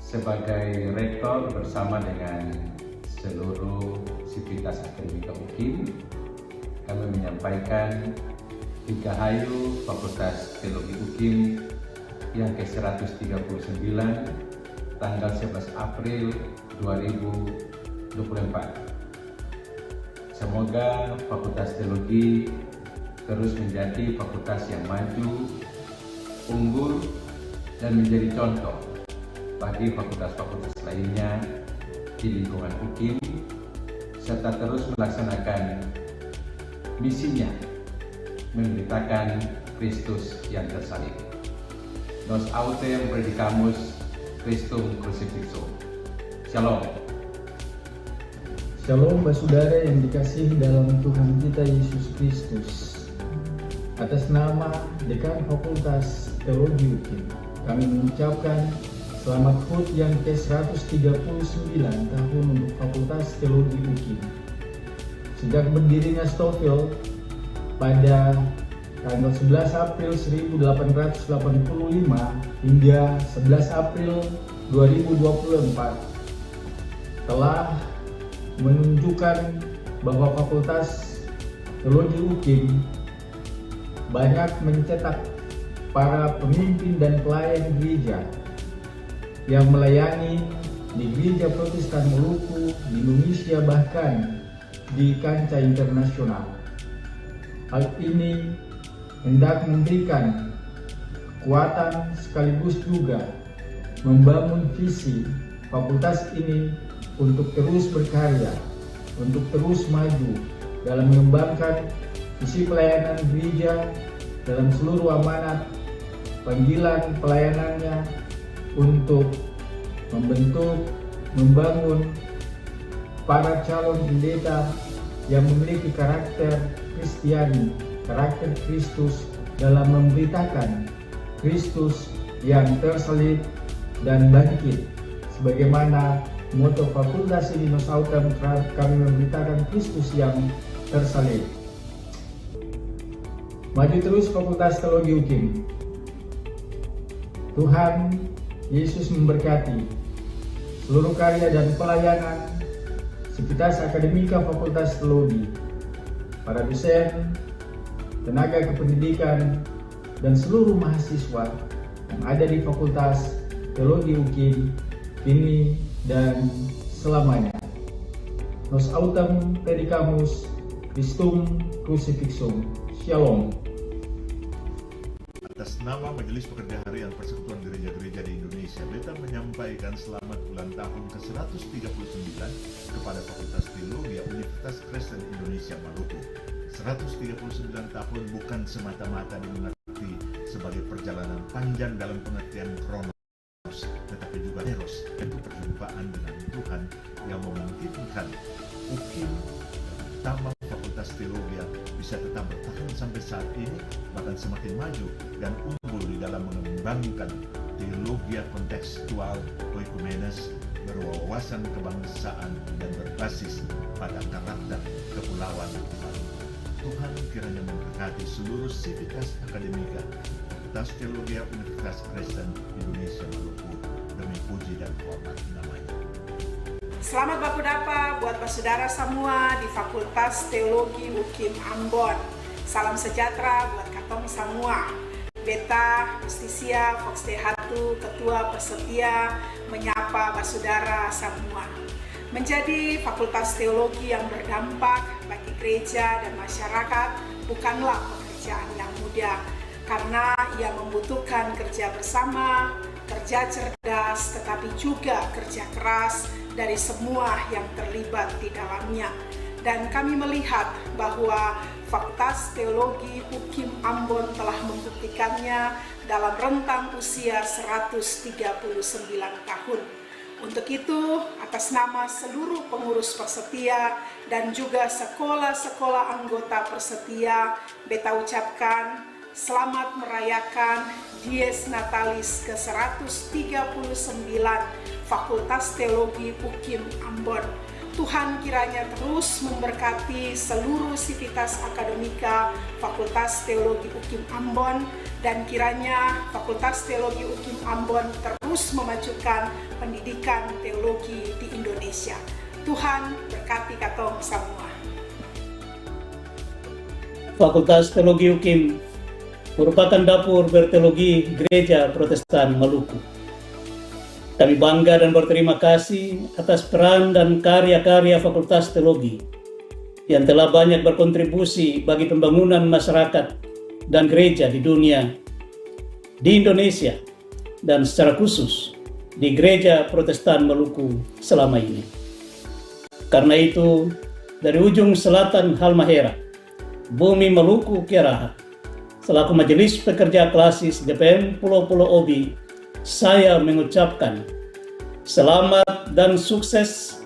sebagai rektor bersama dengan seluruh sivitas akademika UKIM, kami menyampaikan Dirgahayu Fakultas Teologi UKIM yang ke-139 tanggal 11 April 2024. Semoga Fakultas Teologi terus menjadi fakultas yang maju, unggul, dan menjadi contoh bagi fakultas-fakultas lainnya di lingkungan UKIM, serta terus melaksanakan misinya memberitakan Kristus yang tersalib. Nos autem predicamus Christum crucifixum. Shalom. Shalom saudara yang dikasihi dalam Tuhan kita Yesus Kristus. Atas nama Dekan Fakultas Teologi UKIM, kami mengucapkan selamat HUT yang ke-139 tahun untuk Fakultas Teologi UKIM. Sejak berdirinya Stofil pada tanggal 11 April 1885 hingga 11 April 2024 telah menunjukkan bahwa Fakultas Teologi UKIM banyak mencetak para pemimpin dan pelayan gereja yang melayani di gereja Protestan Maluku, di Indonesia, bahkan di kancah internasional. Hal ini hendak memberikan kekuatan sekaligus juga membangun visi fakultas ini untuk terus berkarya, untuk terus maju dalam mengembangkan visi pelayanan gereja dalam seluruh amanat panggilan pelayanannya untuk membangun para calon pendeta yang memiliki karakter Kristiani, karakter Kristus dalam memberitakan Kristus yang tersalib dan bangkit. Sebagaimana moto fakultas ini, Nos Autem, kami memberitakan Kristus yang tersalib. Maju terus Fakultas Teologi UKIM. Tuhan Yesus memberkati seluruh karya dan pelayanan sivitas akademika Fakultas Teologi, para dosen, tenaga kependidikan, dan seluruh mahasiswa yang ada di Fakultas Teologi UKIM kini dan selamanya. Nos autem predicamus Christum crucifixum. Shalom. Atas nama Majelis Pekerja Harian Persekutuan Gereja-Gereja di Indonesia, Beta menyampaikan selamat ulang tahun ke-139 kepada Fakultas Teologi Universitas Kristen Indonesia Maluku. 139 tahun bukan semata-mata dimengerti sebagai perjalanan panjang dalam pengertian kronos, tetapi juga eros, yaitu perjumpaan dengan Tuhan yang memungkinkan UKIM, utama Fakultas Teologi bisa tetap bertahan sampai saat ini, bahkan semakin maju dan unggul di dalam mengembangkan teologi kontekstual oikumenes berwawasan kebangsaan dan berbasis pada karakter kepulauan Maluku. Tuhan kiranya memberkati seluruh sivitas akademika Fakultas Teologi Universitas Kristen Indonesia Maluku demi puji dan hormat namanya. Selamat Baku Dapa buat saudara semua di Fakultas Teologi UKIM Ambon. Salam sejahtera buat katong semua. Beta Justisia Fox Hatu, Ketua Persetia, menyapa saudara semua. Menjadi Fakultas Teologi yang berdampak bagi gereja dan masyarakat bukanlah pekerjaan yang mudah, karena ia membutuhkan kerja bersama, kerja cerdas, tetapi juga kerja keras dari semua yang terlibat di dalamnya. Dan kami melihat bahwa Fakultas Teologi UKIM Ambon telah membuktikannya dalam rentang usia 139 tahun. Untuk itu, atas nama seluruh pengurus Persetia dan juga sekolah-sekolah anggota Persetia, Beta ucapkan selamat merayakan Dies Natalis ke-139 Fakultas Teologi UKIM Ambon. Tuhan kiranya terus memberkati seluruh sivitas akademika Fakultas Teologi UKIM Ambon, dan kiranya Fakultas Teologi UKIM Ambon terus terus memajukan pendidikan teologi di Indonesia. Tuhan berkati katong semua. Fakultas Teologi UKIM merupakan dapur berteologi Gereja Protestan Maluku. Kami bangga dan berterima kasih atas peran dan karya-karya Fakultas Teologi yang telah banyak berkontribusi bagi pembangunan masyarakat dan gereja di dunia, di Indonesia, dan secara khusus di Gereja Protestan Maluku selama ini. Karena itu, dari ujung selatan Halmahera, bumi Maluku Kiaraha, selaku Majelis Pekerja Klasis DPM Pulau-Pulau Obi, saya mengucapkan selamat dan sukses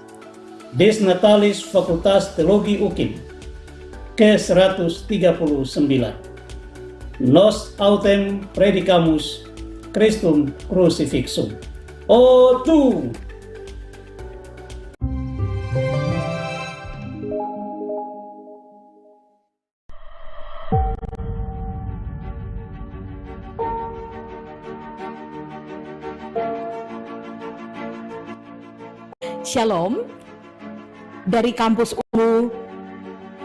Des Natalis Fakultas Teologi UKIM ke-139. Nos autem predicamus Christum crucifixum. O tu! Shalom, dari kampus UNU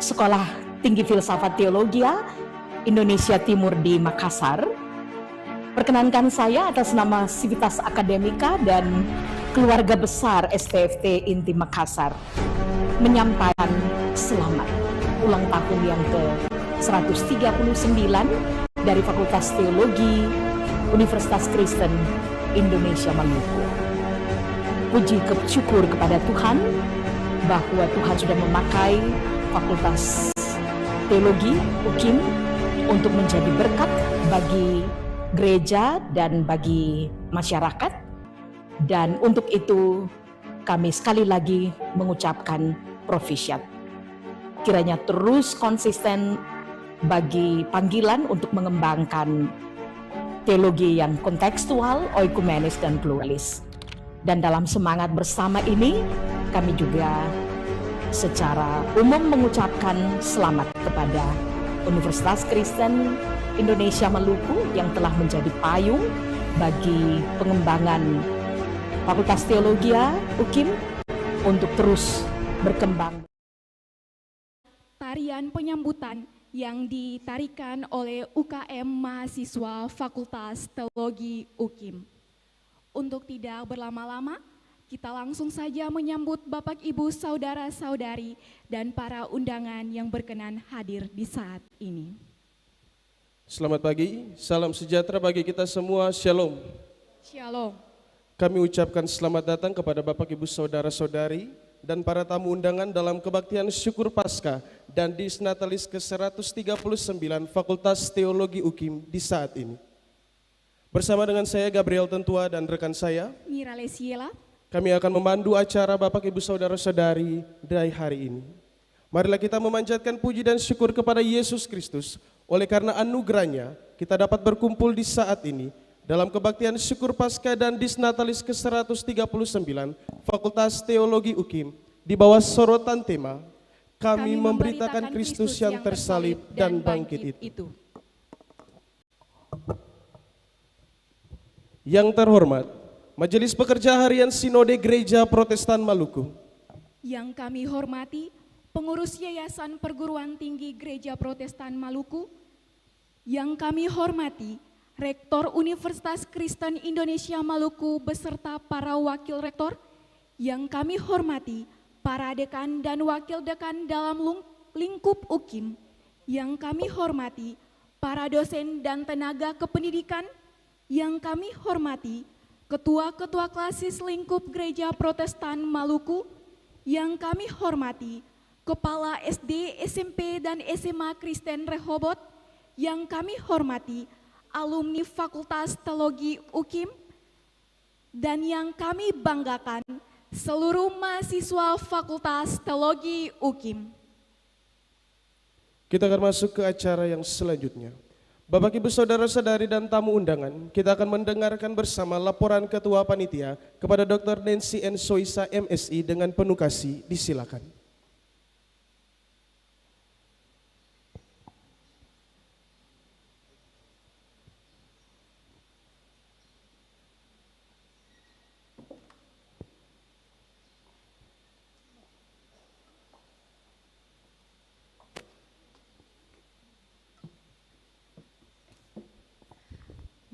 Sekolah Tinggi Filsafat Teologia Indonesia Timur di Makassar. Perkenankan saya atas nama Civitas Akademika dan keluarga besar STFT Inti Makassar menyampaikan selamat ulang tahun yang ke-139 dari Fakultas Teologi Universitas Kristen Indonesia Maluku. Puji syukur kepada Tuhan bahwa Tuhan sudah memakai Fakultas Teologi UKIM untuk menjadi berkat bagi gereja dan bagi masyarakat. Dan untuk itu kami sekali lagi mengucapkan profisiat. Kiranya terus konsisten bagi panggilan untuk mengembangkan teologi yang kontekstual, oikumenis, dan pluralis. Dan dalam semangat bersama ini, kami juga secara umum mengucapkan selamat kepada Universitas Kristen Indonesia Maluku yang telah menjadi payung bagi pengembangan Fakultas Teologi UKIM untuk terus berkembang. Tarian penyambutan yang ditarikan oleh UKM mahasiswa Fakultas Teologi UKIM. Untuk tidak berlama-lama, kita langsung saja menyambut Bapak Ibu Saudara-saudari dan para undangan yang berkenan hadir di saat ini. Selamat pagi, salam sejahtera bagi kita semua, Shalom. Shalom. Kami ucapkan selamat datang kepada Bapak Ibu Saudara-saudari dan para tamu undangan dalam kebaktian syukur Paskah dan Dies Natalis ke-139 Fakultas Teologi UKIM di saat ini. Bersama dengan saya Gabriel Tentua dan rekan saya Mira Lesiela, kami akan memandu acara Bapak Ibu Saudara-saudari dari hari ini. Marilah kita memanjatkan puji dan syukur kepada Yesus Kristus. Oleh karena anugerahnya kita dapat berkumpul di saat ini dalam kebaktian syukur Paskah dan Dies Natalis ke-139 Fakultas Teologi UKIM di bawah sorotan tema Kami memberitakan Kristus yang tersalib dan bangkit itu. Yang terhormat, Majelis Pekerja Harian Sinode Gereja Protestan Maluku. Yang kami hormati, Pengurus Yayasan Perguruan Tinggi Gereja Protestan Maluku. Yang kami hormati, Rektor Universitas Kristen Indonesia Maluku beserta para wakil rektor. Yang kami hormati, para dekan dan wakil dekan dalam lingkup UKIM. Yang kami hormati, para dosen dan tenaga kependidikan. Yang kami hormati, ketua-ketua klasis lingkup Gereja Protestan Maluku. Yang kami hormati, Kepala SD, SMP, dan SMA Kristen Rehobot. Yang kami hormati, alumni Fakultas Teologi UKIM. Dan yang kami banggakan, seluruh mahasiswa Fakultas Teologi UKIM. Kita akan masuk ke acara yang selanjutnya. Bapak Ibu Saudara-saudari dan tamu undangan, kita akan mendengarkan bersama laporan Ketua Panitia kepada Dr. Nancy N. Soisa MSI dengan penuh kasih, disilakan.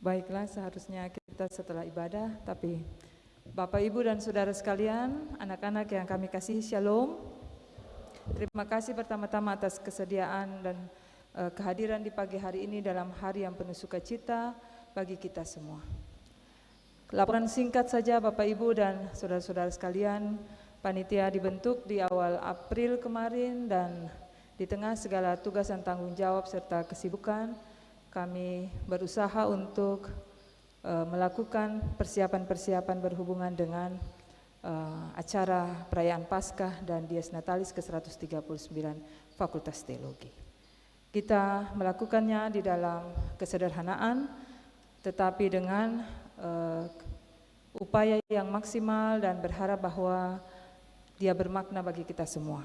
Baiklah, seharusnya kita setelah ibadah, tapi Bapak, Ibu, dan Saudara sekalian, anak-anak yang kami kasihi, Shalom. Terima kasih pertama-tama atas kesediaan dan kehadiran di pagi hari ini dalam hari yang penuh sukacita bagi kita semua. Laporan singkat saja Bapak, Ibu, dan Saudara-saudara sekalian, panitia dibentuk di awal April kemarin dan di tengah segala tugas dan tanggung jawab serta kesibukan, kami berusaha untuk melakukan persiapan-persiapan berhubungan dengan acara perayaan Paskah dan Dies Natalis ke-139 Fakultas Teologi. Kita melakukannya di dalam kesederhanaan, tetapi dengan upaya yang maksimal dan berharap bahwa dia bermakna bagi kita semua.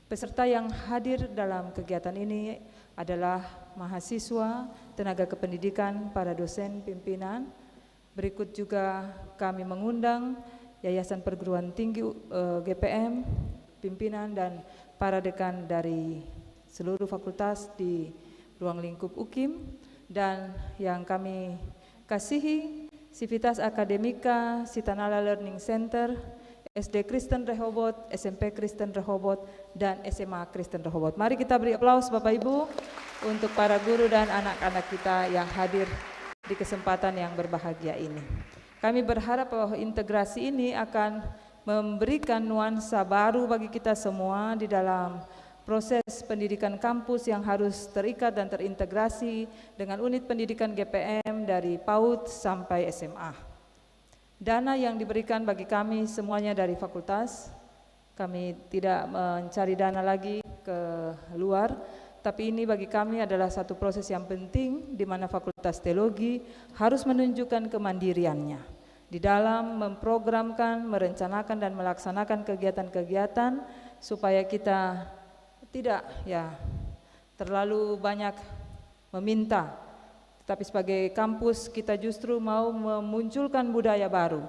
Peserta yang hadir dalam kegiatan ini adalah mahasiswa, tenaga kependidikan, para dosen, pimpinan. Berikut juga kami mengundang Yayasan Perguruan Tinggi GPM, pimpinan dan para dekan dari seluruh fakultas di ruang lingkup UKIM, dan yang kami kasihi Sivitas Akademika, Sitanala Learning Center, SD Kristen Rehoboth, SMP Kristen Rehoboth, dan SMA Kristen Rehoboth. Mari kita beri aplaus Bapak Ibu untuk para guru dan anak-anak kita yang hadir di kesempatan yang berbahagia ini. Kami berharap bahwa integrasi ini akan memberikan nuansa baru bagi kita semua di dalam proses pendidikan kampus yang harus terikat dan terintegrasi dengan unit pendidikan GPM dari PAUD sampai SMA. Dana yang diberikan bagi kami semuanya dari fakultas, kami tidak mencari dana lagi ke luar, tapi ini bagi kami adalah satu proses yang penting di mana Fakultas Teologi harus menunjukkan kemandiriannya di dalam memprogramkan, merencanakan dan melaksanakan kegiatan-kegiatan supaya kita tidak terlalu banyak meminta. Tapi sebagai kampus kita justru mau memunculkan budaya baru.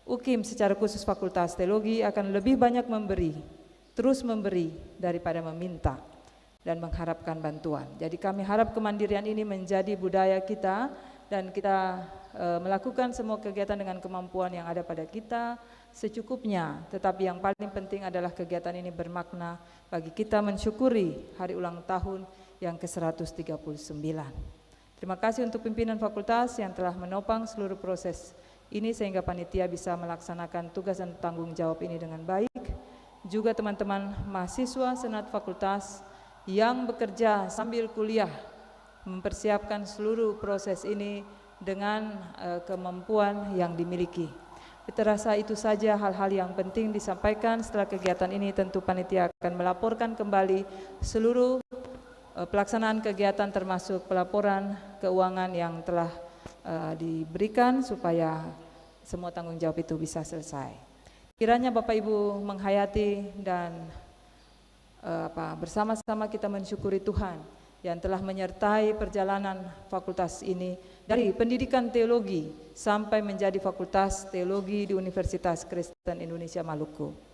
UKIM secara khusus Fakultas Teologi akan lebih banyak memberi, terus memberi daripada meminta dan mengharapkan bantuan. Jadi kami harap kemandirian ini menjadi budaya kita dan kita melakukan semua kegiatan dengan kemampuan yang ada pada kita secukupnya. Tetapi yang paling penting adalah kegiatan ini bermakna bagi kita mensyukuri hari ulang tahun yang ke-139. Terima kasih untuk pimpinan fakultas yang telah menopang seluruh proses ini sehingga panitia bisa melaksanakan tugas dan tanggung jawab ini dengan baik. Juga teman-teman mahasiswa senat fakultas yang bekerja sambil kuliah mempersiapkan seluruh proses ini dengan kemampuan yang dimiliki. Kita rasa itu saja hal-hal yang penting disampaikan. Setelah kegiatan ini tentu panitia akan melaporkan kembali seluruh pelaksanaan kegiatan termasuk pelaporan keuangan yang telah diberikan supaya semua tanggung jawab itu bisa selesai. Kiranya Bapak Ibu menghayati dan bersama-sama kita mensyukuri Tuhan yang telah menyertai perjalanan fakultas ini dari pendidikan teologi sampai menjadi Fakultas Teologi di Universitas Kristen Indonesia Maluku.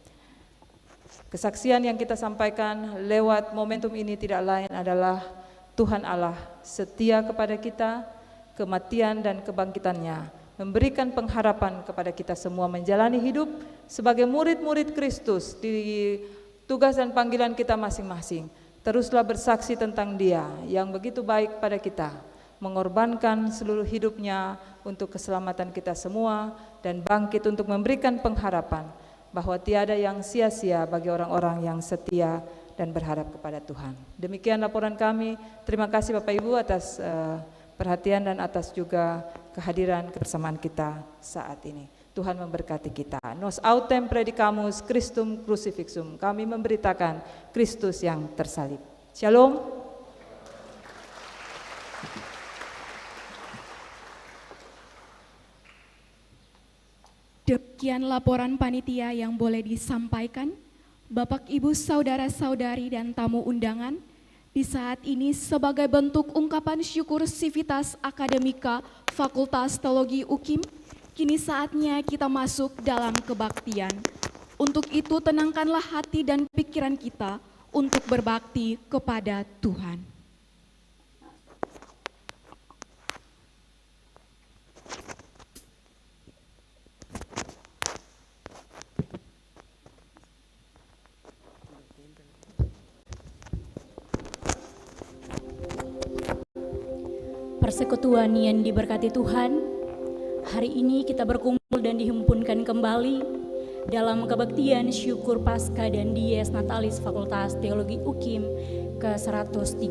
Kesaksian yang kita sampaikan lewat momentum ini tidak lain adalah Tuhan Allah setia kepada kita, kematian dan kebangkitannya memberikan pengharapan kepada kita semua menjalani hidup sebagai murid-murid Kristus di tugas dan panggilan kita masing-masing. Teruslah bersaksi tentang Dia yang begitu baik pada kita, mengorbankan seluruh hidupnya untuk keselamatan kita semua dan bangkit untuk memberikan pengharapan bahwa tiada yang sia-sia bagi orang-orang yang setia dan berharap kepada Tuhan. Demikian laporan kami. Terima kasih Bapak Ibu atas perhatian dan atas juga kehadiran kebersamaan kita saat ini. Tuhan memberkati kita. Nos autem predicamus Christum crucifixum. Kami memberitakan Kristus yang tersalib. Shalom. Demikian laporan panitia yang boleh disampaikan. Bapak, Ibu, saudara-saudari dan tamu undangan, di saat ini sebagai bentuk ungkapan syukur Sivitas Akademika Fakultas Teologi UKIM, kini saatnya kita masuk dalam kebaktian. Untuk itu tenangkanlah hati dan pikiran kita untuk berbakti kepada Tuhan. persekutuan yang diberkati Tuhan, hari ini kita berkumpul dan dihimpunkan kembali dalam kebaktian syukur Paskah dan Dies Natalis Fakultas Teologi UKIM ke-139.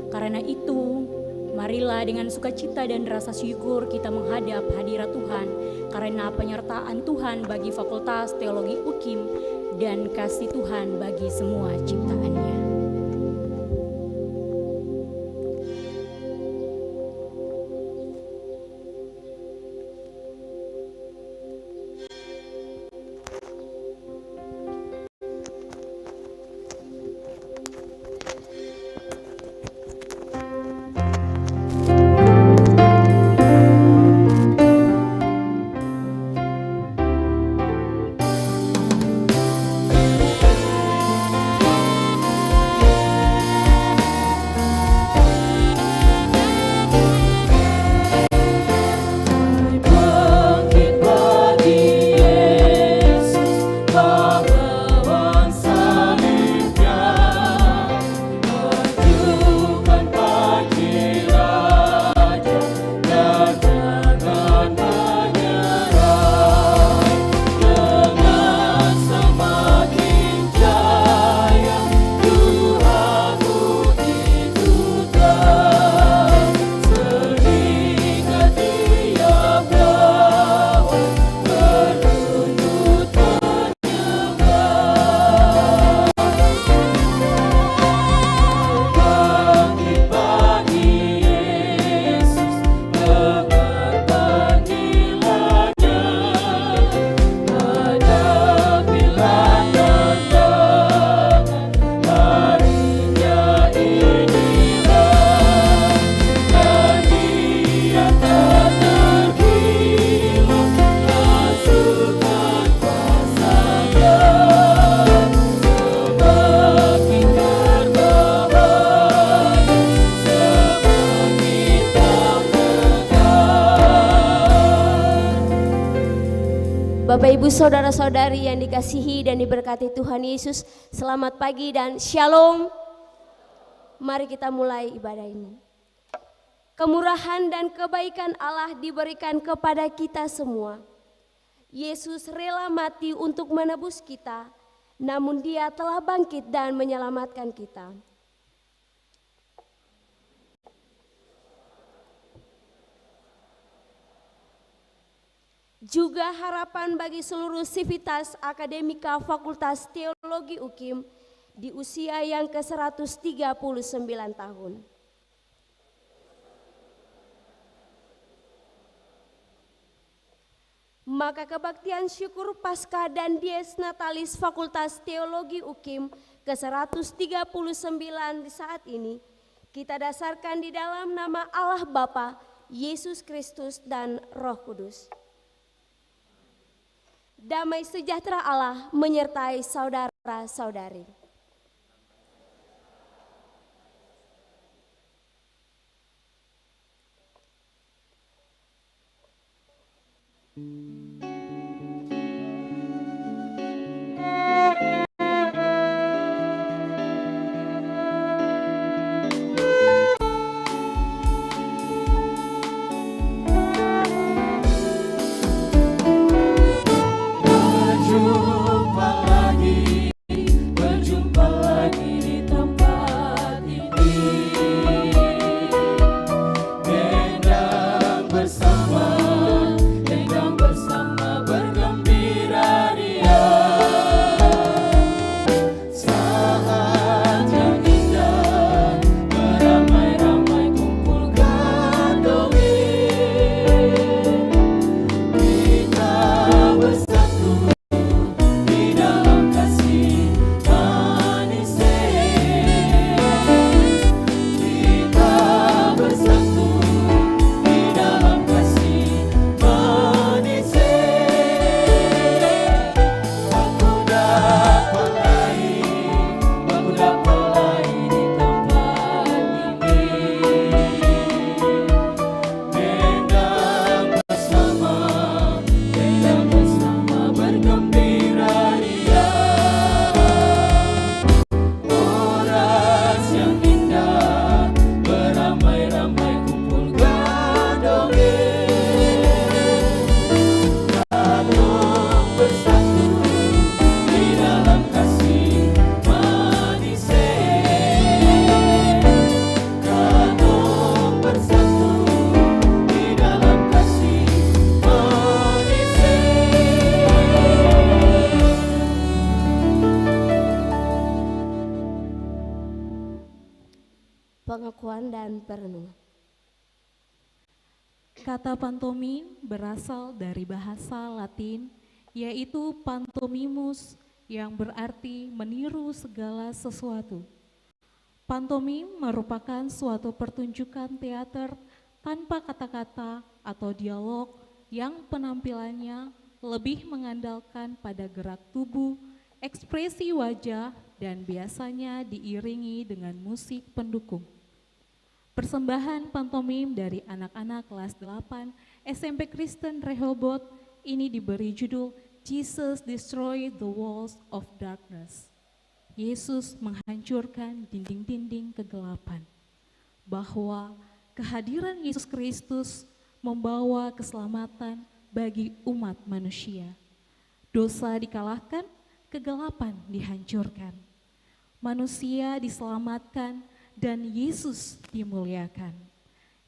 Karena itu, marilah dengan sukacita dan rasa syukur kita menghadap hadirat Tuhan karena penyertaan Tuhan bagi Fakultas Teologi UKIM dan kasih Tuhan bagi semua ciptaannya. Bapak Ibu Saudara-saudari yang dikasihi dan diberkati Tuhan Yesus, selamat pagi dan shalom. Mari kita mulai ibadah ini. Kemurahan dan kebaikan Allah diberikan kepada kita semua. Yesus rela mati untuk menebus kita, namun Dia telah bangkit dan menyelamatkan kita. Juga harapan bagi seluruh sivitas akademika Fakultas Teologi UKIM di usia yang ke-139 tahun. Maka kebaktian syukur Paskah dan Dies Natalis Fakultas Teologi UKIM ke-139 di saat ini kita dasarkan di dalam nama Allah Bapa, Yesus Kristus dan Roh Kudus. Damai sejahtera Allah menyertai saudara-saudari. Bersama pengakuan dan perenungan. Kata pantomim berasal dari bahasa Latin, yaitu pantomimus, yang berarti meniru segala sesuatu. Pantomim merupakan suatu pertunjukan teater tanpa kata-kata atau dialog yang penampilannya lebih mengandalkan pada gerak tubuh, ekspresi wajah, dan biasanya diiringi dengan musik pendukung. Persembahan pantomim dari anak-anak kelas 8 SMP Kristen Rehoboth ini diberi judul Jesus Destroy the Walls of Darkness. Yesus menghancurkan dinding-dinding kegelapan. Bahwa kehadiran Yesus Kristus membawa keselamatan bagi umat manusia. Dosa dikalahkan, kegelapan dihancurkan. Manusia diselamatkan dan Yesus dimuliakan.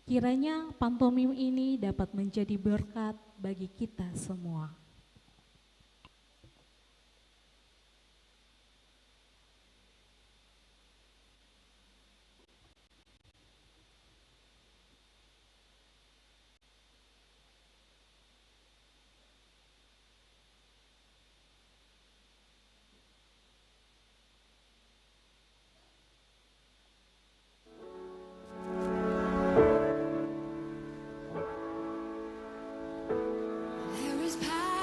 Kiranya pantomim ini dapat menjadi berkat bagi kita semua. There is power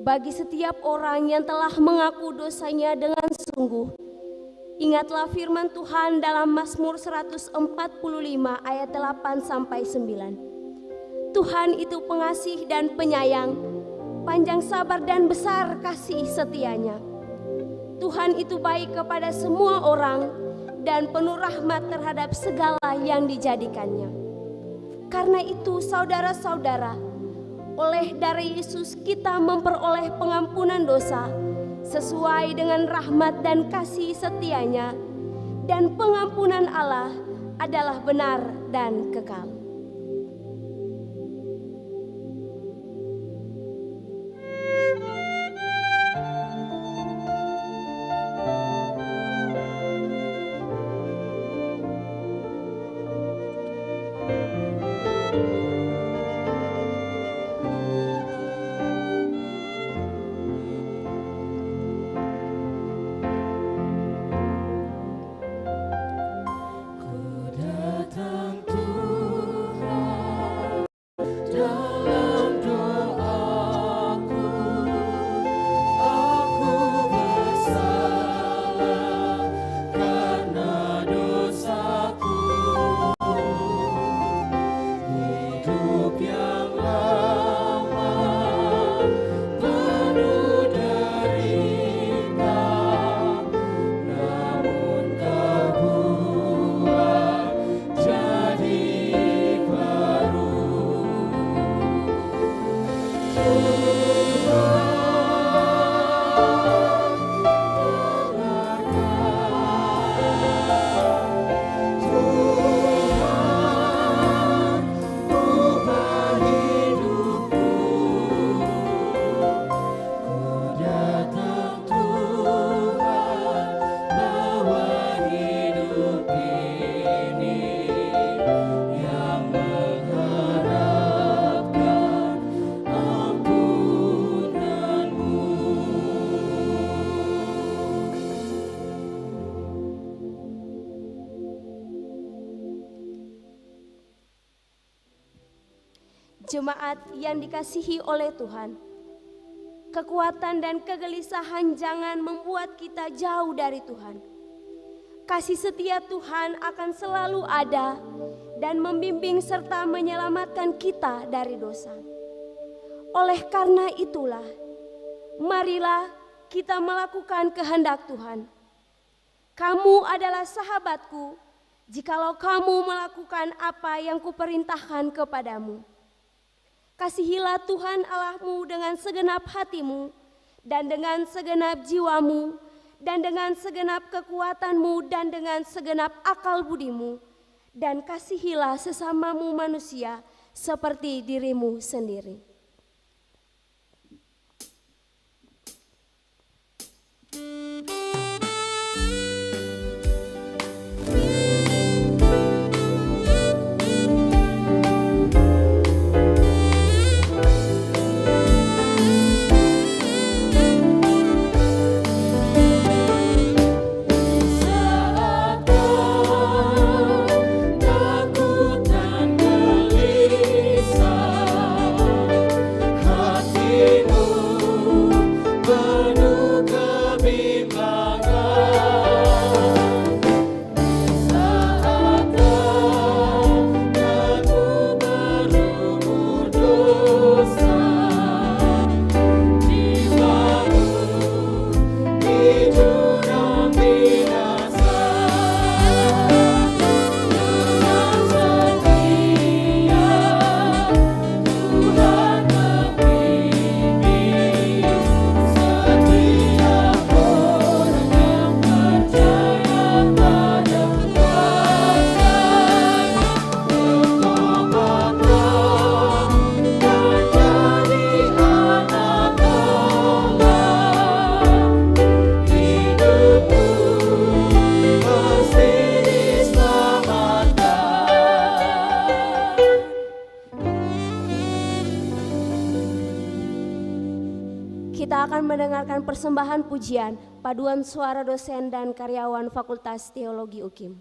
Bagi setiap orang yang telah mengaku dosanya dengan sungguh, ingatlah firman Tuhan dalam Mazmur 145 ayat 8-9. Tuhan itu pengasih dan penyayang, panjang sabar dan besar kasih setianya. Tuhan itu baik kepada semua orang dan penuh rahmat terhadap segala yang dijadikannya. Karena itu saudara-saudara, oleh darah Yesus kita memperoleh pengampunan dosa sesuai dengan rahmat dan kasih setianya, dan pengampunan Allah adalah benar dan kekal. Jemaat yang dikasihi oleh Tuhan, kekuatan dan kegelisahan jangan membuat kita jauh dari Tuhan. Kasih setia Tuhan akan selalu ada dan membimbing serta menyelamatkan kita dari dosa. Oleh karena itulah, marilah kita melakukan kehendak Tuhan. Kamu adalah sahabatku, jikalau kamu melakukan apa yang kuperintahkan kepadamu. Kasihilah Tuhan Allahmu dengan segenap hatimu, dan dengan segenap jiwamu, dan dengan segenap kekuatanmu, dan dengan segenap akal budimu, dan kasihilah sesamamu manusia seperti dirimu sendiri. Kita akan mendengarkan persembahan pujian, paduan suara dosen dan karyawan Fakultas Teologi UKIM.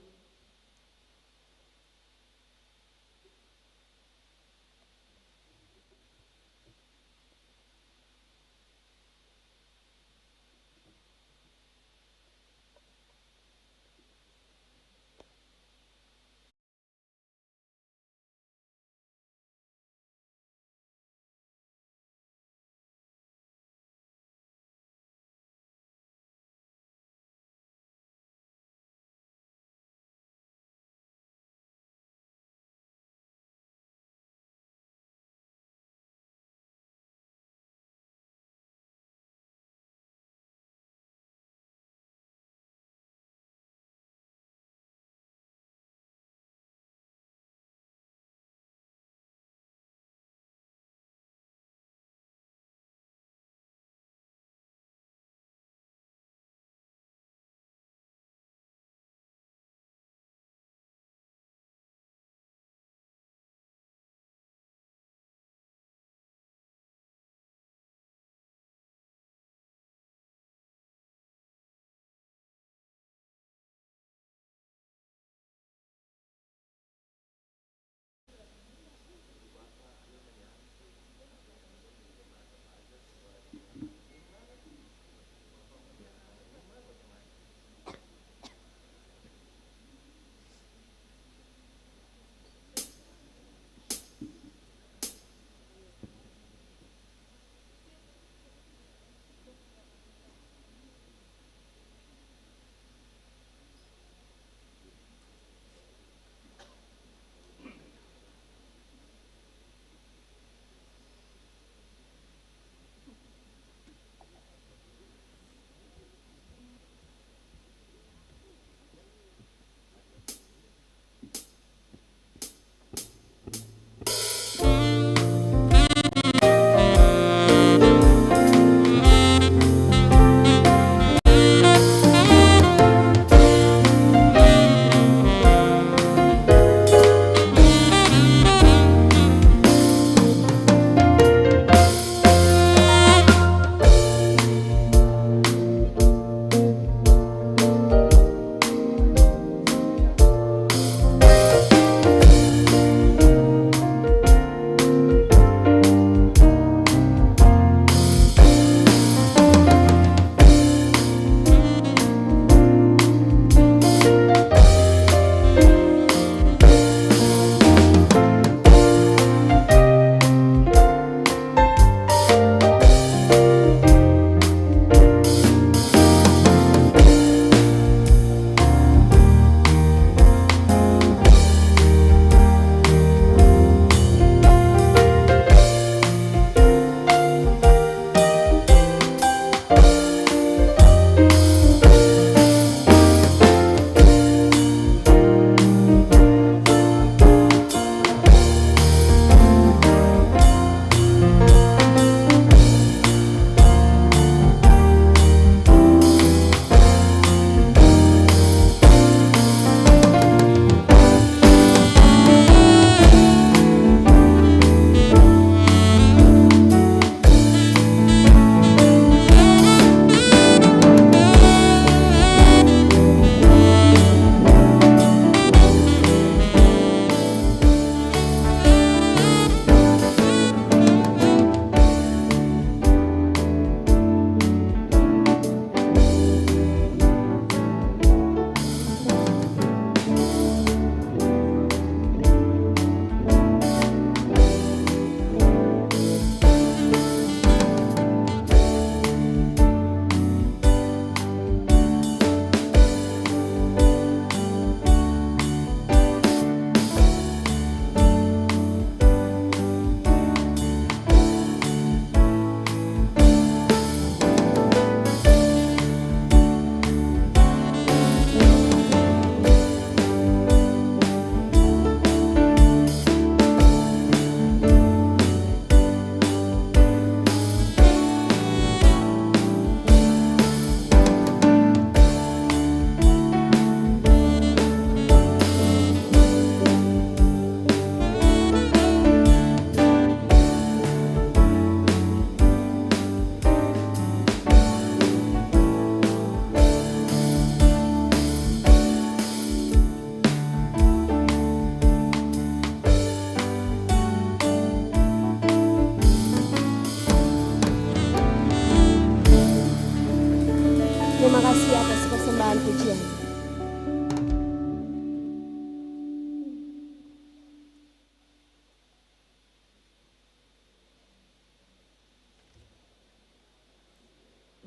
persembahan pujian.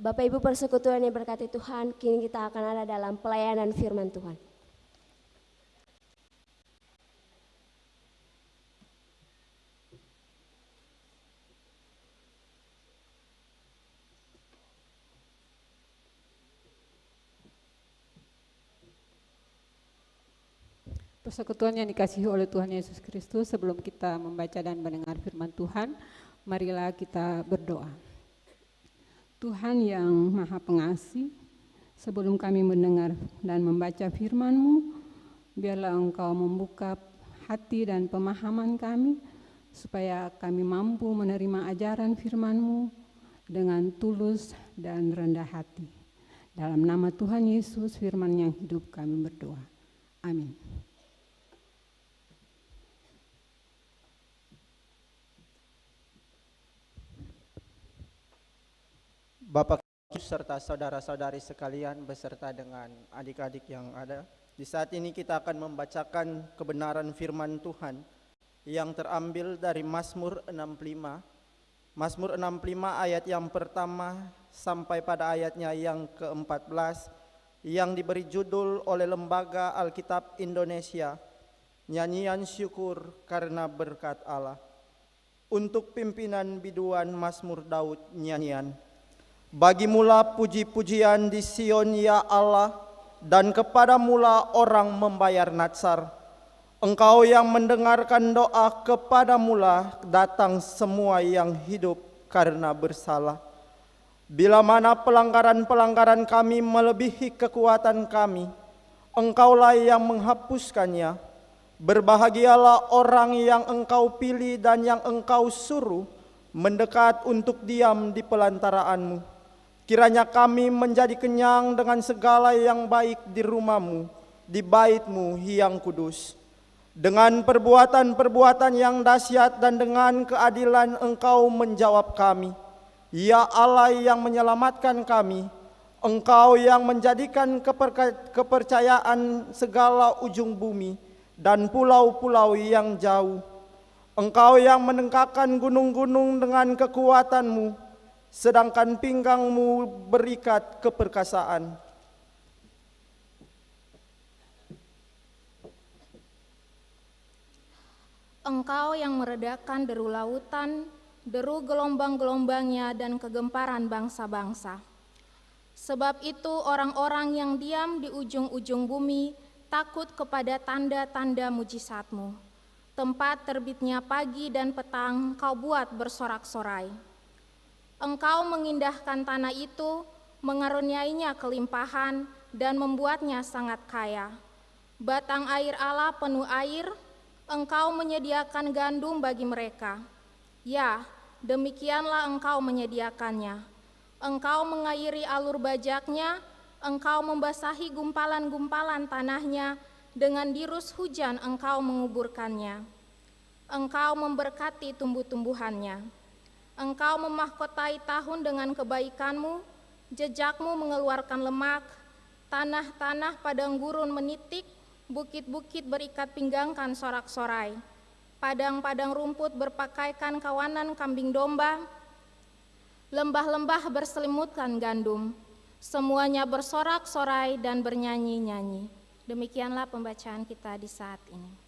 Bapak Ibu persekutuan yang berkati Tuhan, kini kita akan ada dalam pelayanan firman Tuhan. Persekutuan yang dikasihi oleh Tuhan Yesus Kristus, sebelum kita membaca dan mendengar firman Tuhan, marilah kita berdoa. Tuhan yang Maha Pengasih, sebelum kami mendengar dan membaca firman-Mu, biarlah Engkau membuka hati dan pemahaman kami, supaya kami mampu menerima ajaran firman-Mu dengan tulus dan rendah hati. Dalam nama Tuhan Yesus, firman yang hidup kami berdoa. Amin. Bapak serta saudara-saudari sekalian beserta dengan adik-adik yang ada. Di saat ini kita akan membacakan kebenaran firman Tuhan yang terambil dari Mazmur 65. Mazmur 65 ayat yang pertama sampai pada ayatnya yang ke-14 yang diberi judul oleh Lembaga Alkitab Indonesia, Nyanyian Syukur Karena Berkat Allah. Untuk pimpinan biduan Mazmur Daud nyanyian. Bagimulah puji-pujian di Sion ya Allah, dan kepadamulah orang membayar natsar. Engkau yang mendengarkan doa, kepadamulah datang semua yang hidup karena bersalah. Bila mana pelanggaran-pelanggaran kami melebihi kekuatan kami, Engkaulah yang menghapuskannya. Berbahagialah orang yang Engkau pilih dan yang Engkau suruh mendekat untuk diam di pelantaraanmu. Kiranya kami menjadi kenyang dengan segala yang baik di rumah-Mu, di bait-Mu yang kudus. Dengan perbuatan-perbuatan yang dahsyat dan dengan keadilan Engkau menjawab kami. Ya Allah yang menyelamatkan kami, Engkau yang menjadikan kepercayaan segala ujung bumi dan pulau-pulau yang jauh. Engkau yang menengkakkan gunung-gunung dengan kekuatan-Mu, sedangkan pinggangmu berikat keperkasaan. Engkau yang meredakan deru lautan, deru gelombang-gelombangnya dan kegemparan bangsa-bangsa. Sebab itu orang-orang yang diam di ujung-ujung bumi takut kepada tanda-tanda mujizat-Mu. Tempat terbitnya pagi dan petang Kau buat bersorak-sorai. Engkau mengindahkan tanah itu, mengaruniainya kelimpahan dan membuatnya sangat kaya. Batang air Allah penuh air, Engkau menyediakan gandum bagi mereka. Ya, demikianlah Engkau menyediakannya. Engkau mengairi alur bajaknya, Engkau membasahi gumpalan-gumpalan tanahnya, dengan dirus hujan Engkau menguburkannya. Engkau memberkati tumbuh-tumbuhannya. Engkau memahkotai tahun dengan kebaikan-Mu, jejak-Mu mengeluarkan lemak, tanah-tanah padang gurun menitik, bukit-bukit berikat pinggangkan sorak-sorai, padang-padang rumput berpakaikan kawanan kambing domba, lembah-lembah berselimutkan gandum, semuanya bersorak-sorai dan bernyanyi-nyanyi. Demikianlah pembacaan kita di saat ini.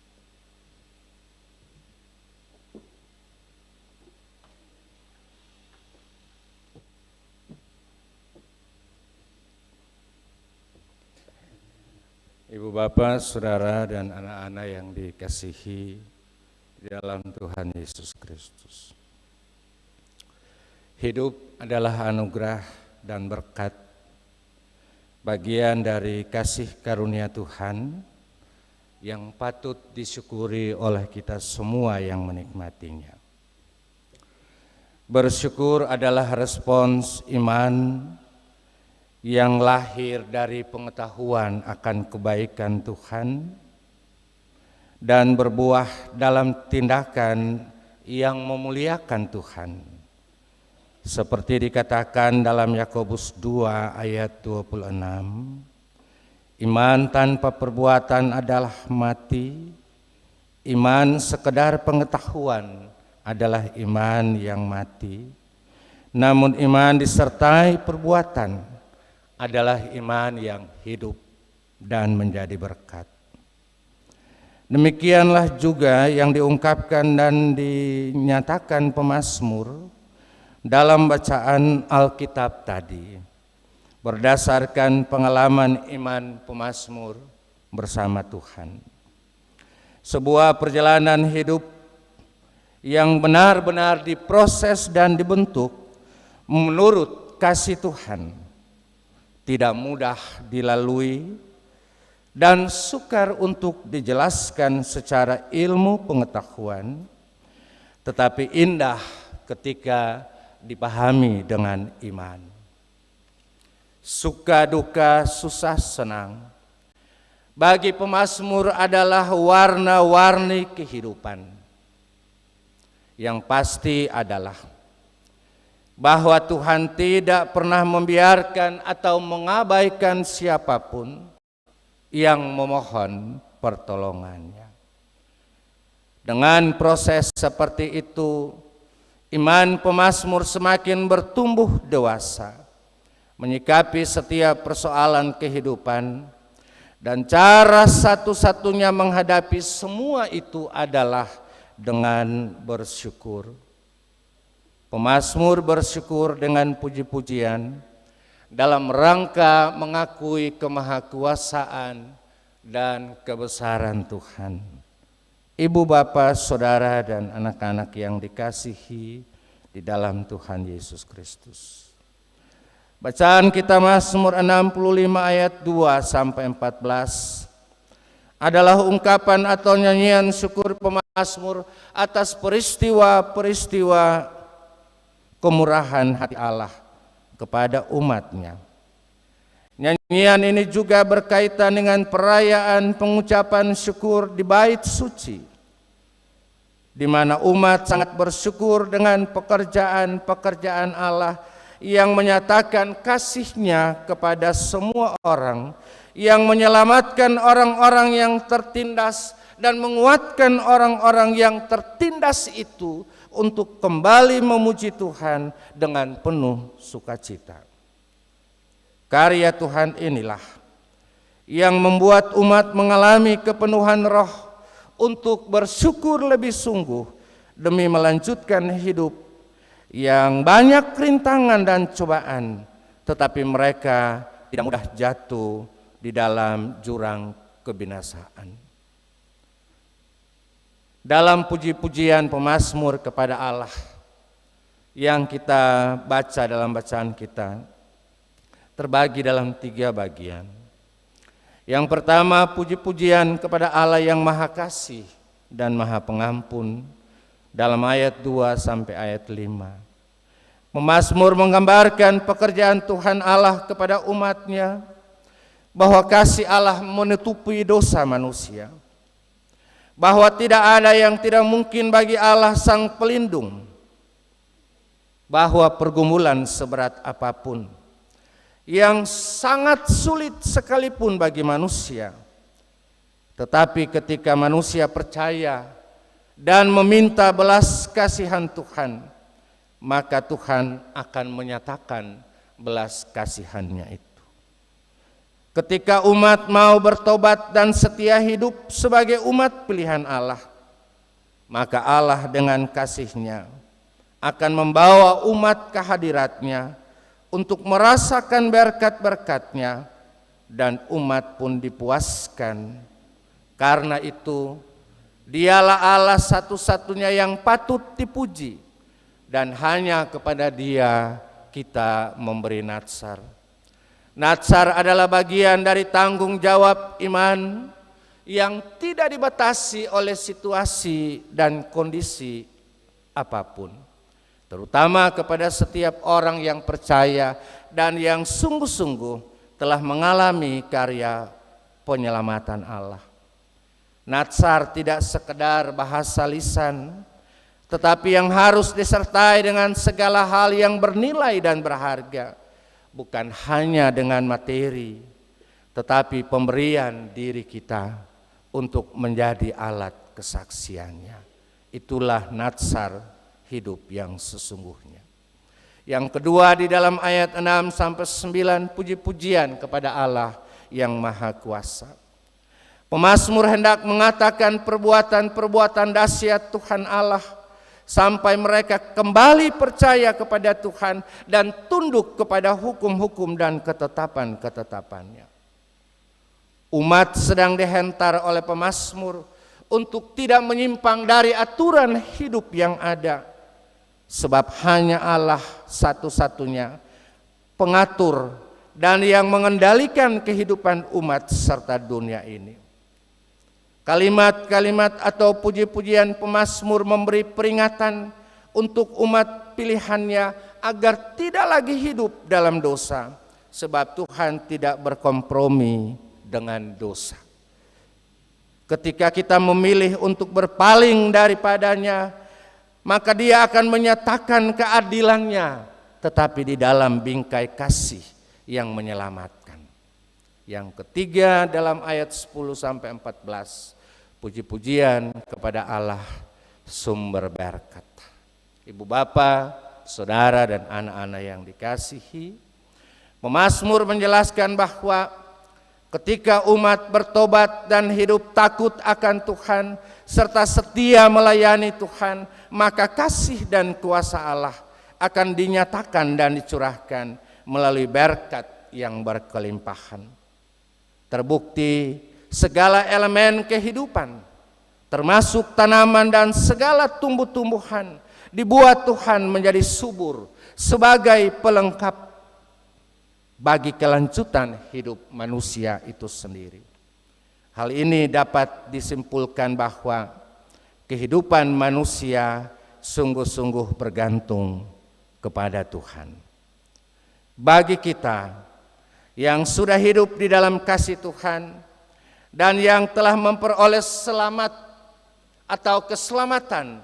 Ibu bapak, saudara dan anak-anak yang dikasihi di dalam Tuhan Yesus Kristus. Hidup adalah anugerah dan berkat, bagian dari kasih karunia Tuhan yang patut disyukuri oleh kita semua yang menikmatinya. Bersyukur adalah respons iman yang lahir dari pengetahuan akan kebaikan Tuhan dan berbuah dalam tindakan yang memuliakan Tuhan. Seperti dikatakan dalam Yakobus 2 ayat 26, Iman tanpa perbuatan adalah mati. Iman sekedar pengetahuan adalah iman yang mati. Namun iman disertai perbuatan adalah iman yang hidup dan menjadi berkat. Demikianlah juga yang diungkapkan dan dinyatakan pemazmur dalam bacaan Alkitab tadi, berdasarkan pengalaman iman pemazmur bersama Tuhan. Sebuah perjalanan hidup yang benar-benar diproses dan dibentuk menurut kasih Tuhan, tidak mudah dilalui dan sukar untuk dijelaskan secara ilmu pengetahuan, tetapi indah ketika dipahami dengan iman. Suka duka, susah senang, bagi pemazmur adalah warna-warni kehidupan. Yang pasti adalah bahwa Tuhan tidak pernah membiarkan atau mengabaikan siapapun yang memohon pertolongannya. Dengan proses seperti itu, iman pemazmur semakin bertumbuh dewasa, menyikapi setiap persoalan kehidupan, dan cara satu-satunya menghadapi semua itu adalah dengan bersyukur. Pemazmur bersyukur dengan puji-pujian dalam rangka mengakui kemahakuasaan dan kebesaran Tuhan. Ibu, bapak, saudara, dan anak-anak yang dikasihi di dalam Tuhan Yesus Kristus. Bacaan kita Mazmur 65 ayat 2 sampai 14 adalah ungkapan atau nyanyian syukur pemazmur atas peristiwa-peristiwa kemurahan hati Allah kepada umatnya. Nyanyian ini juga berkaitan dengan perayaan pengucapan syukur di bait suci, di mana umat sangat bersyukur dengan pekerjaan-pekerjaan Allah yang menyatakan kasih-Nya kepada semua orang, yang menyelamatkan orang-orang yang tertindas dan menguatkan orang-orang yang tertindas itu untuk kembali memuji Tuhan dengan penuh sukacita. Karya Tuhan inilah yang membuat umat mengalami kepenuhan roh untuk bersyukur lebih sungguh demi melanjutkan hidup yang banyak rintangan dan cobaan, tetapi mereka tidak mudah jatuh di dalam jurang kebinasaan. Dalam puji-pujian pemazmur kepada Allah yang kita baca dalam bacaan kita, terbagi dalam 3 bagian. Yang pertama, puji-pujian kepada Allah yang Maha Kasih dan Maha Pengampun dalam ayat 2 sampai ayat 5. Pemazmur menggambarkan pekerjaan Tuhan Allah kepada umatnya, bahwa kasih Allah menutupi dosa manusia, bahwa tidak ada yang tidak mungkin bagi Allah Sang Pelindung, bahwa pergumulan seberat apapun yang sangat sulit sekalipun bagi manusia, tetapi ketika manusia percaya dan meminta belas kasihan Tuhan, maka Tuhan akan menyatakan belas kasihan-Nya itu. Ketika umat mau bertobat dan setia hidup sebagai umat pilihan Allah, maka Allah dengan kasih-Nya akan membawa umat ke hadirat-Nya untuk merasakan berkat-berkat-Nya, dan umat pun dipuaskan. Karena itu, Dialah Allah satu-satunya yang patut dipuji, dan hanya kepada Dia kita memberi natsar. Natsar adalah bagian dari tanggung jawab iman yang tidak dibatasi oleh situasi dan kondisi apapun, terutama kepada setiap orang yang percaya dan yang sungguh-sungguh telah mengalami karya penyelamatan Allah. Natsar tidak sekedar bahasa lisan, tetapi yang harus disertai dengan segala hal yang bernilai dan berharga. Bukan hanya dengan materi, tetapi pemberian diri kita untuk menjadi alat kesaksiannya. Itulah natsar hidup yang sesungguhnya. Yang kedua, di dalam ayat 6-9, puji-pujian kepada Allah yang Maha Kuasa. Pemazmur hendak mengatakan perbuatan-perbuatan dahsyat Tuhan Allah sampai mereka kembali percaya kepada Tuhan dan tunduk kepada hukum-hukum dan ketetapan-ketetapannya. Umat sedang dihentar oleh pemazmur untuk tidak menyimpang dari aturan hidup yang ada, sebab hanya Allah satu-satunya pengatur dan yang mengendalikan kehidupan umat serta dunia ini. Kalimat-kalimat atau puji-pujian pemazmur memberi peringatan untuk umat pilihannya agar tidak lagi hidup dalam dosa, sebab Tuhan tidak berkompromi dengan dosa. Ketika kita memilih untuk berpaling daripadanya, maka Dia akan menyatakan keadilannya, tetapi di dalam bingkai kasih yang menyelamatkan. Yang ketiga, dalam ayat 10-14, puji-pujian kepada Allah sumber berkat. Ibu bapa, saudara dan anak-anak yang dikasihi, pemazmur menjelaskan bahwa ketika umat bertobat dan hidup takut akan Tuhan serta setia melayani Tuhan, maka kasih dan kuasa Allah akan dinyatakan dan dicurahkan melalui berkat yang berkelimpahan. Terbukti segala elemen kehidupan, termasuk tanaman dan segala tumbuh-tumbuhan, dibuat Tuhan menjadi subur sebagai pelengkap bagi kelanjutan hidup manusia itu sendiri. Hal ini dapat disimpulkan bahwa kehidupan manusia sungguh-sungguh bergantung kepada Tuhan. Bagi kita yang sudah hidup di dalam kasih Tuhan dan yang telah memperoleh selamat atau keselamatan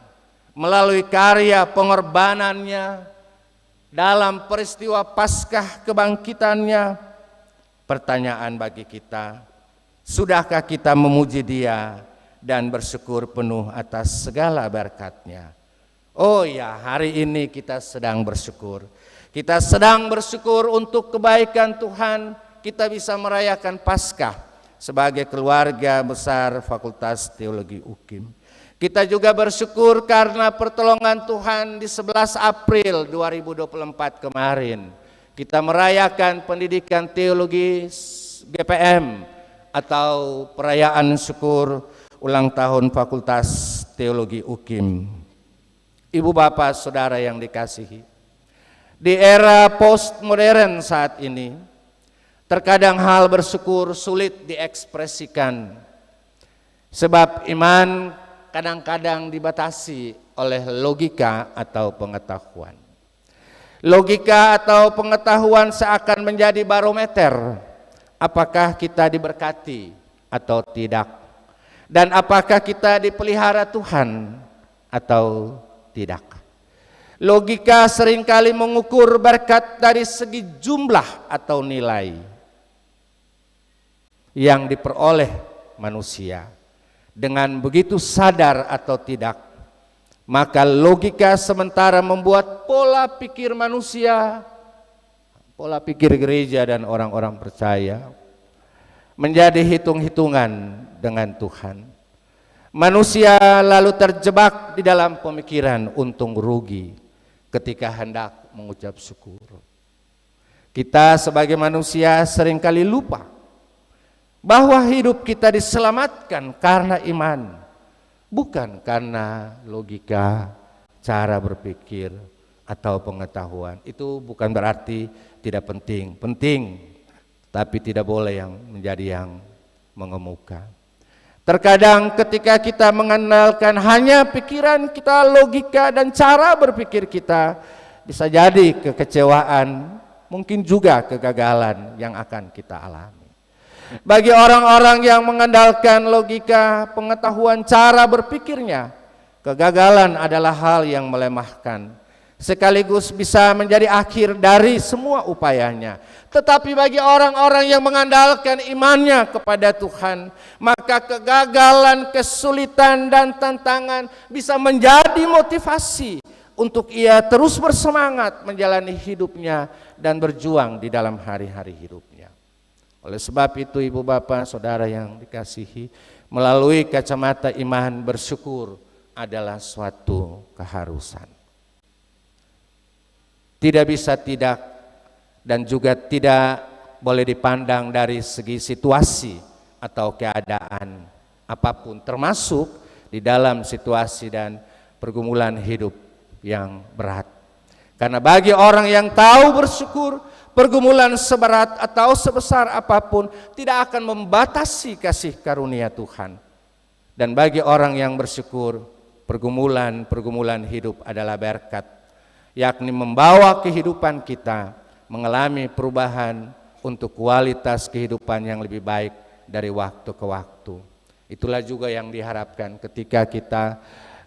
melalui karya pengorbanannya dalam peristiwa Paskah kebangkitannya, pertanyaan bagi kita, sudahkah kita memuji Dia dan bersyukur penuh atas segala berkat-Nya? Oh ya, hari ini kita sedang bersyukur. Kita sedang bersyukur untuk kebaikan Tuhan, kita bisa merayakan Paskah sebagai keluarga besar Fakultas Teologi UKIM. Kita juga bersyukur karena pertolongan Tuhan di 11 April 2024 kemarin. Kita merayakan pendidikan teologi GPM atau perayaan syukur ulang tahun Fakultas Teologi UKIM. Ibu bapak saudara yang dikasihi, di era postmodern saat ini, terkadang hal bersyukur sulit diekspresikan, sebab iman kadang-kadang dibatasi oleh logika atau pengetahuan. Logika atau pengetahuan seakan menjadi barometer apakah kita diberkati atau tidak, dan apakah kita dipelihara Tuhan atau tidak. Logika seringkali mengukur berkat dari segi jumlah atau nilai yang diperoleh manusia. Dengan begitu sadar atau tidak, maka logika sementara membuat pola pikir manusia, pola pikir gereja dan orang-orang percaya menjadi hitung-hitungan dengan Tuhan. Manusia lalu terjebak di dalam pemikiran untung rugi ketika hendak mengucap syukur. Kita sebagai manusia seringkali lupa bahwa hidup kita diselamatkan karena iman, bukan karena logika, cara berpikir, atau pengetahuan. Itu bukan berarti tidak penting, penting, tapi tidak boleh yang menjadi yang mengemuka. Terkadang ketika kita mengandalkan hanya pikiran kita, logika dan cara berpikir kita, bisa jadi kekecewaan, mungkin juga kegagalan yang akan kita alami. Bagi orang-orang yang mengandalkan logika, pengetahuan, cara berpikirnya, kegagalan adalah hal yang melemahkan, sekaligus bisa menjadi akhir dari semua upayanya. Tetapi bagi orang-orang yang mengandalkan imannya kepada Tuhan, maka kegagalan, kesulitan, dan tantangan bisa menjadi motivasi untuk ia terus bersemangat menjalani hidupnya dan berjuang di dalam hari-hari hidupnya. Oleh sebab itu, ibu bapak, saudara yang dikasihi, melalui kacamata iman, bersyukur adalah suatu keharusan. Tidak bisa tidak, dan juga tidak boleh dipandang dari segi situasi atau keadaan apapun, termasuk di dalam situasi dan pergumulan hidup yang berat. Karena bagi orang yang tahu bersyukur, pergumulan seberat atau sebesar apapun tidak akan membatasi kasih karunia Tuhan. Dan bagi orang yang bersyukur, pergumulan hidup adalah berkat, yakni membawa kehidupan kita mengalami perubahan untuk kualitas kehidupan yang lebih baik dari waktu ke waktu. Itulah juga yang diharapkan ketika kita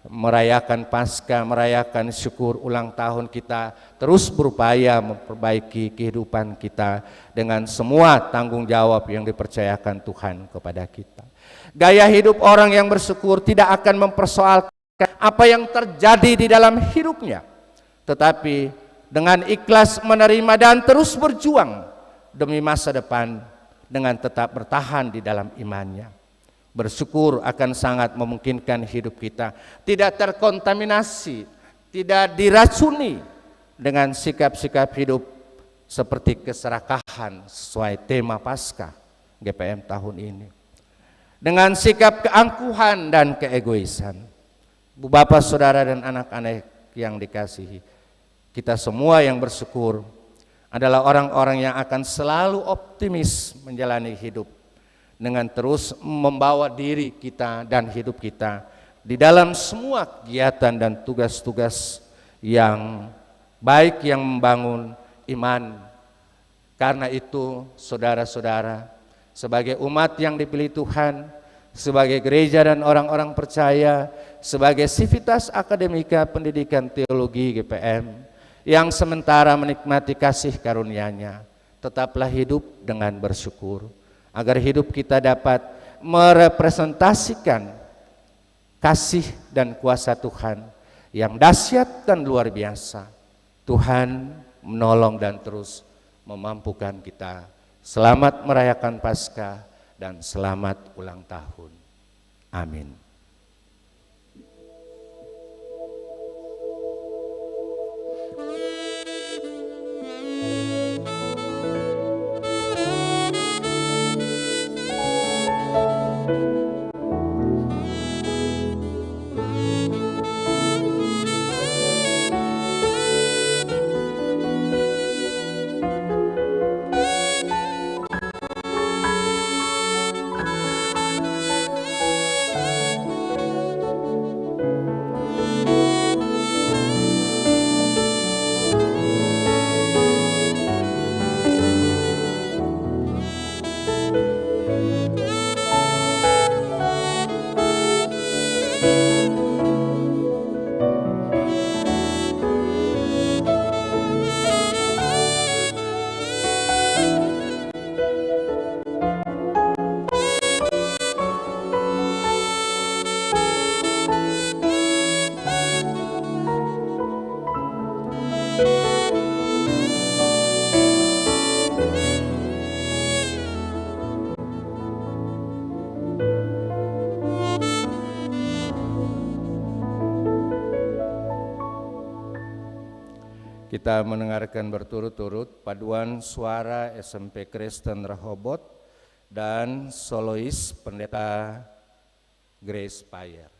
merayakan Paskah, merayakan syukur ulang tahun, kita terus berupaya memperbaiki kehidupan kita dengan semua tanggung jawab yang dipercayakan Tuhan kepada kita. Gaya hidup orang yang bersyukur tidak akan mempersoalkan apa yang terjadi di dalam hidupnya, tetapi dengan ikhlas menerima dan terus berjuang demi masa depan dengan tetap bertahan di dalam imannya. Bersyukur akan sangat memungkinkan hidup kita tidak terkontaminasi, tidak diracuni dengan sikap-sikap hidup seperti keserakahan sesuai tema Paskah GPM tahun ini, dengan sikap keangkuhan dan keegoisan. Bu Bapak, saudara, dan anak-anak yang dikasihi, kita semua yang bersyukur adalah orang-orang yang akan selalu optimis menjalani hidup dengan terus membawa diri kita dan hidup kita di dalam semua kegiatan dan tugas-tugas yang baik yang membangun iman. Karena itu, saudara-saudara, sebagai umat yang dipilih Tuhan, sebagai gereja dan orang-orang percaya, sebagai Sivitas Akademika Pendidikan Teologi GPM yang sementara menikmati kasih karunia-Nya, tetaplah hidup dengan bersyukur, agar hidup kita dapat merepresentasikan kasih dan kuasa Tuhan yang dahsyat dan luar biasa. Tuhan menolong dan terus memampukan kita. Selamat merayakan Paskah dan selamat ulang tahun. Amin. Kita mendengarkan berturut-turut paduan suara SMP Kristen Rehoboth dan solois Pendeta Grace Payer.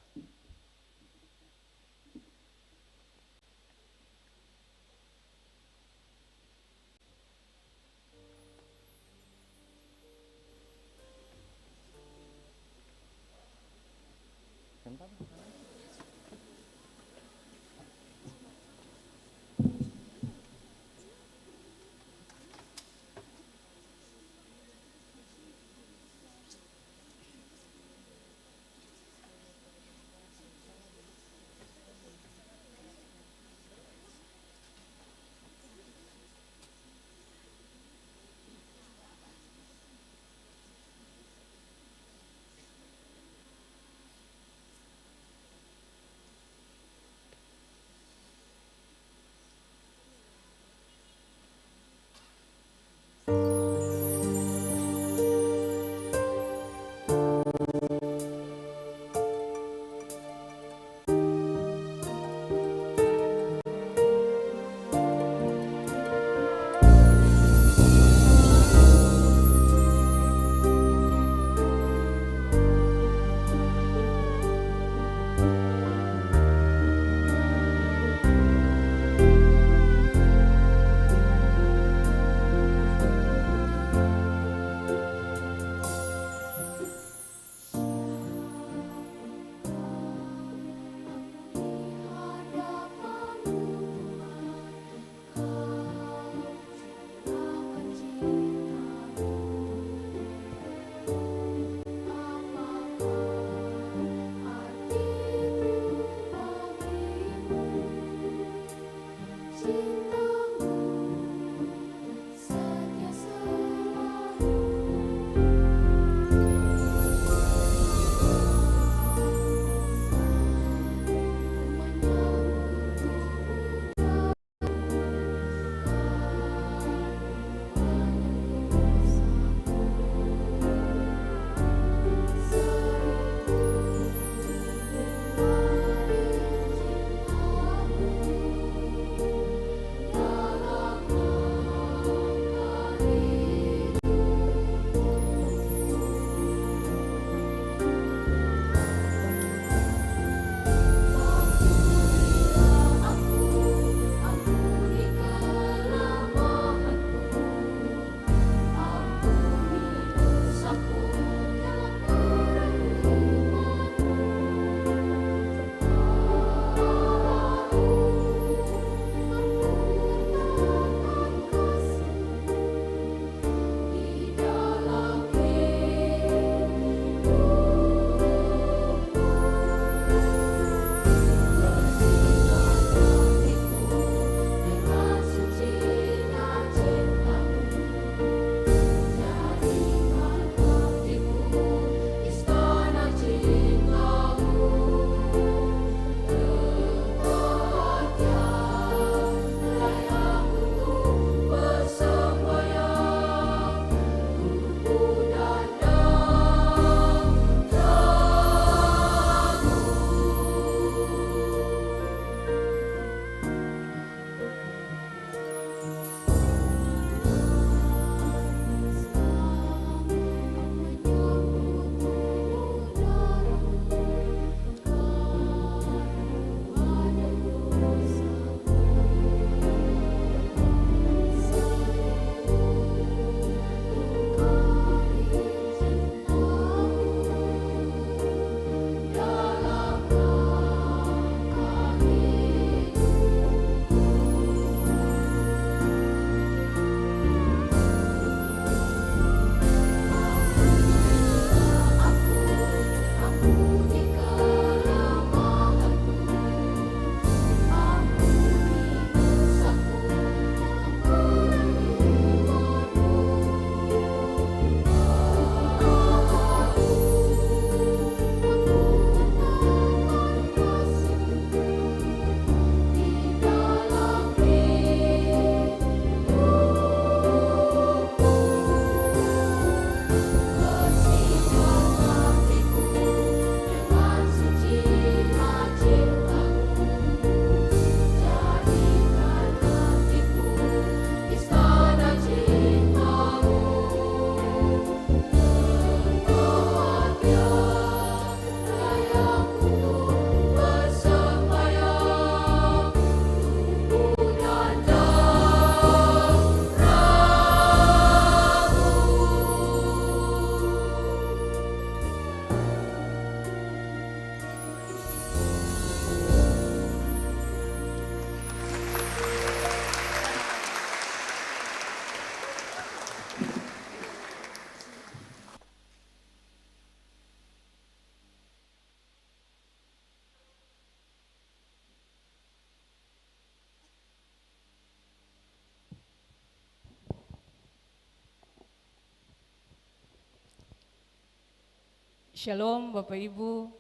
Shalom Bapak Ibu,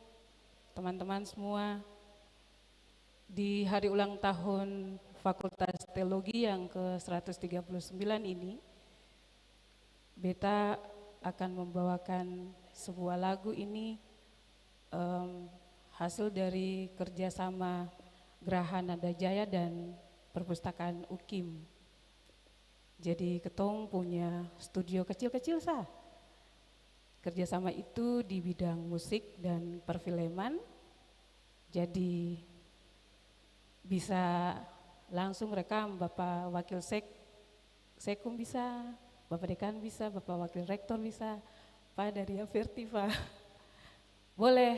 teman-teman semua. Di hari ulang tahun Fakultas Teologi yang ke-139 ini, Beta akan membawakan sebuah lagu ini hasil dari kerjasama Geraha Nada Jaya dan Perpustakaan UKIM. Jadi ketong punya studio kecil-kecil sah. Kerjasama itu di bidang musik dan perfilman. Jadi bisa langsung rekam Bapak Wakil Sekum bisa, Bapak Dekan bisa, Bapak Wakil Rektor bisa, Pak dari Avertiva. Boleh,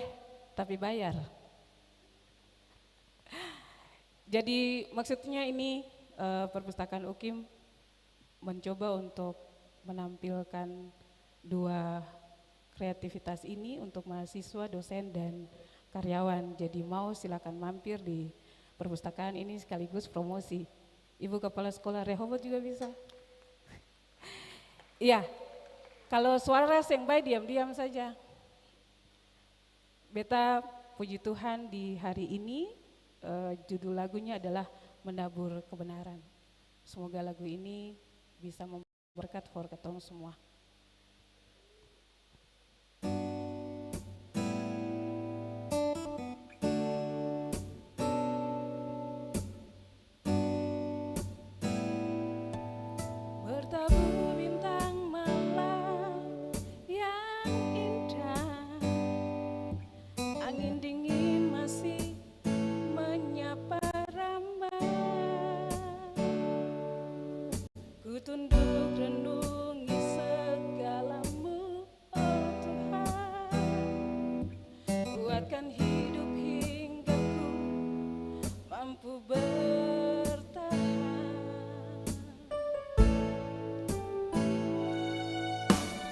tapi bayar. Jadi maksudnya ini Perpustakaan UKIM mencoba untuk menampilkan dua kreativitas ini untuk mahasiswa, dosen, dan karyawan. Jadi mau silakan mampir di perpustakaan ini sekaligus promosi. Ibu Kepala Sekolah Rehoboth juga bisa. Iya, kalau suara yang baik diam-diam saja. Beta puji Tuhan di hari ini, judul lagunya adalah Menabur Kebenaran. Semoga lagu ini bisa memberkat for ketong semua. Bertabur bintang malam yang indah, angin dingin masih menyapa ramai. Ku tunduk renungi segalamu, oh Tuhan. Kuatkan hidup hingga ku mampu bertahan.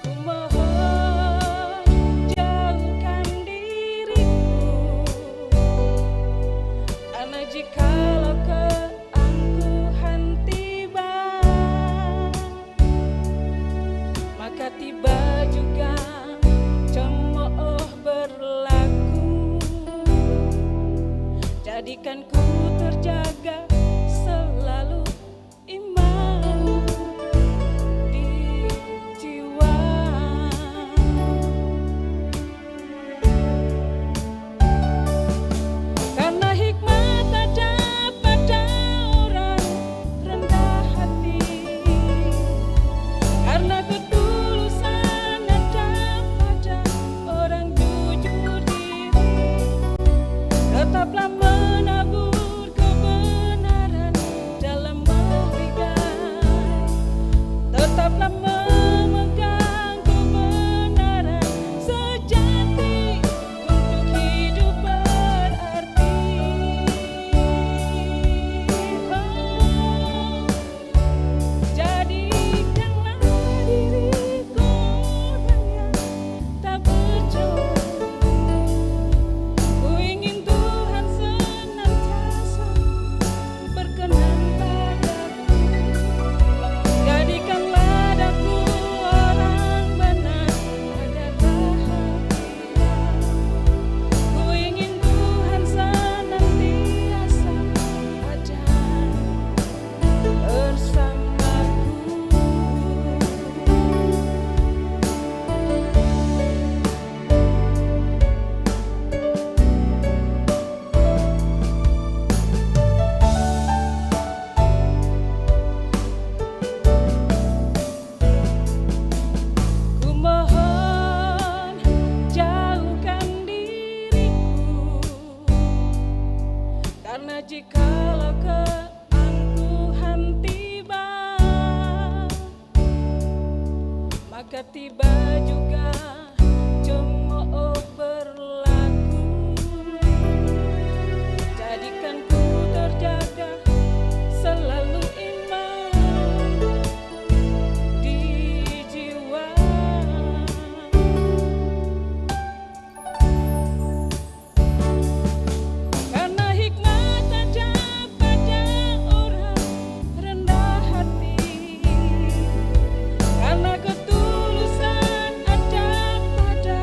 Ku mohon jauhkan diriku, karena jikalau keangkuhan tiba, maka tiba juga cemooh berlaku. Jadikan ku terjaga selalu iman di jiwa. Karena hikmat ada pada orang rendah hati, karena ketulusan ada pada orang jujur diri. Tetaplah menabur kebenaran dalam meligai, tetaplah memegang kebenaran sejati untuk hidup berarti. Oh, jadikanlah diriku orang yang tak bercelah. Ku ingin Tuhan senantiasa berkenan padaku. Jadikanlah daku orang benar agar bahagia. Ku ingin Tuhan senantiasa ada bersamaku. Ku mohon jauhkan diriku, karena jikalau keangkuhan tiba, maka tiba juga cemooh berlaku. Jadikan ku terjaga selalu iman di jiwa. Karena hikmat ada pada orang rendah hati, karena ketulusan ada pada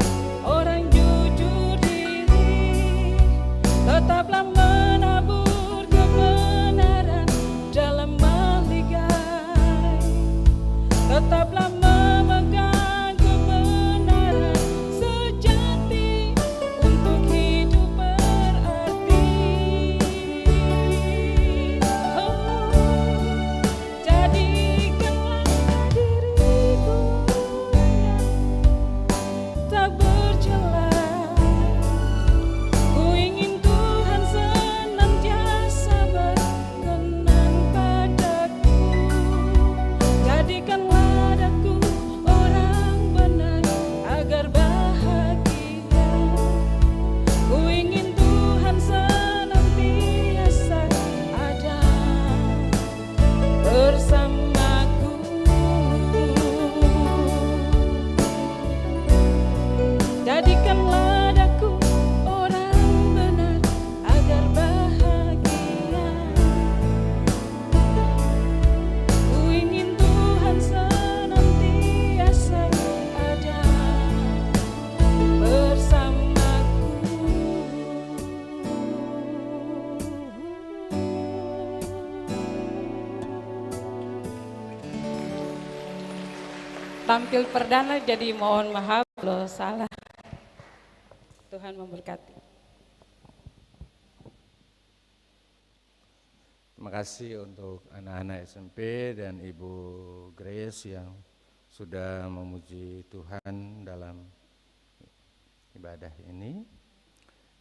orang jujur tampil perdana, jadi mohon maaf kalau salah. Tuhan memberkati. Terima kasih untuk anak-anak SMP dan Ibu Grace yang sudah memuji Tuhan dalam ibadah ini.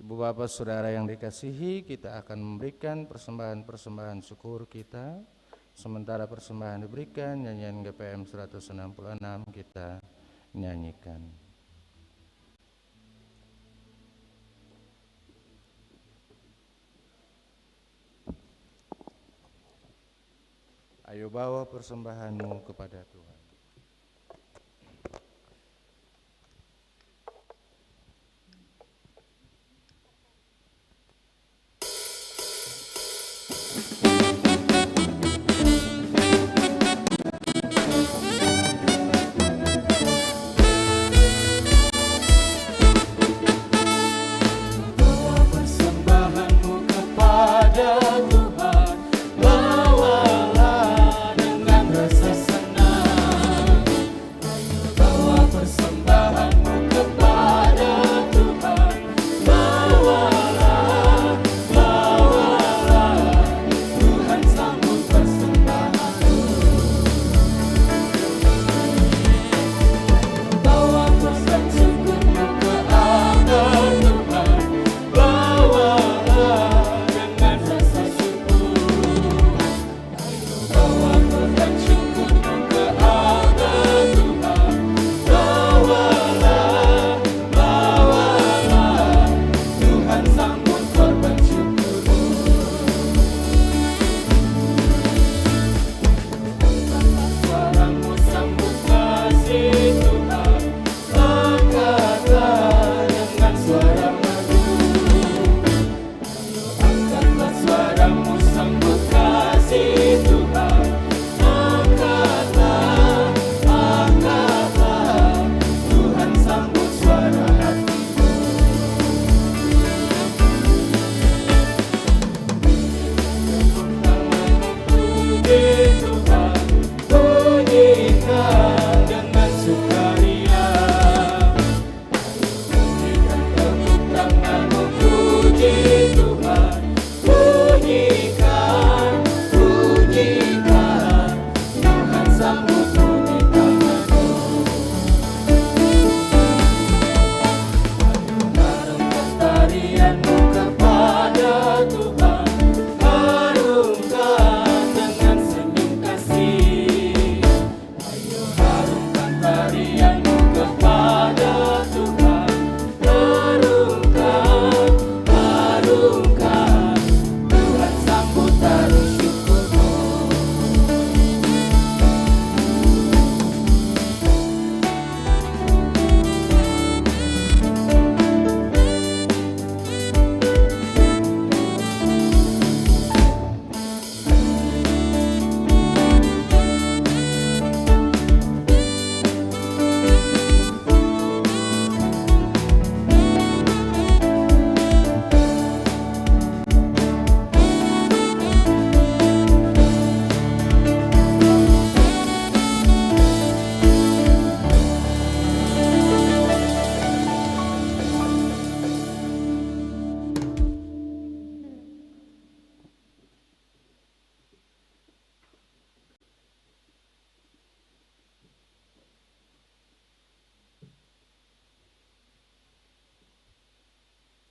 Ibu Bapak Saudara yang dikasihi, kita akan memberikan persembahan-persembahan syukur kita. Sementara persembahan diberikan, nyanyian GPM 166 kita nyanyikan. Ayo bawa persembahanmu kepada Tuhan.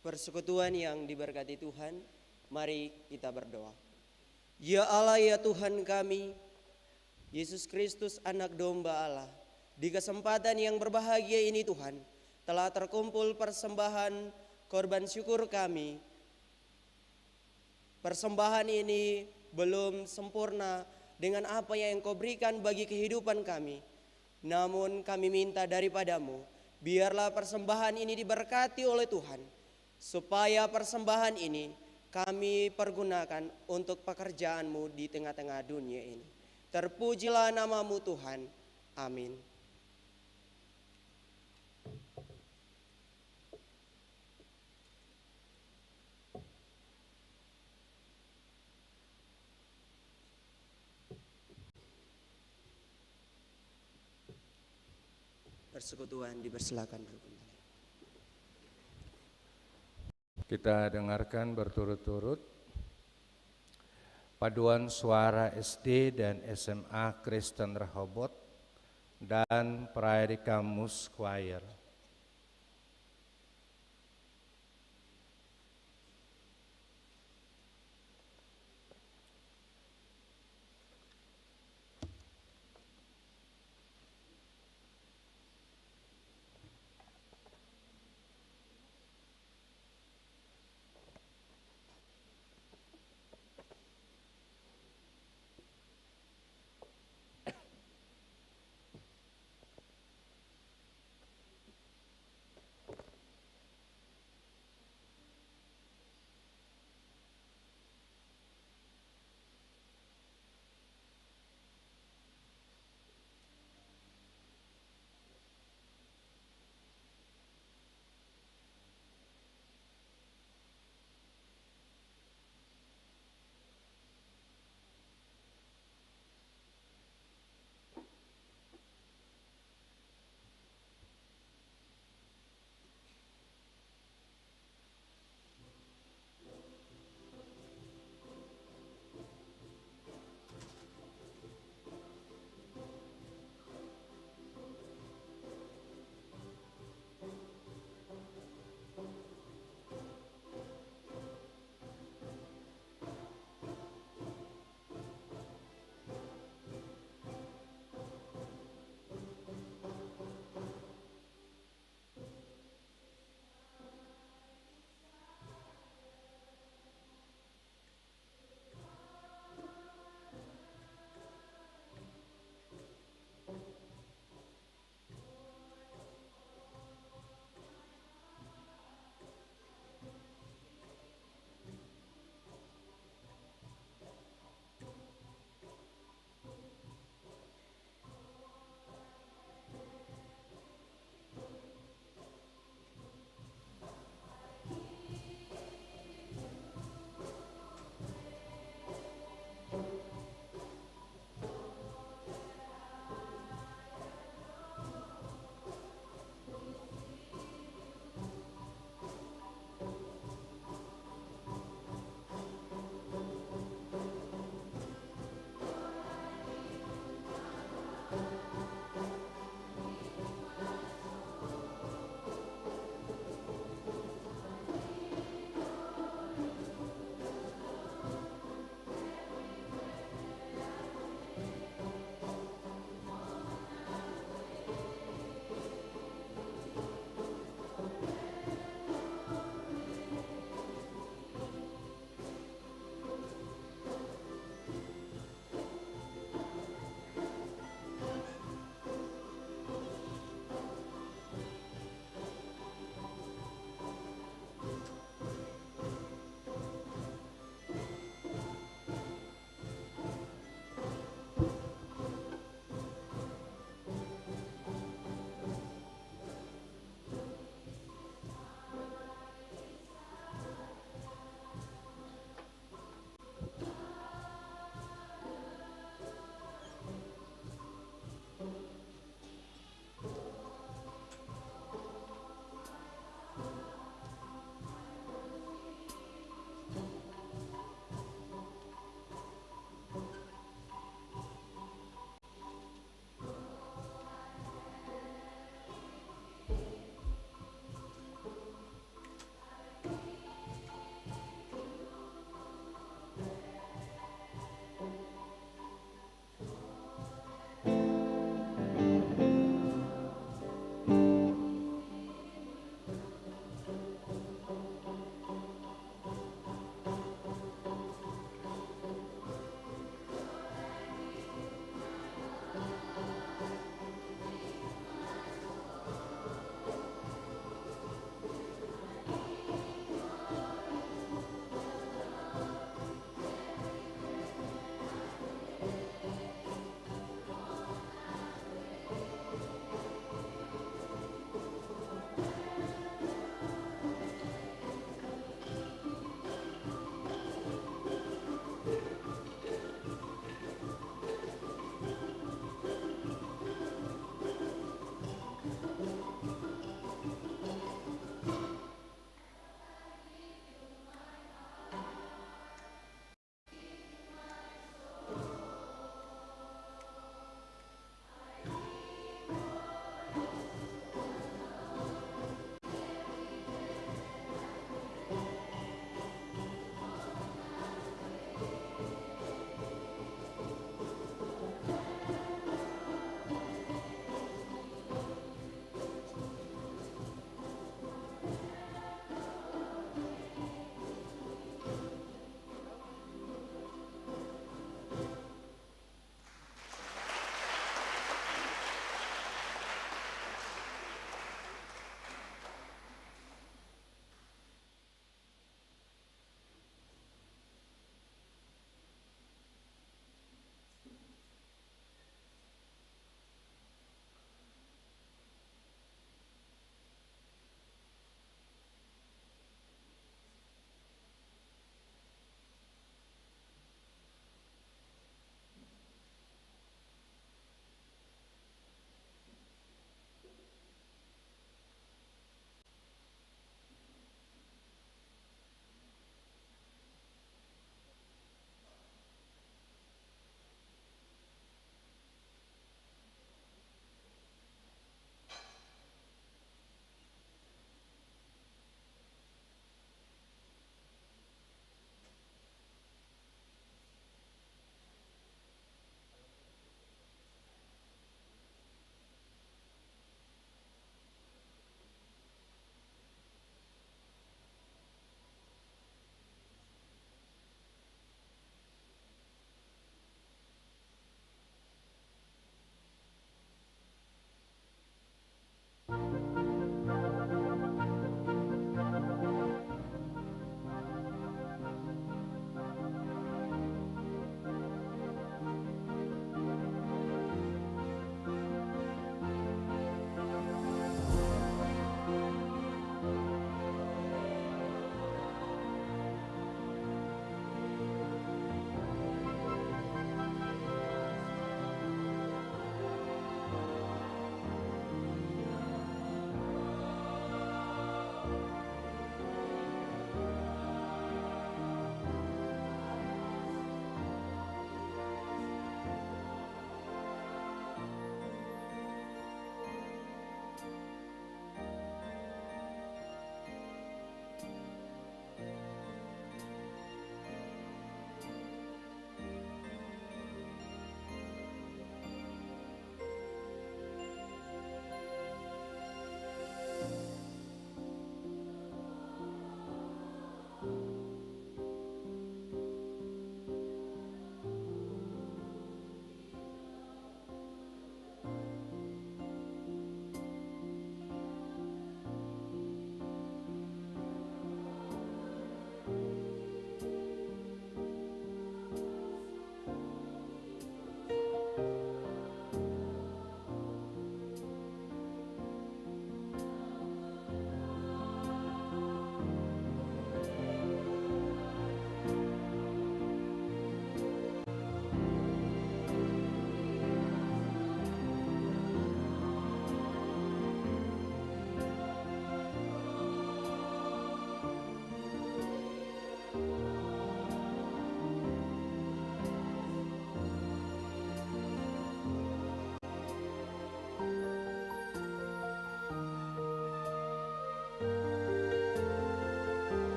Persekutuan yang diberkati Tuhan, mari kita berdoa. Ya Allah, ya Tuhan kami, Yesus Kristus anak domba Allah, di kesempatan yang berbahagia ini Tuhan, telah terkumpul persembahan korban syukur kami. Persembahan ini belum sempurna dengan apa yang Engkau berikan bagi kehidupan kami. Namun kami minta daripadamu, biarlah persembahan ini diberkati oleh Tuhan, supaya persembahan ini kami pergunakan untuk pekerjaan-Mu di tengah-tengah dunia ini. Terpujilah nama-Mu Tuhan. Amin. persekutuan dipersilakan berkumpul. Kita dengarkan berturut-turut paduan suara SD dan SMA Kristen Rehoboth dan Prairie Camus Choir.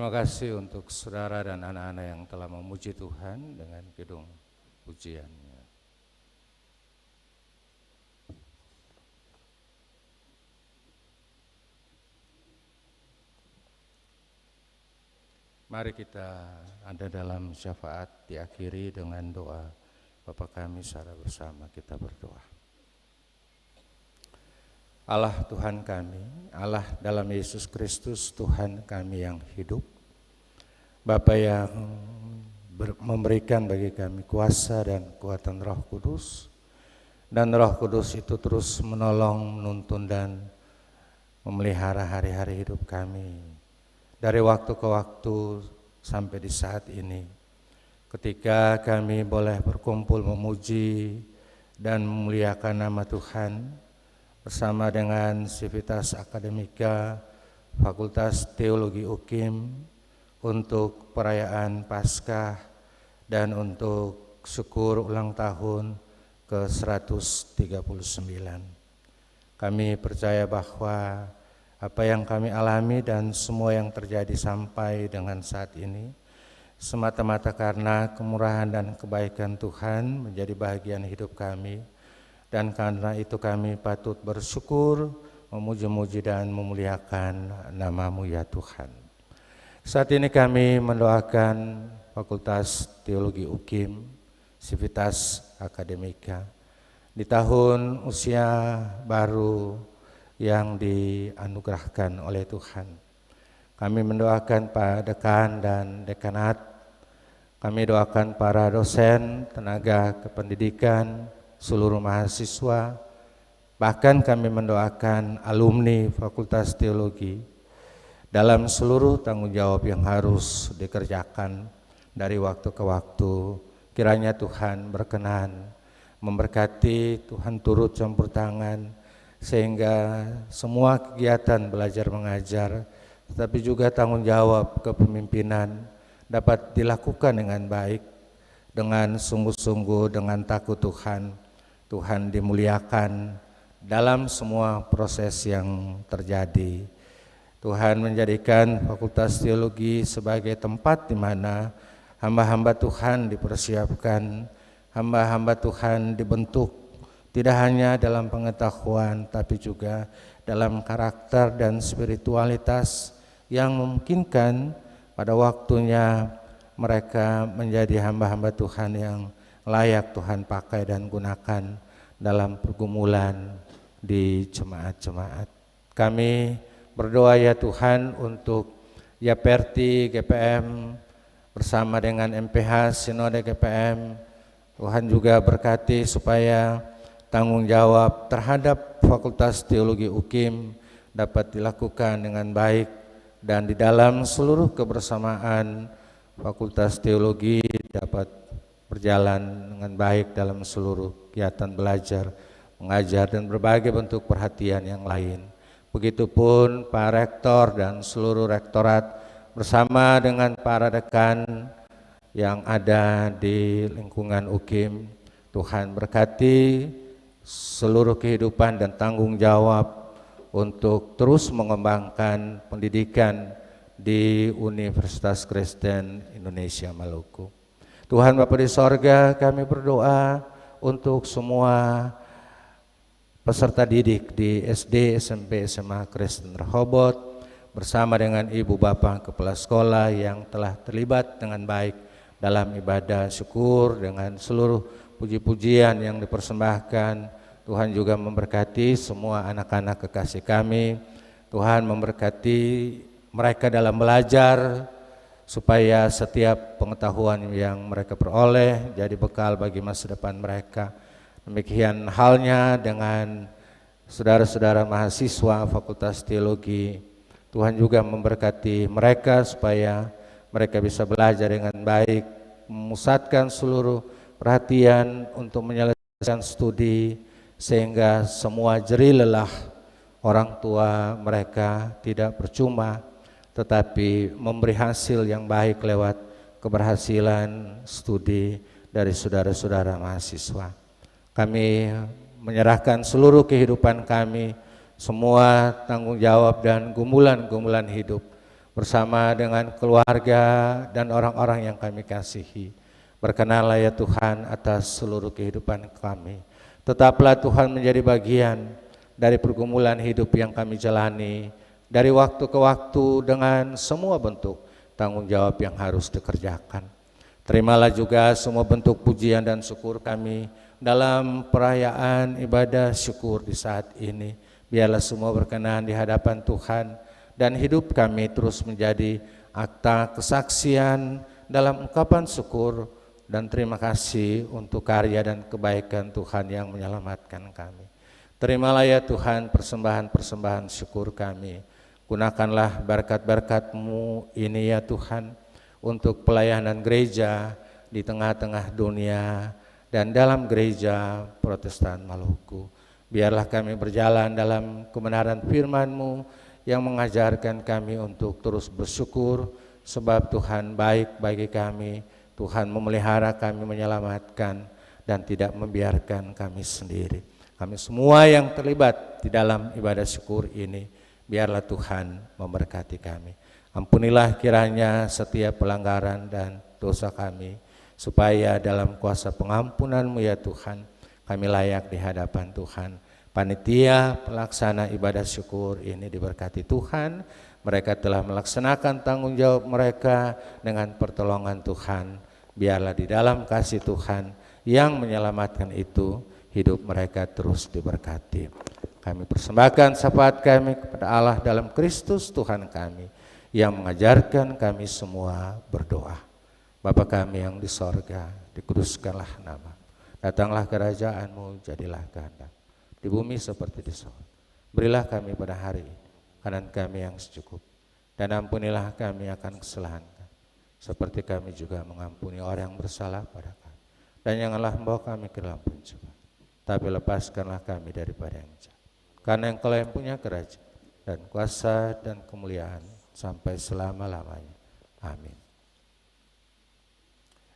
Terima kasih untuk saudara dan anak-anak yang telah memuji Tuhan dengan kidung pujiannya. Mari kita ada dalam syafaat diakhiri dengan doa. Bapa kami secara bersama kita berdoa. Allah Tuhan kami, Allah dalam Yesus Kristus Tuhan kami yang hidup, Bapa yang memberikan bagi kami kuasa dan kekuatan Roh Kudus, dan Roh Kudus itu terus menolong, menuntun dan memelihara hari-hari hidup kami dari waktu ke waktu sampai di saat ini, ketika kami boleh berkumpul memuji dan memuliakan nama Tuhan bersama dengan Civitas Akademika Fakultas Teologi UKIM untuk perayaan Paskah dan untuk syukur ulang tahun ke-139. Kami percaya bahwa apa yang kami alami dan semua yang terjadi sampai dengan saat ini semata-mata karena kemurahan dan kebaikan Tuhan menjadi bahagian hidup kami. Dan karena itu kami patut bersyukur, memuji-muji dan memuliakan nama-Mu ya Tuhan. Saat ini kami mendoakan Fakultas Teologi UKIM, Civitas Akademika, di tahun usia baru yang dianugerahkan oleh Tuhan. Kami mendoakan Pak Dekan dan Dekanat, kami doakan para dosen, tenaga kependidikan, seluruh mahasiswa, bahkan kami mendoakan alumni Fakultas Teologi dalam seluruh tanggung jawab yang harus dikerjakan dari waktu ke waktu. Kiranya Tuhan berkenan memberkati, Tuhan turut campur tangan, sehingga semua kegiatan belajar mengajar, tetapi juga tanggung jawab kepemimpinan dapat dilakukan dengan baik, dengan sungguh-sungguh, dengan takut Tuhan. Tuhan dimuliakan dalam semua proses yang terjadi. Tuhan menjadikan Fakultas Teologi sebagai tempat di mana hamba-hamba Tuhan dipersiapkan, hamba-hamba Tuhan dibentuk, tidak hanya dalam pengetahuan, tapi juga dalam karakter dan spiritualitas yang memungkinkan pada waktunya mereka menjadi hamba-hamba Tuhan yang layak Tuhan pakai dan gunakan dalam pergumulan di jemaat-jemaat. Kami berdoa ya Tuhan untuk Yaperti GPM bersama dengan MPH Sinode GPM. Tuhan juga berkati supaya tanggung jawab terhadap Fakultas Teologi UKIM dapat dilakukan dengan baik, dan di dalam seluruh kebersamaan Fakultas Teologi dapat berjalan dengan baik dalam seluruh kegiatan belajar, mengajar, dan berbagai bentuk perhatian yang lain. Begitupun Pak Rektor dan seluruh rektorat bersama dengan para dekan yang ada di lingkungan UKIM. Tuhan berkati seluruh kehidupan dan tanggung jawab untuk terus mengembangkan pendidikan di Universitas Kristen Indonesia Maluku. Tuhan Bapa di sorga, kami berdoa untuk semua peserta didik di SD, SMP, SMA Kristen Rehoboth bersama dengan Ibu Bapak Kepala Sekolah yang telah terlibat dengan baik dalam ibadah syukur dengan seluruh puji-pujian yang dipersembahkan. Tuhan juga memberkati semua anak-anak kekasih kami. Tuhan memberkati mereka dalam belajar, supaya setiap pengetahuan yang mereka peroleh jadi bekal bagi masa depan mereka. Demikian halnya dengan saudara-saudara mahasiswa Fakultas Teologi. Tuhan juga memberkati mereka supaya mereka bisa belajar dengan baik, memusatkan seluruh perhatian untuk menyelesaikan studi, sehingga semua jerih lelah orang tua mereka tidak percuma, tetapi memberi hasil yang baik lewat keberhasilan studi dari saudara-saudara mahasiswa. Kami menyerahkan seluruh kehidupan kami, semua tanggung jawab dan gumulan-gumulan hidup, bersama dengan keluarga dan orang-orang yang kami kasihi. Berkenanlah ya Tuhan atas seluruh kehidupan kami. Tetaplah Tuhan menjadi bagian dari pergumulan hidup yang kami jalani dari waktu ke waktu dengan semua bentuk tanggung jawab yang harus dikerjakan. Terimalah juga semua bentuk pujian dan syukur kami dalam perayaan ibadah syukur di saat ini. Biarlah semua berkenan di hadapan Tuhan dan hidup kami terus menjadi akta kesaksian dalam ungkapan syukur dan terima kasih untuk karya dan kebaikan Tuhan yang menyelamatkan kami. Terimalah ya Tuhan persembahan-persembahan syukur kami. Gunakanlah berkat-berkat-Mu ini ya Tuhan untuk pelayanan gereja di tengah-tengah dunia dan dalam gereja Protestan Maluku. Biarlah kami berjalan dalam kebenaran firman-Mu yang mengajarkan kami untuk terus bersyukur sebab Tuhan baik bagi kami. Tuhan memelihara kami, menyelamatkan dan tidak membiarkan kami sendiri. Kami semua yang terlibat di dalam ibadah syukur ini, biarlah Tuhan memberkati kami. Ampunilah kiranya setiap pelanggaran dan dosa kami, supaya dalam kuasa pengampunan-Mu ya Tuhan, kami layak di hadapan Tuhan. Panitia pelaksana ibadah syukur ini diberkati Tuhan. Mereka telah melaksanakan tanggung jawab mereka dengan pertolongan Tuhan. Biarlah di dalam kasih Tuhan yang menyelamatkan itu, hidup mereka terus diberkati. Kami persembahkan syafaat kami kepada Allah dalam Kristus Tuhan kami, yang mengajarkan kami semua berdoa. Bapa kami yang di sorga, dikuduskanlah nama. Datanglah kerajaan-Mu, jadilah kehendak di bumi seperti di sorga. Berilah kami pada hari ini kanan kami yang secukup, dan ampunilah kami akan kesalahan kami, seperti kami juga mengampuni orang yang bersalah pada kami. Dan janganlah membawa kami ke dalam pencobaan, tapi lepaskanlah kami daripada yang jahat. Karena Engkau yang punya kerajaan dan kuasa dan kemuliaan sampai selama-lamanya. Amin.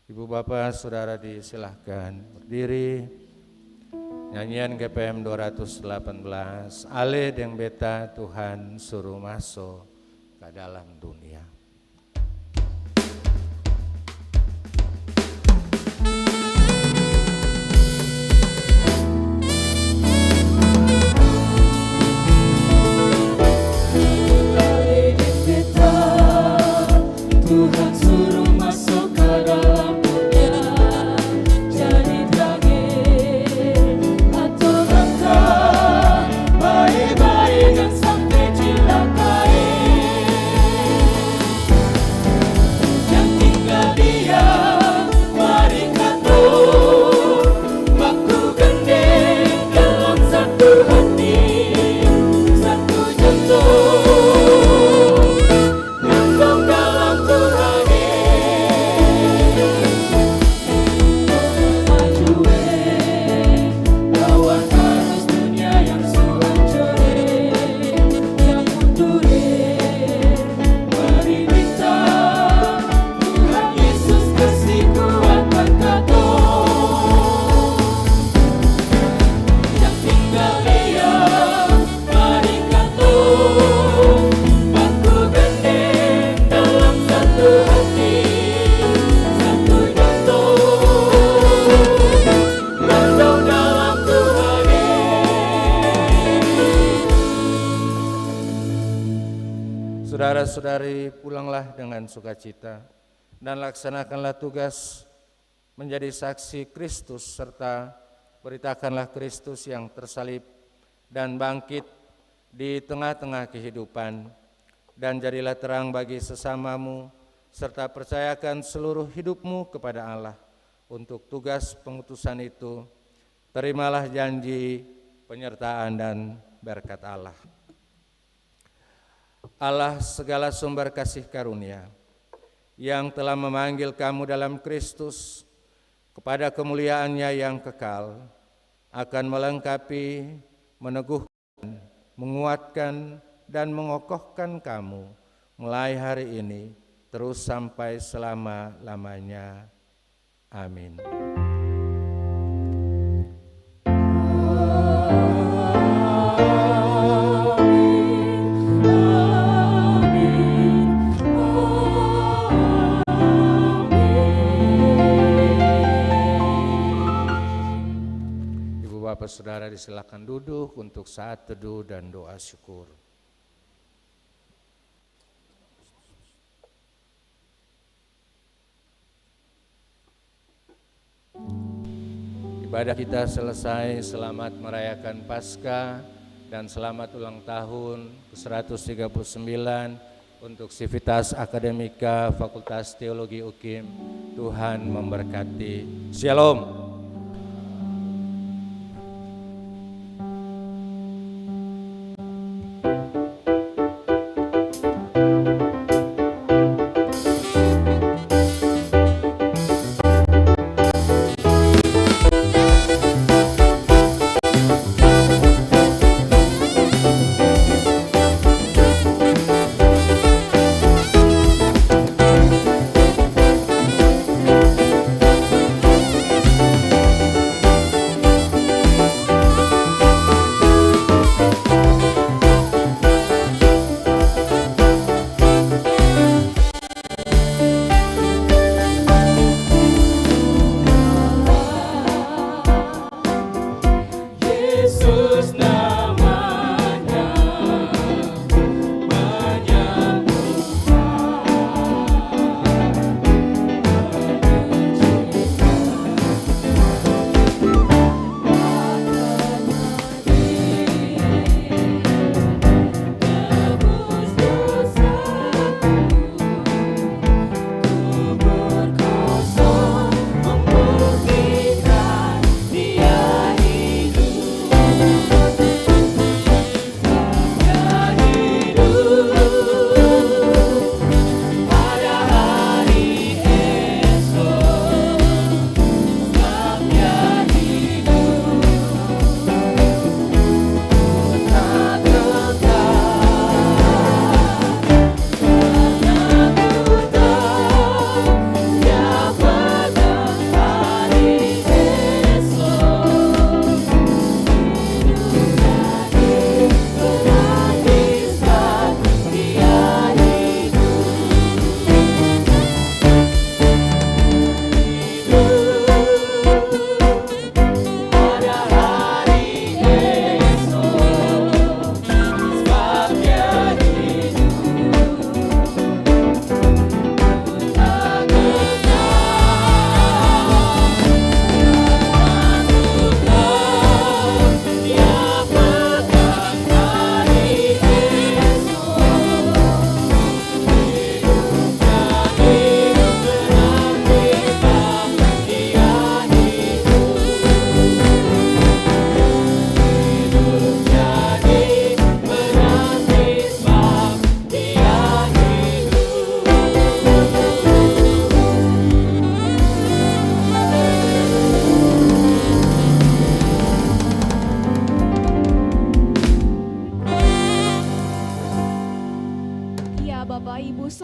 Ibu bapak saudara disilahkan berdiri. Nyanyian GPM 218, Ale deng beta Tuhan suruh masuk ke dalam dunia. Tuhan suruh masuk ke dalam dunia, jadi terakhir atau engkau baik-baik dan sampai cilakai. Yang tinggal diam, mari kantor, baku gandeng dalam satu hati, satu jantung. Saudara-saudari, pulanglah dengan sukacita dan laksanakanlah tugas menjadi saksi Kristus, serta beritakanlah Kristus yang tersalib dan bangkit di tengah-tengah kehidupan, dan jadilah terang bagi sesamamu, serta percayakan seluruh hidupmu kepada Allah. Untuk tugas pengutusan itu, terimalah janji, penyertaan dan berkat Allah. Allah segala sumber kasih karunia, yang telah memanggil kamu dalam Kristus kepada kemuliaannya yang kekal, akan melengkapi, meneguhkan, menguatkan, dan mengokohkan kamu mulai hari ini terus sampai selama-lamanya. Amin. Bapak Saudara disilakan duduk untuk saat teduh dan doa syukur. Ibadah kita selesai, selamat merayakan Paskah dan selamat ulang tahun ke-139 untuk Sivitas Akademika Fakultas Teologi UKIM. Tuhan memberkati. Shalom.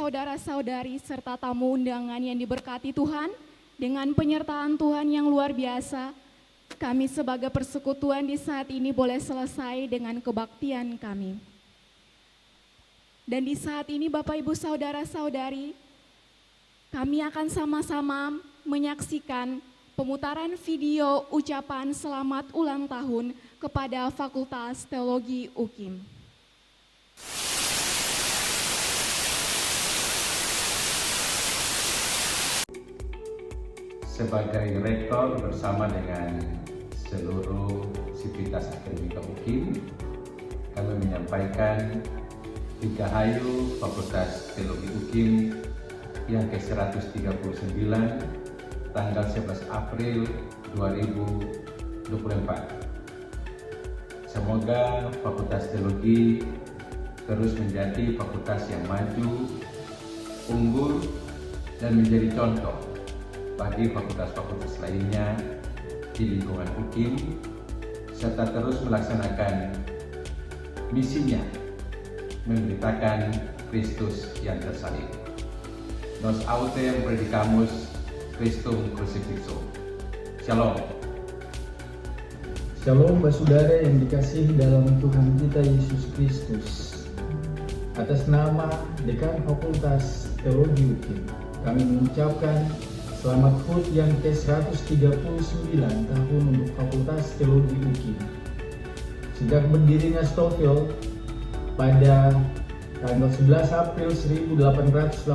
saudara-saudari serta tamu undangan yang diberkati Tuhan, dengan penyertaan Tuhan yang luar biasa, kami sebagai persekutuan di saat ini boleh selesai dengan kebaktian kami. Dan di saat ini Bapak Ibu saudara-saudari, kami akan sama-sama menyaksikan pemutaran video ucapan selamat ulang tahun kepada Fakultas Teologi UKIM. Sebagai rektor bersama dengan seluruh Sivitas Akademika UKIM, kami menyampaikan Dirgahayu Fakultas Teologi UKIM yang ke-139 tanggal 11 April 2024. Semoga Fakultas Teologi terus menjadi fakultas yang maju, unggul, dan menjadi contoh bagi fakultas-fakultas lainnya di lingkungan UKIM, serta terus melaksanakan misinya memberitakan Kristus yang tersalib. Nos autem predicamus Christum crucifixum. Shalom. Shalom saudara yang dikasihi dalam Tuhan kita Yesus Kristus. Atas nama Dekan Fakultas Teologi UKIM, kami mengucapkan Selamat HUT yang ke-139 tahun untuk Fakultas Teologi UKIM. Sejak berdirinya Stockfield pada tanggal 11 April 1885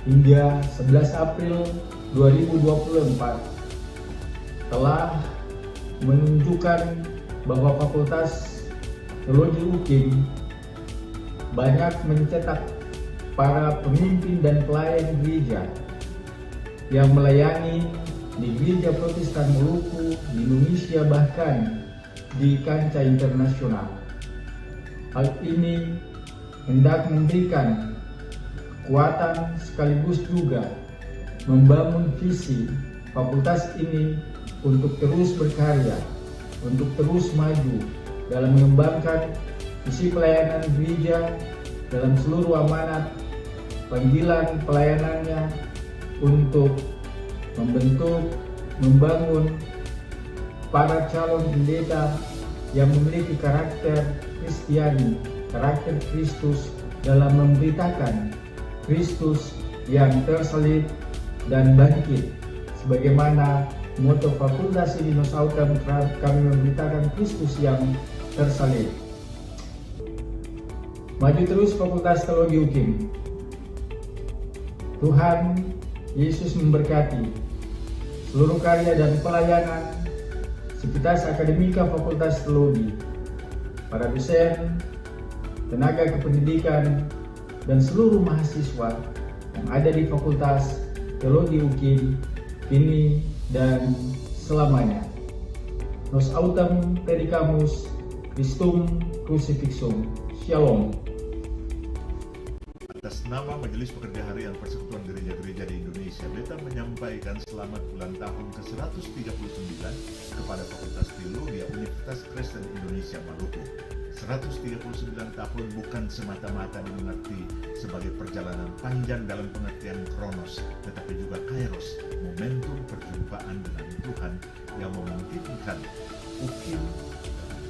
hingga 11 April 2024 telah menunjukkan bahwa Fakultas Teologi UKIM banyak mencetak para pemimpin dan pelayan gereja yang melayani di gereja Protestan Maluku, di Indonesia, bahkan di kancah internasional. Hal ini hendak memberikan kekuatan sekaligus juga membangun visi fakultas ini untuk terus berkarya, untuk terus maju dalam mengembangkan visi pelayanan gereja dalam seluruh amanat panggilan pelayanannya untuk membentuk, membangun para calon pendeta yang memiliki karakter Kristiani, karakter Kristus dalam memberitakan Kristus yang tersalib dan bangkit. Sebagaimana moto fakultas ini, Nos Autem, kami memberitakan Kristus yang tersalib. Maju terus Fakultas Teologi UKIM. Tuhan Yesus memberkati seluruh karya dan pelayanan Sivitas Akademika Fakultas Teologi, para dosen, tenaga kependidikan, dan seluruh mahasiswa yang ada di Fakultas Teologi UKIM kini dan selamanya. Nos Autem Predicamus Christum Crucifixum. Shalom. Atas nama Majelis Pekerja Harian Persekutuan Gereja-Gereja di Indonesia, Beta menyampaikan selamat ulang tahun ke-139 kepada Fakultas Teologi Universitas Kristen Indonesia Maluku. 139 tahun bukan semata-mata dimengerti sebagai perjalanan panjang dalam pengertian kronos, tetapi juga kairos, momentum perjumpaan dengan Tuhan yang memungkinkan UKIM,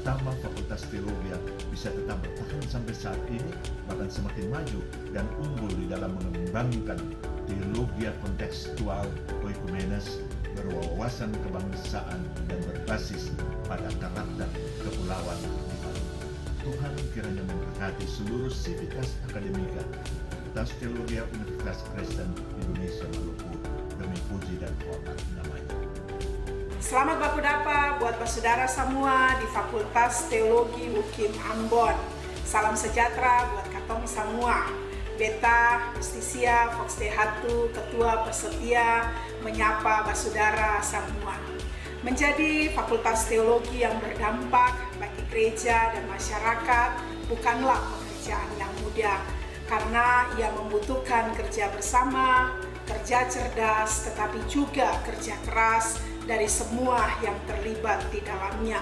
utama Fakultas Teologi bisa tetap bertahan sampai saat ini, bahkan semakin maju dan unggul di dalam mengembangkan teologi kontekstual oikumenes, berwawasan kebangsaan dan berbasis pada karakter kepulauan di Maluku. Tuhan kiranya memberkati seluruh Sivitas Akademika Fakultas Teologi Universitas Kristen Indonesia Maluku demi puji dan hormat namanya. Selamat Baku Dapa buat saudara semua di Fakultas Teologi UKIM Ambon. Salam sejahtera buat katong semua. Beta Justisia Fox Hatu, Ketua Persetia, menyapa saudara semua. Menjadi Fakultas Teologi yang berdampak bagi gereja dan masyarakat bukanlah pekerjaan yang mudah, karena ia membutuhkan kerja bersama, kerja cerdas, tetapi juga kerja keras dari semua yang terlibat di dalamnya.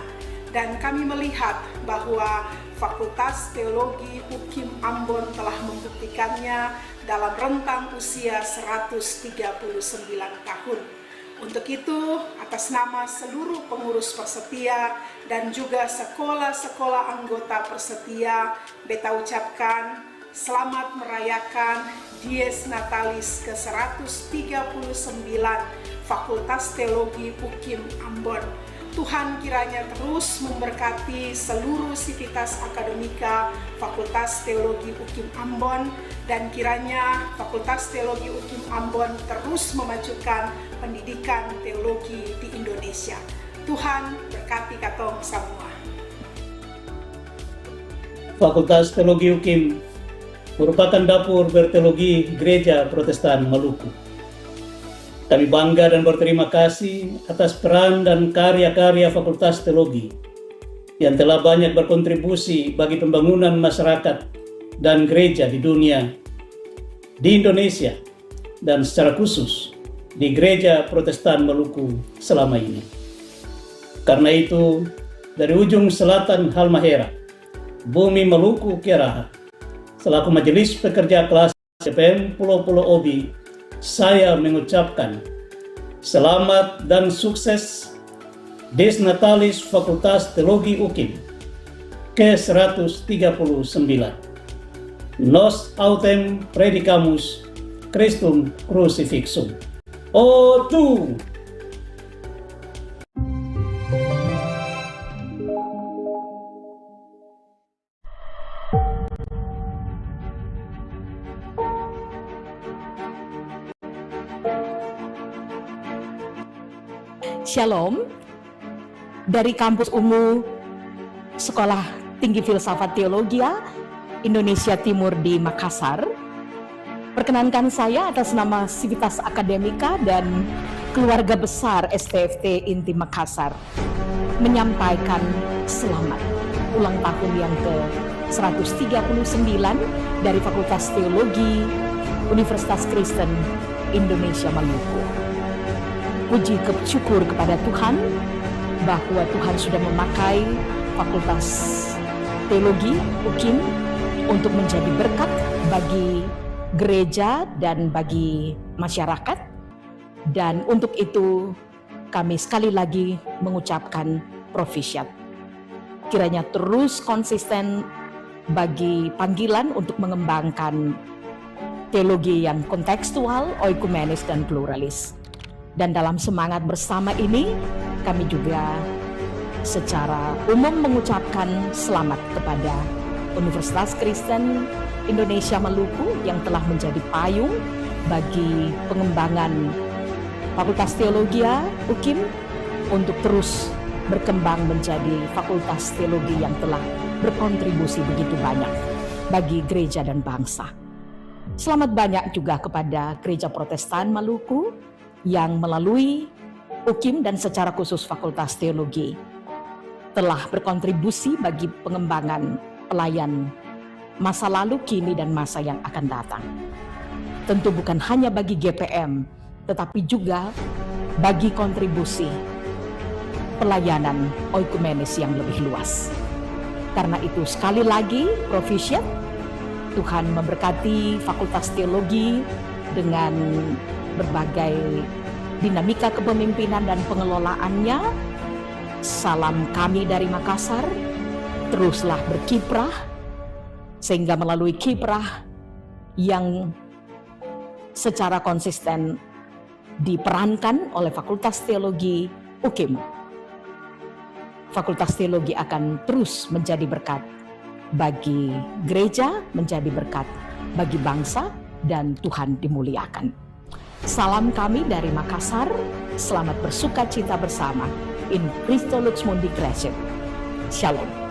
Dan kami melihat bahwa Fakultas Teologi UKIM Ambon telah membuktikannya dalam rentang usia 139 tahun. Untuk itu, atas nama seluruh pengurus Persetia dan juga sekolah-sekolah anggota Persetia, Beta ucapkan selamat merayakan Dies Natalis ke-139 Fakultas Teologi UKIM Ambon. Tuhan kiranya terus memberkati seluruh Sivitas Akademika Fakultas Teologi UKIM Ambon, dan kiranya Fakultas Teologi UKIM Ambon terus memajukan pendidikan teologi di Indonesia. Tuhan berkati katong semua. Fakultas Teologi UKIM merupakan dapur berteologi Gereja Protestan Maluku. Kami bangga dan berterima kasih atas peran dan karya-karya Fakultas Teologi yang telah banyak berkontribusi bagi pembangunan masyarakat dan gereja di dunia, di Indonesia, dan secara khusus di Gereja Protestan Maluku selama ini. Karena itu, dari ujung selatan Halmahera, bumi Maluku Keraha, selaku Majelis Pekerja Kelas CPM Pulau-Pulau Obi, saya mengucapkan selamat dan sukses Dies Natalis Fakultas Teologi UKIM ke-139. Nos Autem Predicamus Christum Crucifixum. O2. Shalom, dari Kampus Ungu Sekolah Tinggi Filsafat Teologia Indonesia Timur di Makassar. Perkenankan saya atas nama Civitas Akademika dan keluarga besar STFT Inti Makassar menyampaikan selamat ulang tahun yang ke-139 dari Fakultas Teologi Universitas Kristen Indonesia Maluku. Puji syukur kepada Tuhan bahwa Tuhan sudah memakai Fakultas Teologi UKIM untuk menjadi berkat bagi gereja dan bagi masyarakat. Dan untuk itu kami sekali lagi mengucapkan profisiat. Kiranya terus konsisten bagi panggilan untuk mengembangkan teologi yang kontekstual, oikumenis, dan pluralis. Dan dalam semangat bersama ini, kami juga secara umum mengucapkan selamat kepada Universitas Kristen Indonesia Maluku yang telah menjadi payung bagi pengembangan Fakultas Teologi UKIM untuk terus berkembang menjadi fakultas teologi yang telah berkontribusi begitu banyak bagi gereja dan bangsa. Selamat banyak juga kepada Gereja Protestan Maluku yang melalui UKIM dan secara khusus Fakultas Teologi telah berkontribusi bagi pengembangan pelayan masa lalu, kini, dan masa yang akan datang. Tentu bukan hanya bagi GPM, tetapi juga bagi kontribusi pelayanan oikumenis yang lebih luas. Karena itu sekali lagi profisiat, Tuhan memberkati Fakultas Teologi dengan berbagai dinamika kepemimpinan dan pengelolaannya. Salam kami dari Makassar, teruslah berkiprah sehingga melalui kiprah yang secara konsisten diperankan oleh Fakultas Teologi UKIM, Fakultas Teologi akan terus menjadi berkat bagi gereja, menjadi berkat bagi bangsa, dan Tuhan dimuliakan. Salam kami dari Makassar, selamat bersuka cita bersama. In Christo Lux Mundi Crescit. Shalom.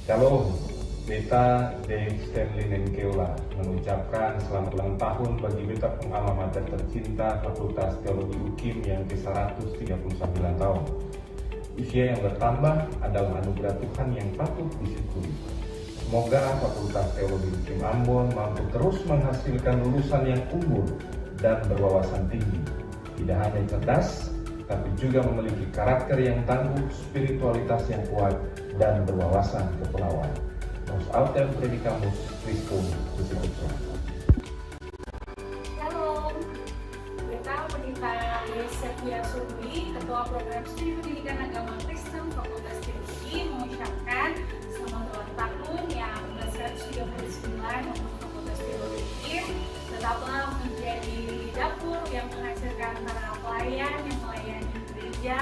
Shalom, Beta Deng Stanley Nenkeula mengucapkan selamat ulang tahun bagi Beta pengalaman tercinta Fakultas Teologi UKIM yang ke-139 tahun. Usia yang bertambah adalah anugerah Tuhan yang patut disyukuri. Semoga Fakultas Teologi UKIM Ambon mampu terus menghasilkan lulusan yang unggul dan berwawasan tinggi. Tidak hanya cerdas, tapi juga memiliki karakter yang tangguh, spiritualitas yang kuat, dan berwawasan kepulauan. Nos autem predicamus Christum crucifixum. Shalom, Beta Pendeta Yesefia Surbi, Ketua Program Studi Pendidikan Agama Kristen Fakultas Teologi, mengucapkan selamat ulang tahun yang ke-139 untuk Fakultas Teologi UKIM. Tetaplah menjadi dapur yang menghasilkan para pelayan yang melayani gereja,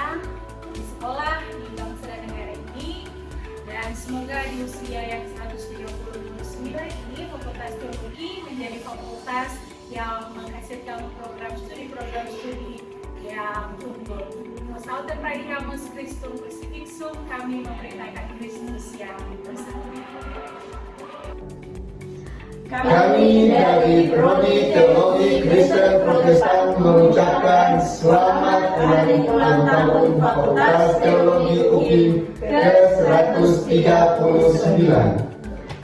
di sekolah, di bangsa dan negara ini. Dan semoga di usia yang 139 ini Fakultas Teologi menjadi fakultas yang menghasilkan program studi yang unggul. Nos autem praedicamus Christum crucifixum, kami memberitakan Kristus yang bersama. Kami dari Prodi Teologi Kristen Protestan mengucapkan selamat hari ulang tahun Fakultas Teologi UKIM ke-139.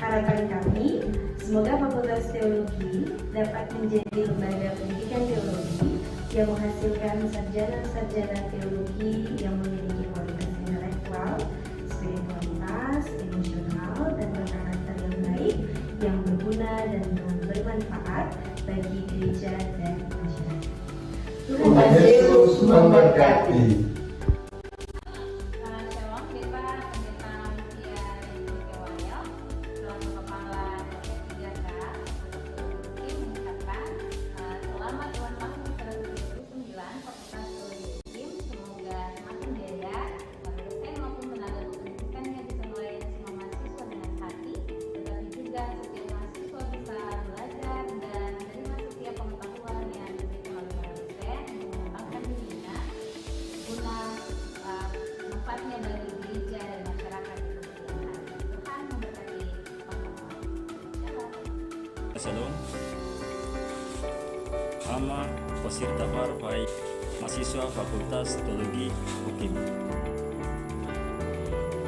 Harapan kami, semoga Fakultas Teologi dapat menjadi lembaga pendidikan teologi yang menghasilkan sarjana-sarjana teologi yang memiliki kualitas intelektual, spiritualitas, emosional, dan berkarakter yang baik, yang berguna dan bermanfaat bagi Yesus memberkati. Shalom. Ama peserta baik mahasiswa Fakultas Teologi UKIM.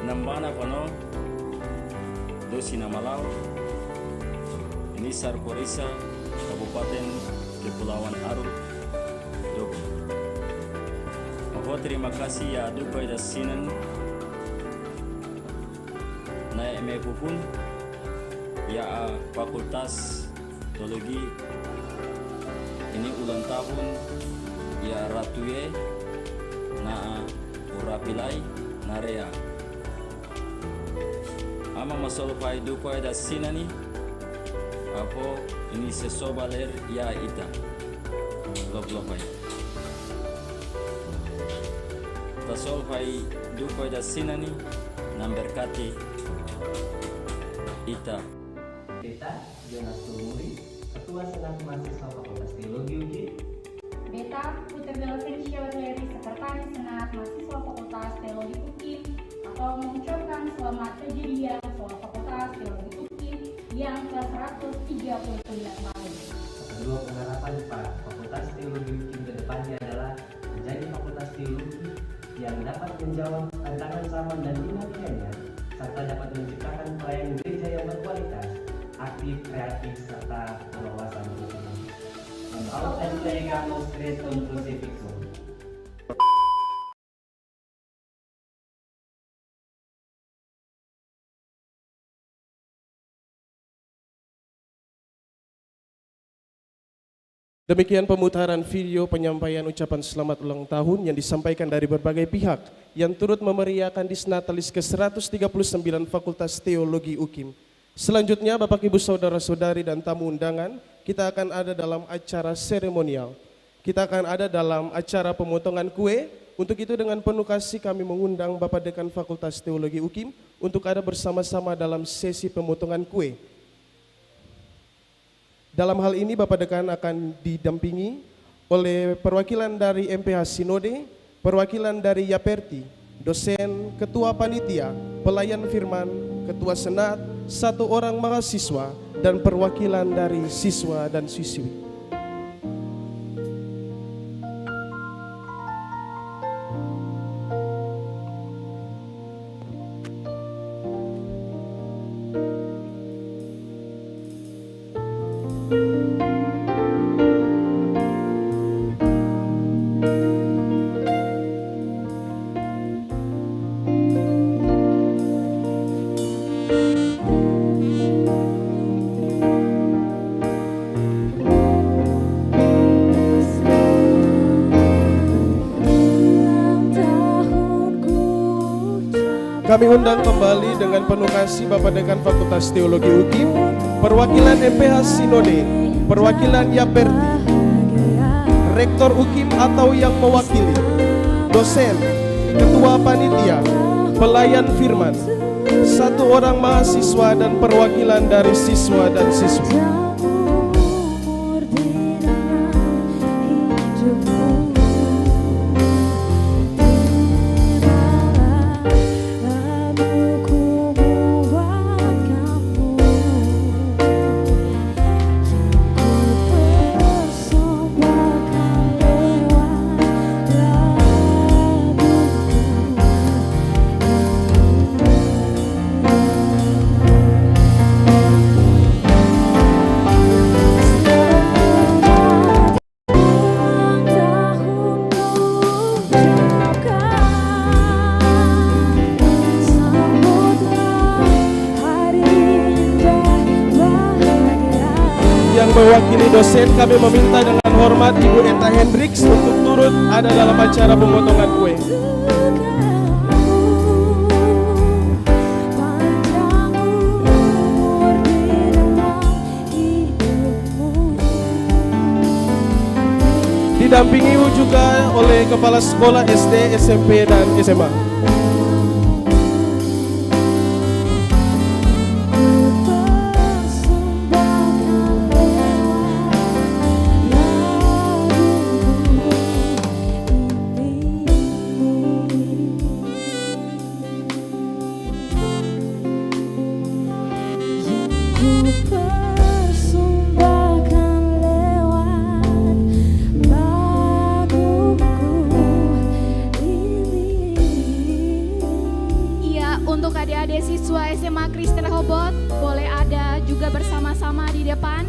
Nambana Pano, Dosina Malau, Nisar Porisa, Kabupaten Kepulauan Aru, Dogo. Mohon terima kasih ya Dukai dan Sinan, Naik Mepupun, ya Fakultas Teologi ini ulang tahun ya Ratuye na Urapilai Narea ama masolpai dupai da sinani apo ini sesobaler ya ita loblopai tasolpai dupai da sinani namberkati ita Beta Jonas Tumuri, Ketua Senat Mahasiswa Fakultas Teologi UKIM. Beta Putri Delvin Leri, Sekretaris Senat Mahasiswa Fakultas Teologi UKIM, atau mengucapkan selamat kejadian Sekolah Fakultas Teologi UKIM yang ke-139 tahun. Kedua pengharapan Pak Fakultas Teologi UKIM ke depannya adalah menjadi fakultas teologi yang dapat menjawab tantangan zaman dan dinamikanya, serta dapat menciptakan pelayanan gereja yang berkualitas, aktif, kreatif, serta berwawasan hukum. Aut entregamos Christum crucifixum. Demikian pemutaran video penyampaian ucapan selamat ulang tahun yang disampaikan dari berbagai pihak yang turut memeriahkan Disnatalis ke-139 Fakultas Teologi UKIM. Selanjutnya Bapak Ibu Saudara-saudari dan tamu undangan, kita akan ada dalam acara seremonial. Kita akan ada dalam acara pemotongan kue. Untuk itu dengan penuh kasih kami mengundang Bapak Dekan Fakultas Teologi UKIM untuk ada bersama-sama dalam sesi pemotongan kue. Dalam hal ini Bapak Dekan akan didampingi oleh perwakilan dari MPH Sinode, perwakilan dari Yaperti, dosen, ketua panitia, pelayan firman, ketua senat, satu orang mahasiswa, dan perwakilan dari siswa dan siswi. Kami undang kembali dengan penuh kasih Bapak Dekan Fakultas Teologi UKIM, perwakilan MPH Sinode, perwakilan Yaperti, Rektor UKIM atau yang mewakili, dosen, ketua panitia, pelayan firman, satu orang mahasiswa dan perwakilan dari siswa dan siswi. mewakili dosen, kami meminta dengan hormat Ibu Eta Hendricks untuk turut ada dalam acara pemotongan kue. Didampingi juga oleh Kepala Sekolah SD, SMP, dan SMA. Untuk adik-adik siswa SMA Kristen Rehoboth, boleh ada juga bersama-sama di depan.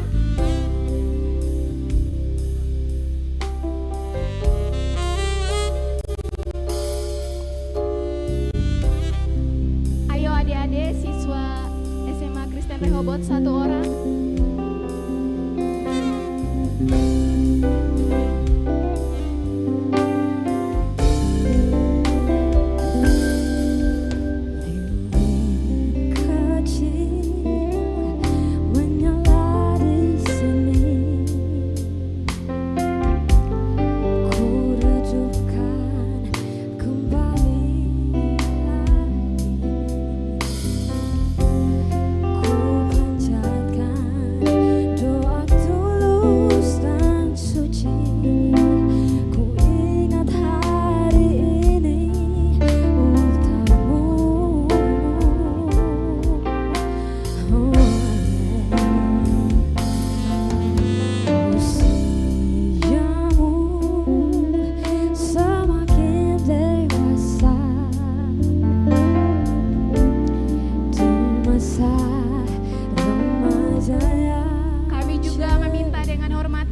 Ayo adik-adik siswa SMA Kristen Rehoboth, satu orang.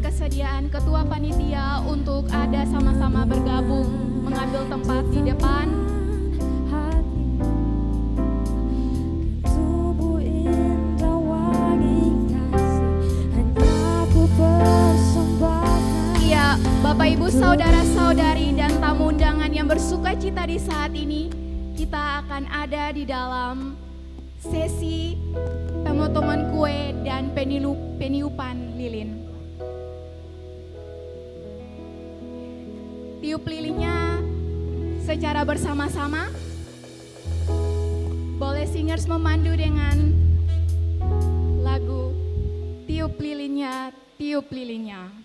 Kesediaan Ketua Panitia untuk ada sama-sama bergabung mengambil tempat di depan. Iya, Bapak Ibu saudara-saudari dan tamu undangan yang bersuka cita di saat ini, kita akan ada di dalam sesi pemotongan kue dan peniupan lilin. Tiup lilinnya secara bersama-sama. Boleh singers memandu dengan lagu Tiup lilinnya, tiup lilinnya.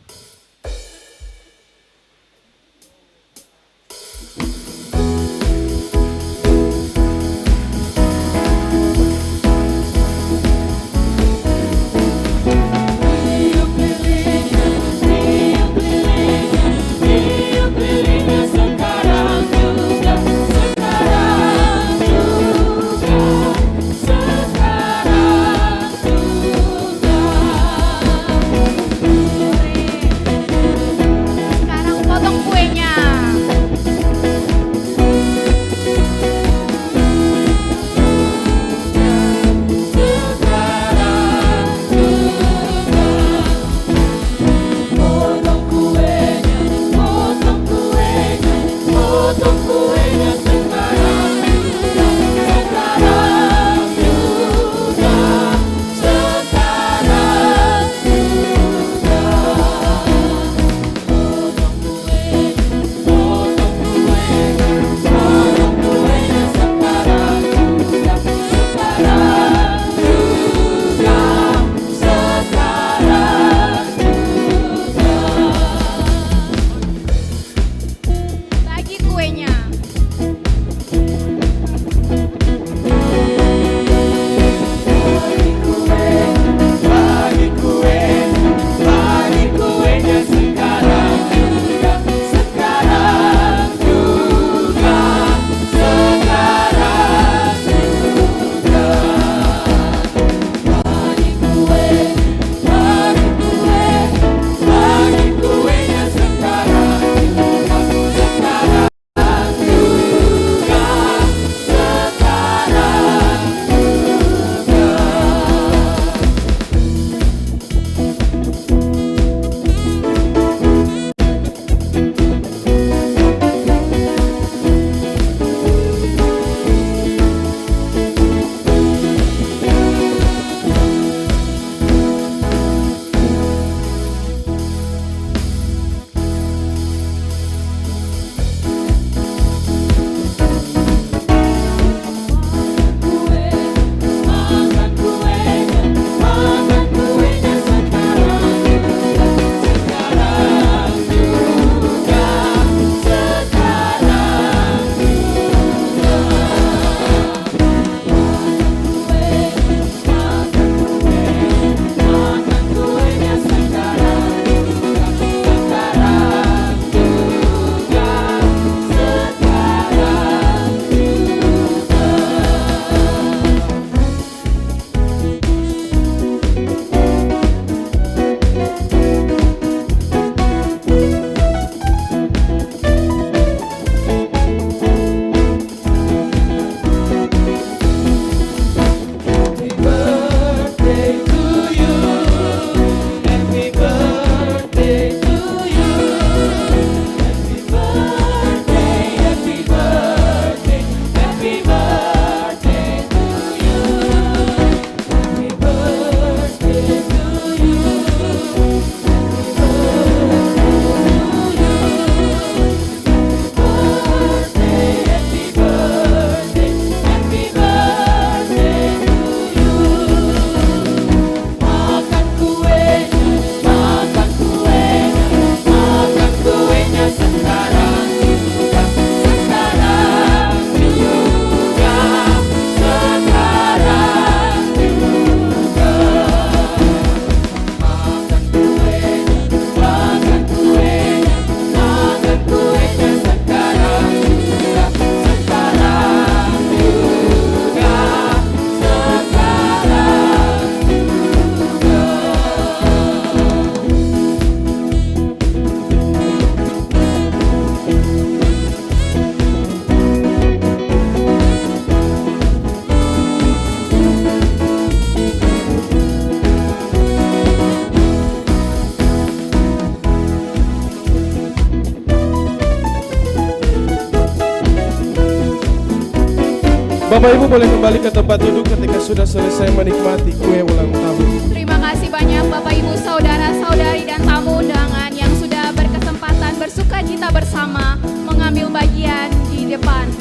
Bapak Ibu boleh kembali ke tempat duduk ketika sudah selesai menikmati kue ulang tahun. Terima kasih banyak Bapak Ibu, saudara-saudari dan tamu undangan yang sudah berkesempatan bersukacita bersama mengambil bagian di depan.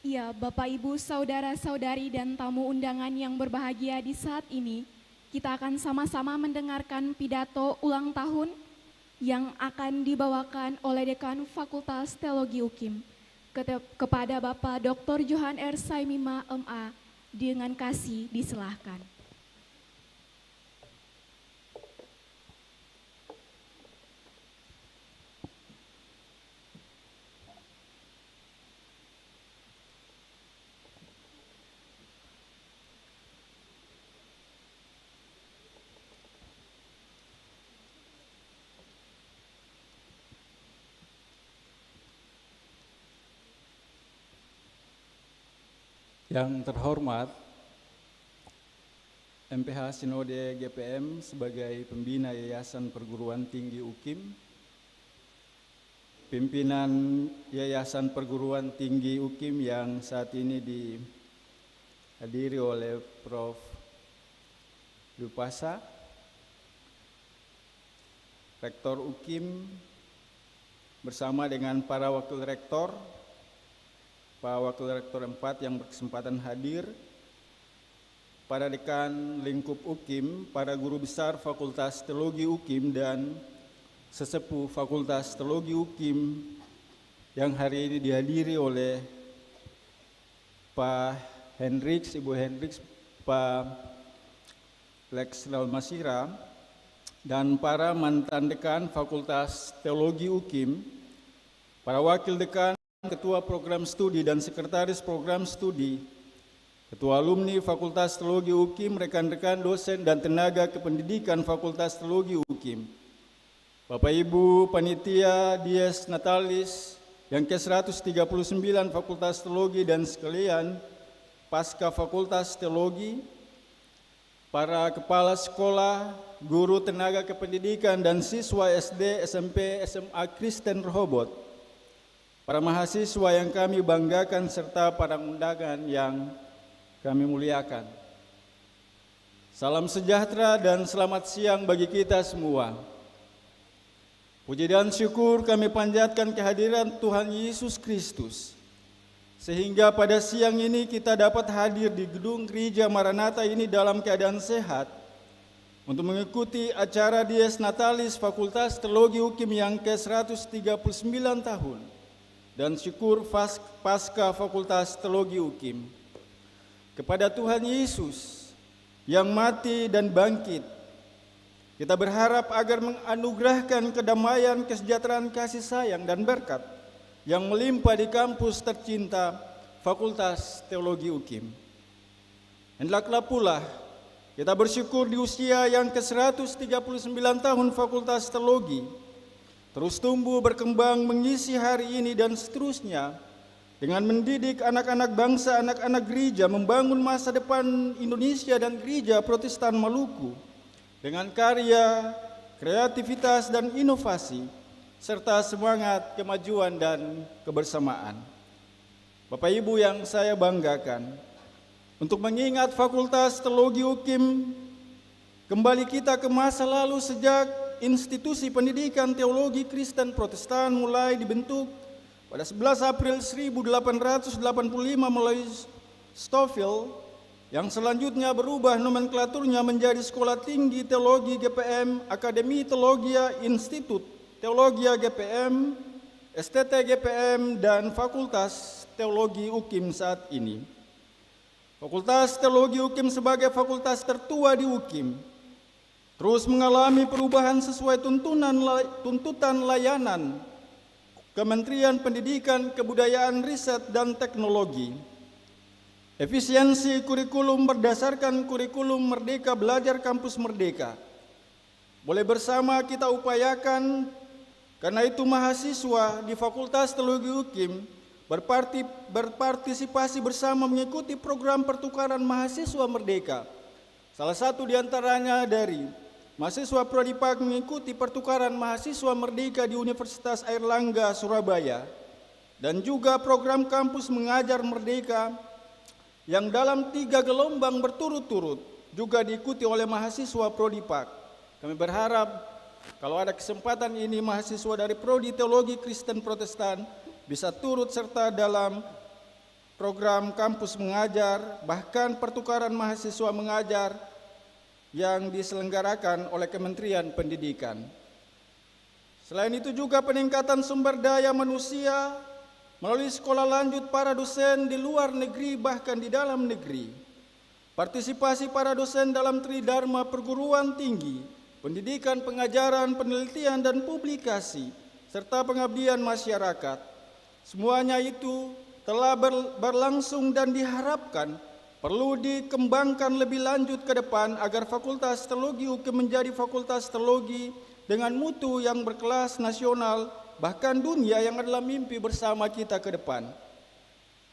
Ya, Bapak Ibu, saudara-saudari dan tamu undangan yang berbahagia di saat ini, kita akan sama-sama mendengarkan pidato ulang tahun yang akan dibawakan oleh Dekan Fakultas Teologi UKIM kepada Bapak Dr. Johan R. Saimima, MA, dengan kasih disilahkan. Yang terhormat, MPH Sinode GPM sebagai pembina Yayasan Perguruan Tinggi UKIM, pimpinan Yayasan Perguruan Tinggi UKIM yang saat ini dihadiri oleh Prof. Dupasa, Rektor UKIM bersama dengan para Wakil Rektor, Pak Wakil Rektor 4 yang berkesempatan hadir, para dekan lingkup UKIM, para guru besar Fakultas Teologi UKIM dan sesepuh Fakultas Teologi UKIM yang hari ini dihadiri oleh Pak Hendriks, Ibu Hendriks, Pak Lex Dalmasira, dan para mantan dekan Fakultas Teologi UKIM, para wakil dekan, Ketua Program Studi dan Sekretaris Program Studi, Ketua Alumni Fakultas Teologi UKIM, rekan-rekan dosen dan tenaga kependidikan Fakultas Teologi UKIM, Bapak Ibu Panitia Dies Natalis yang ke-139 Fakultas Teologi dan sekalian Pasca Fakultas Teologi, para kepala sekolah, guru tenaga kependidikan dan siswa SD, SMP, SMA Kristen Rehoboth, para mahasiswa yang kami banggakan serta para undangan yang kami muliakan. Salam sejahtera dan selamat siang bagi kita semua. Puji dan syukur kami panjatkan kehadiran Tuhan Yesus Kristus, sehingga pada siang ini kita dapat hadir di gedung Gereja Maranatha ini dalam keadaan sehat untuk mengikuti acara Dies Natalis Fakultas Teologi UKIM yang ke-139 tahun. Dan syukur Pasca Fakultas Teologi UKIM kepada Tuhan Yesus yang mati dan bangkit. Kita berharap agar menganugerahkan kedamaian, kesejahteraan, kasih sayang, dan berkat yang melimpah di kampus tercinta Fakultas Teologi UKIM. Hendaklah pula kita bersyukur di usia yang ke-139 tahun Fakultas Teologi terus tumbuh berkembang mengisi hari ini dan seterusnya dengan mendidik anak-anak bangsa, anak-anak gereja membangun masa depan Indonesia dan gereja Protestan Maluku dengan karya, kreativitas dan inovasi serta semangat kemajuan dan kebersamaan. Bapak Ibu yang saya banggakan, untuk mengingat Fakultas Teologi UKIM, kembali kita ke masa lalu sejak institusi pendidikan teologi Kristen Protestan mulai dibentuk pada 11 April 1885 melalui Stoffel, yang selanjutnya berubah nomenklaturnya menjadi Sekolah Tinggi Teologi GPM, Akademi Teologia, Institut Teologia GPM, STT GPM, dan Fakultas Teologi UKIM saat ini. Fakultas Teologi UKIM sebagai fakultas tertua di UKIM terus mengalami perubahan sesuai tuntutan layanan Kementerian Pendidikan, Kebudayaan, Riset, dan Teknologi. Efisiensi kurikulum berdasarkan kurikulum Merdeka Belajar Kampus Merdeka. Boleh bersama kita upayakan Karena itu mahasiswa di Fakultas Teologi UKIM berpartisipasi bersama mengikuti program pertukaran mahasiswa merdeka. Salah satu di antaranya dari mahasiswa Prodipak mengikuti pertukaran mahasiswa merdeka di Universitas Airlangga, Surabaya, dan juga program kampus mengajar merdeka yang dalam 3 gelombang berturut-turut juga diikuti oleh mahasiswa Prodipak. Kami berharap kalau ada kesempatan ini mahasiswa dari Prodi Teologi Kristen Protestan bisa turut serta dalam program kampus mengajar, bahkan pertukaran mahasiswa mengajar yang diselenggarakan oleh Kementerian Pendidikan. Selain itu juga peningkatan sumber daya manusia melalui sekolah lanjut para dosen di luar negeri bahkan di dalam negeri. Partisipasi para dosen dalam Tridharma perguruan tinggi, pendidikan, pengajaran, penelitian, dan publikasi, serta pengabdian masyarakat. Semuanya itu telah berlangsung dan diharapkan perlu dikembangkan lebih lanjut ke depan agar Fakultas Teologi UKIM menjadi fakultas teologi dengan mutu yang berkelas nasional, bahkan dunia yang adalah mimpi bersama kita ke depan.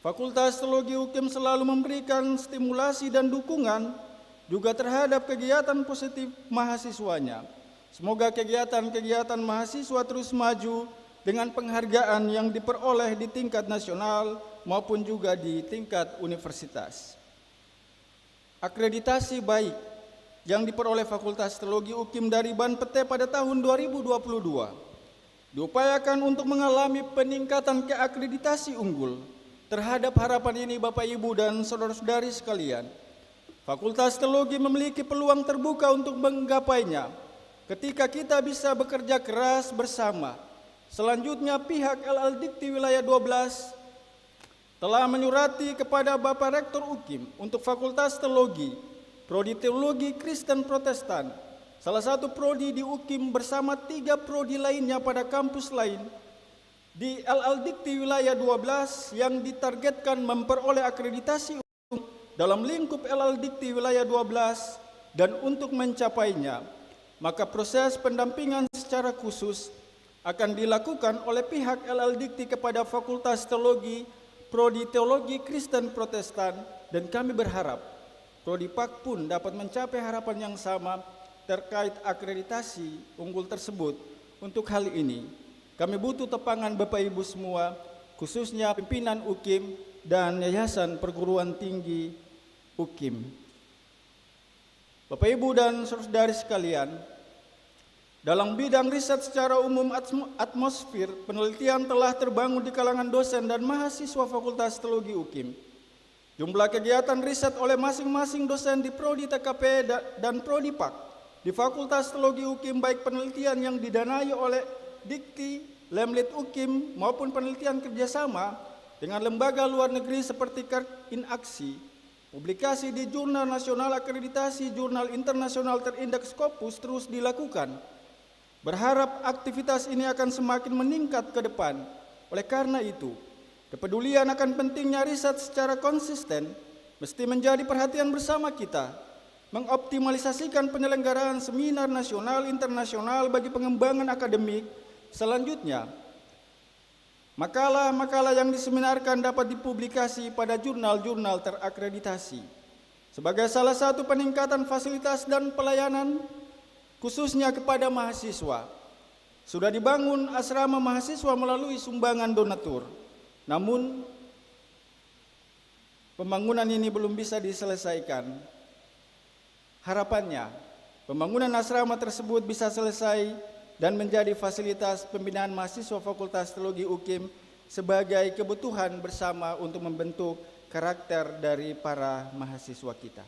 Fakultas Teologi UKIM selalu memberikan stimulasi dan dukungan juga terhadap kegiatan positif mahasiswanya. Semoga kegiatan-kegiatan mahasiswa terus maju dengan penghargaan yang diperoleh di tingkat nasional maupun juga di tingkat universitas. Akreditasi baik yang diperoleh Fakultas Teologi UKIM dari BANPT pada tahun 2022 diupayakan untuk mengalami peningkatan keakreditasi unggul. Terhadap harapan ini Bapak Ibu dan saudara-saudari sekalian, Fakultas Teologi memiliki peluang terbuka untuk menggapainya ketika kita bisa bekerja keras bersama. Selanjutnya pihak LL-Dikti Wilayah 12 telah menyurati kepada Bapak Rektor UKIM untuk Fakultas Teologi, Prodi Teologi Kristen Protestan, salah satu prodi di UKIM bersama 3 prodi lainnya pada kampus lain di LL-Dikti Wilayah 12 yang ditargetkan memperoleh akreditasi dalam lingkup LL-Dikti Wilayah 12, dan untuk mencapainya, maka proses pendampingan secara khusus akan dilakukan oleh pihak LL-Dikti kepada Fakultas Teologi, Prodi Teologi Kristen Protestan, dan kami berharap Prodipak pun dapat mencapai harapan yang sama terkait akreditasi unggul tersebut. Untuk hal ini, kami butuh tepangan Bapak Ibu semua, khususnya pimpinan UKIM dan Yayasan Perguruan Tinggi UKIM. Bapak Ibu dan saudara-saudari sekalian, dalam bidang riset secara umum atmosfer, penelitian telah terbangun di kalangan dosen dan mahasiswa Fakultas Teologi UKIM. Jumlah kegiatan riset oleh masing-masing dosen di Prodi TKP dan Prodipak di Fakultas Teologi UKIM, baik penelitian yang didanai oleh Dikti, Lemlit UKIM maupun penelitian kerjasama dengan lembaga luar negeri seperti in Aksi, publikasi di Jurnal Nasional Akreditasi Jurnal Internasional Terindeks Scopus terus dilakukan. Berharap aktivitas ini akan semakin meningkat ke depan. Oleh karena itu, kepedulian akan pentingnya riset secara konsisten mesti menjadi perhatian bersama kita. Mengoptimalisasikan penyelenggaraan seminar nasional internasional bagi pengembangan akademik. Selanjutnya, makalah-makalah yang diseminarkan dapat dipublikasi pada jurnal-jurnal terakreditasi. Sebagai salah satu peningkatan fasilitas dan pelayanan khususnya kepada mahasiswa, sudah dibangun asrama mahasiswa melalui sumbangan donatur. Namun, pembangunan ini belum bisa diselesaikan. Harapannya, pembangunan asrama tersebut bisa selesai dan menjadi fasilitas pembinaan mahasiswa Fakultas Teologi UKIM sebagai kebutuhan bersama untuk membentuk karakter dari para mahasiswa kita.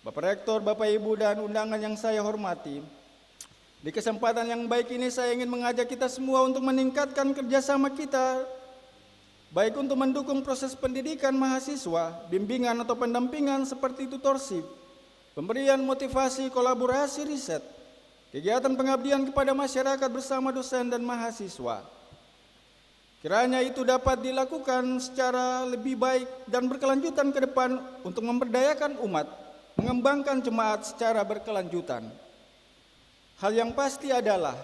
Bapak Rektor, Bapak Ibu dan undangan yang saya hormati, di kesempatan yang baik ini saya ingin mengajak kita semua untuk meningkatkan kerjasama kita, baik untuk mendukung proses pendidikan mahasiswa, bimbingan atau pendampingan seperti tutorship, pemberian motivasi, kolaborasi riset, kegiatan pengabdian kepada masyarakat bersama dosen dan mahasiswa. Kiranya itu dapat dilakukan secara lebih baik dan berkelanjutan ke depan untuk memberdayakan umat, mengembangkan jemaat secara berkelanjutan. Hal yang pasti adalah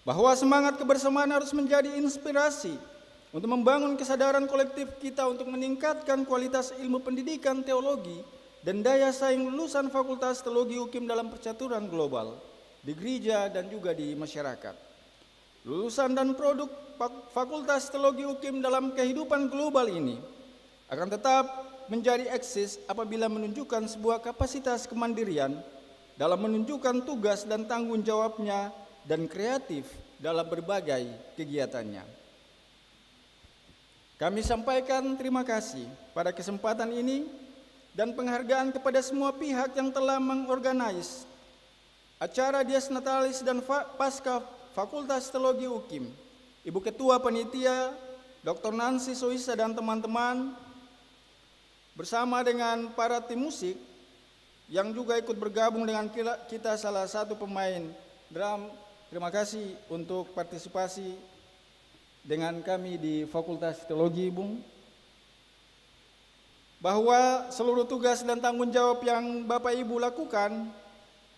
bahwa semangat kebersamaan harus menjadi inspirasi untuk membangun kesadaran kolektif kita untuk meningkatkan kualitas ilmu pendidikan teologi dan daya saing lulusan Fakultas Teologi UKIM dalam percaturan global di gereja dan juga di masyarakat. Lulusan dan produk Fakultas Teologi UKIM dalam kehidupan global ini akan tetap menjadi eksis apabila menunjukkan sebuah kapasitas kemandirian dalam menunjukkan tugas dan tanggung jawabnya dan kreatif dalam berbagai kegiatannya. Kami sampaikan terima kasih pada kesempatan ini dan penghargaan kepada semua pihak yang telah mengorganize acara Dies Natalis dan Pasca Fakultas Teologi UKIM, Ibu Ketua Panitia, Dr. Nancy Soisa dan teman-teman, bersama dengan para tim musik yang juga ikut bergabung dengan kita salah satu pemain drum. Terima kasih untuk partisipasi dengan kami di Fakultas Teologi, Bung. Bahwa seluruh tugas dan tanggung jawab yang Bapak Ibu lakukan,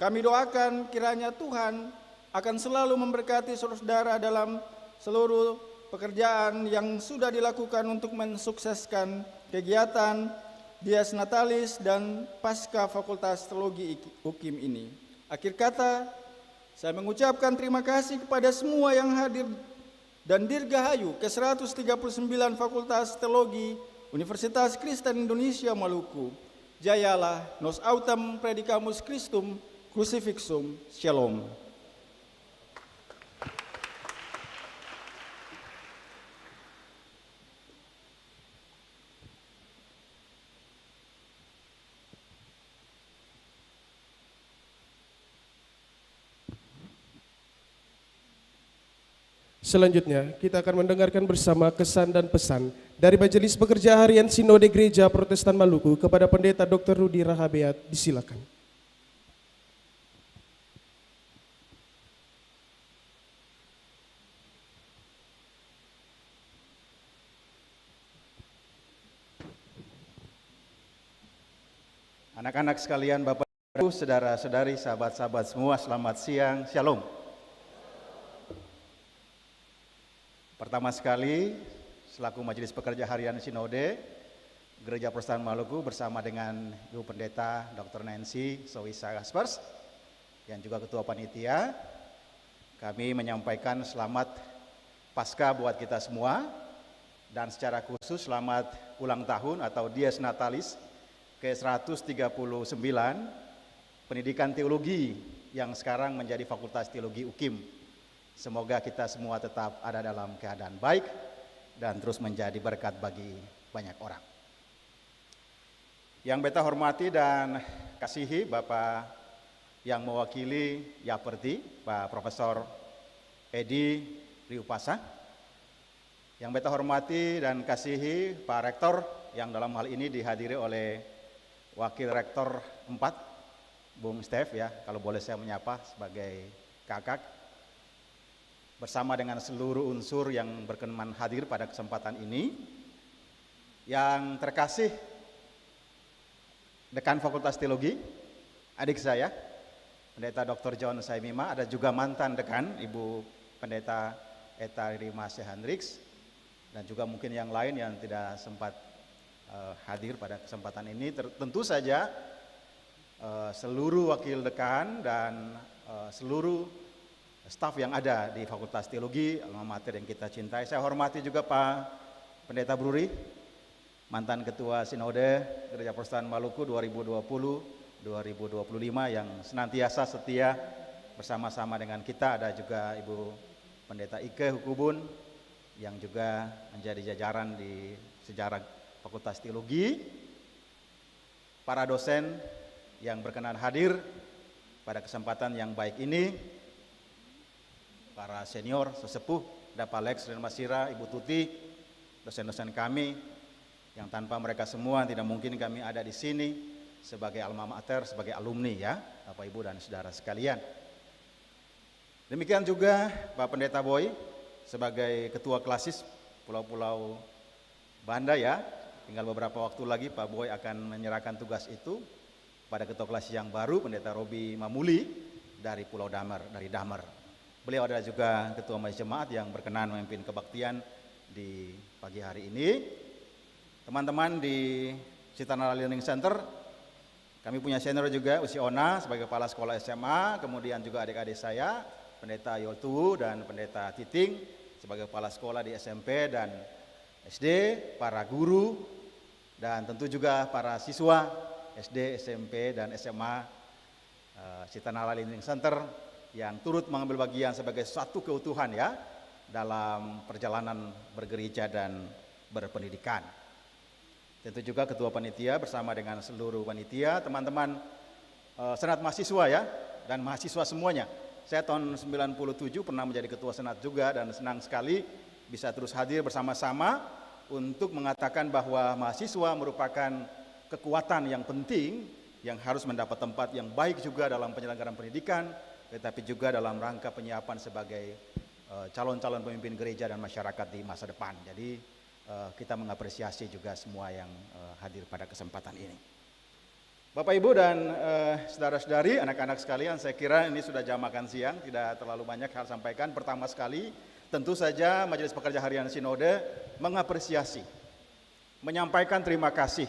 kami doakan kiranya Tuhan akan selalu memberkati saudara dalam seluruh pekerjaan yang sudah dilakukan untuk mensukseskan kegiatan Dies Natalis dan Pasca Fakultas Teologi UKIM ini. Akhir kata, saya mengucapkan terima kasih kepada semua yang hadir dan dirgahayu ke-139 Fakultas Teologi Universitas Kristen Indonesia Maluku. Jayalah, nos autem predicamus Christum crucifixum. Shalom. Selanjutnya, kita akan mendengarkan bersama kesan dan pesan dari Majelis Pekerja Harian Sinode Gereja Protestan Maluku kepada Pendeta Dr. Rudi Rahabeat. Disilakan. Anak-anak sekalian, Bapak Ibu, saudara-saudari, sahabat-sahabat semua, selamat siang, shalom. Pertama sekali, selaku Majelis Pekerja Harian Sinode Gereja Protestan Maluku bersama dengan Ibu Pendeta Dr. Nancy Soisa Gaspers yang juga Ketua Panitia, kami menyampaikan selamat Pasca buat kita semua dan secara khusus selamat ulang tahun atau Dies Natalis ke-139 Pendidikan Teologi yang sekarang menjadi Fakultas Teologi UKIM. Semoga kita semua tetap ada dalam keadaan baik dan terus menjadi berkat bagi banyak orang. Yang beta hormati dan kasihi Bapak yang mewakili Yaperti, Pak Profesor Edi Riupasa. Yang beta hormati dan kasihi Pak Rektor yang dalam hal ini dihadiri oleh Wakil Rektor 4, Bung Stef ya, kalau boleh saya menyapa sebagai kakak. Bersama dengan seluruh unsur yang berkenan hadir pada kesempatan ini. Yang terkasih Dekan Fakultas Teologi, adik saya, Pendeta Dr. John Saimima, ada juga mantan dekan, Ibu Pendeta Eta Rima Sehandrix, dan juga mungkin yang lain yang tidak sempat hadir pada kesempatan ini. Tentu saja seluruh wakil dekan dan seluruh staf yang ada di Fakultas Teologi, alma mater yang kita cintai. Saya hormati juga Pak Pendeta Bruri, mantan Ketua Sinode Gereja Protestan Maluku 2020-2025 yang senantiasa setia bersama-sama dengan kita. Ada juga Ibu Pendeta Ike Hukubun yang juga menjadi jajaran di sejarah Fakultas Teologi. Para dosen yang berkenan hadir pada kesempatan yang baik ini, para senior, sesepuh, Bapak Lex dan Masira, Ibu Tuti, dosen-dosen kami, yang tanpa mereka semua tidak mungkin kami ada di sini sebagai alma mater, sebagai alumni ya, Bapak Ibu dan saudara sekalian. Demikian juga Pak Pendeta Boy, sebagai Ketua Klasis Pulau-Pulau Banda ya, tinggal beberapa waktu lagi Pak Boy akan menyerahkan tugas itu pada Ketua Klasis yang baru, Pendeta Robi Mamuli dari Pulau Damar, dari Damar. Beliau adalah juga Ketua Majelis Jemaat yang berkenan memimpin kebaktian di pagi hari ini. Teman-teman di Citana Learning Center, kami punya senior juga, Usi Ona sebagai kepala sekolah SMA, kemudian juga adik-adik saya, Pendeta Yoltu dan Pendeta Titing sebagai kepala sekolah di SMP dan SD, para guru, dan tentu juga para siswa SD, SMP, dan SMA Citana Learning Center yang turut mengambil bagian sebagai satu keutuhan ya dalam perjalanan bergereja dan berpendidikan. Tentu juga ketua panitia bersama dengan seluruh panitia, teman-teman senat mahasiswa ya, dan mahasiswa semuanya. Saya tahun 97 pernah menjadi ketua senat juga dan senang sekali bisa terus hadir bersama-sama untuk mengatakan bahwa mahasiswa merupakan kekuatan yang penting yang harus mendapat tempat yang baik juga dalam penyelenggaraan pendidikan, tetapi juga dalam rangka penyiapan sebagai calon-calon pemimpin gereja dan masyarakat di masa depan. Jadi kita mengapresiasi juga semua yang hadir pada kesempatan ini. Bapak Ibu dan saudara-saudari, anak-anak sekalian, saya kira ini sudah jam makan siang, tidak terlalu banyak hal sampaikan. Pertama sekali, tentu saja Majelis Pekerja Harian Sinode mengapresiasi, menyampaikan terima kasih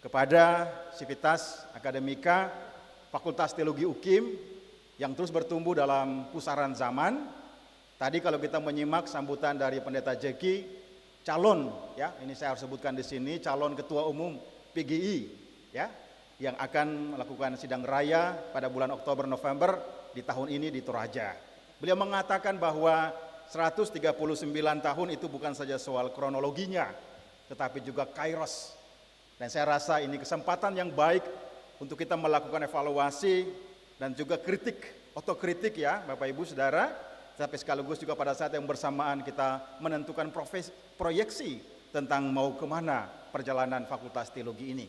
kepada Sivitas Akademika Fakultas Teologi UKIM yang terus bertumbuh dalam pusaran zaman. Tadi kalau kita menyimak sambutan dari Pendeta Jeki, calon ya, ini saya harus sebutkan di sini, calon ketua umum PGI ya, yang akan melakukan sidang raya pada bulan Oktober November di tahun ini di Toraja. Beliau mengatakan bahwa 139 tahun itu bukan saja soal kronologinya, tetapi juga kairos. Dan saya rasa ini kesempatan yang baik untuk kita melakukan evaluasi dan juga kritik, otokritik ya Bapak Ibu Saudara, tapi sekaligus juga pada saat yang bersamaan kita menentukan proyeksi tentang mau kemana perjalanan Fakultas Teologi ini.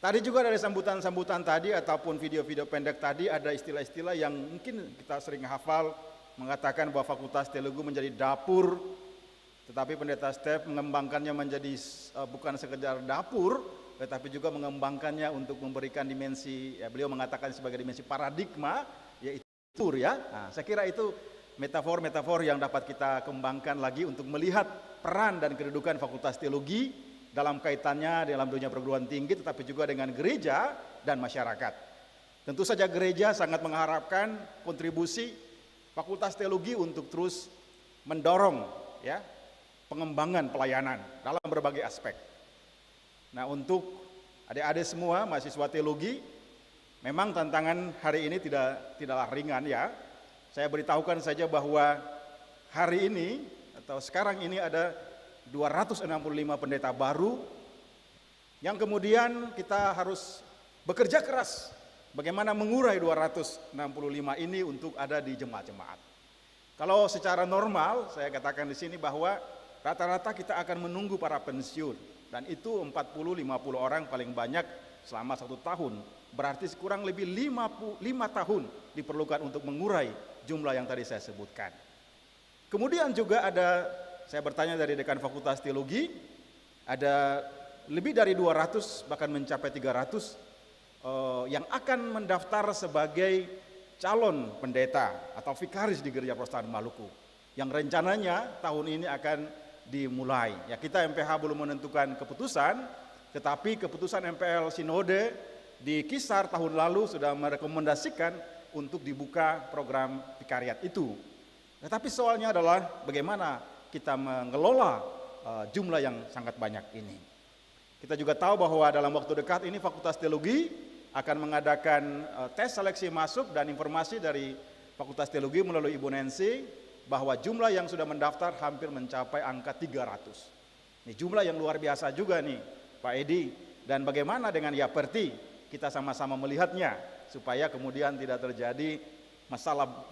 Tadi juga dari sambutan-sambutan tadi ataupun video-video pendek tadi ada istilah-istilah yang mungkin kita sering hafal, mengatakan bahwa Fakultas Teologi menjadi dapur, tetapi Pendeta Steph mengembangkannya menjadi bukan sekedar dapur, tetapi juga mengembangkannya untuk memberikan dimensi, ya beliau mengatakan sebagai dimensi paradigma, yaitu ya. Nah, saya kira itu metafor-metafor yang dapat kita kembangkan lagi untuk melihat peran dan kedudukan Fakultas Teologi dalam kaitannya dalam dunia perguruan tinggi, tetapi juga dengan gereja dan masyarakat. Tentu saja gereja sangat mengharapkan kontribusi Fakultas Teologi untuk terus mendorong ya pengembangan pelayanan dalam berbagai aspek. Nah, untuk adik-adik semua mahasiswa teologi, memang tantangan hari ini tidaklah ringan ya. Saya beritahukan saja bahwa hari ini atau sekarang ini ada 265 pendeta baru yang kemudian kita harus bekerja keras bagaimana mengurai 265 ini untuk ada di jemaat-jemaat. Kalau secara normal, saya katakan di sini bahwa rata-rata kita akan menunggu para pensiun. Dan itu 40-50 orang paling banyak selama 1 tahun. Berarti kurang lebih 5 tahun diperlukan untuk mengurai jumlah yang tadi saya sebutkan. Kemudian juga ada, saya bertanya dari dekan Fakultas Teologi, ada lebih dari 200 bahkan mencapai 300 yang akan mendaftar sebagai calon pendeta atau vikaris di Gereja Protestan Maluku. Yang rencananya tahun ini akan dimulai. Ya, kita MPH belum menentukan keputusan, tetapi keputusan MPL Sinode di Kisar tahun lalu sudah merekomendasikan untuk dibuka program vikariat itu. Tetapi soalnya adalah bagaimana kita mengelola jumlah yang sangat banyak ini. Kita juga tahu bahwa dalam waktu dekat ini Fakultas Teologi akan mengadakan tes seleksi masuk dan informasi dari Fakultas Teologi melalui Ibu Nancy bahwa jumlah yang sudah mendaftar hampir mencapai angka 300. Ini jumlah yang luar biasa juga nih Pak Edi. Dan bagaimana dengan Yaperti, kita sama-sama melihatnya supaya kemudian tidak terjadi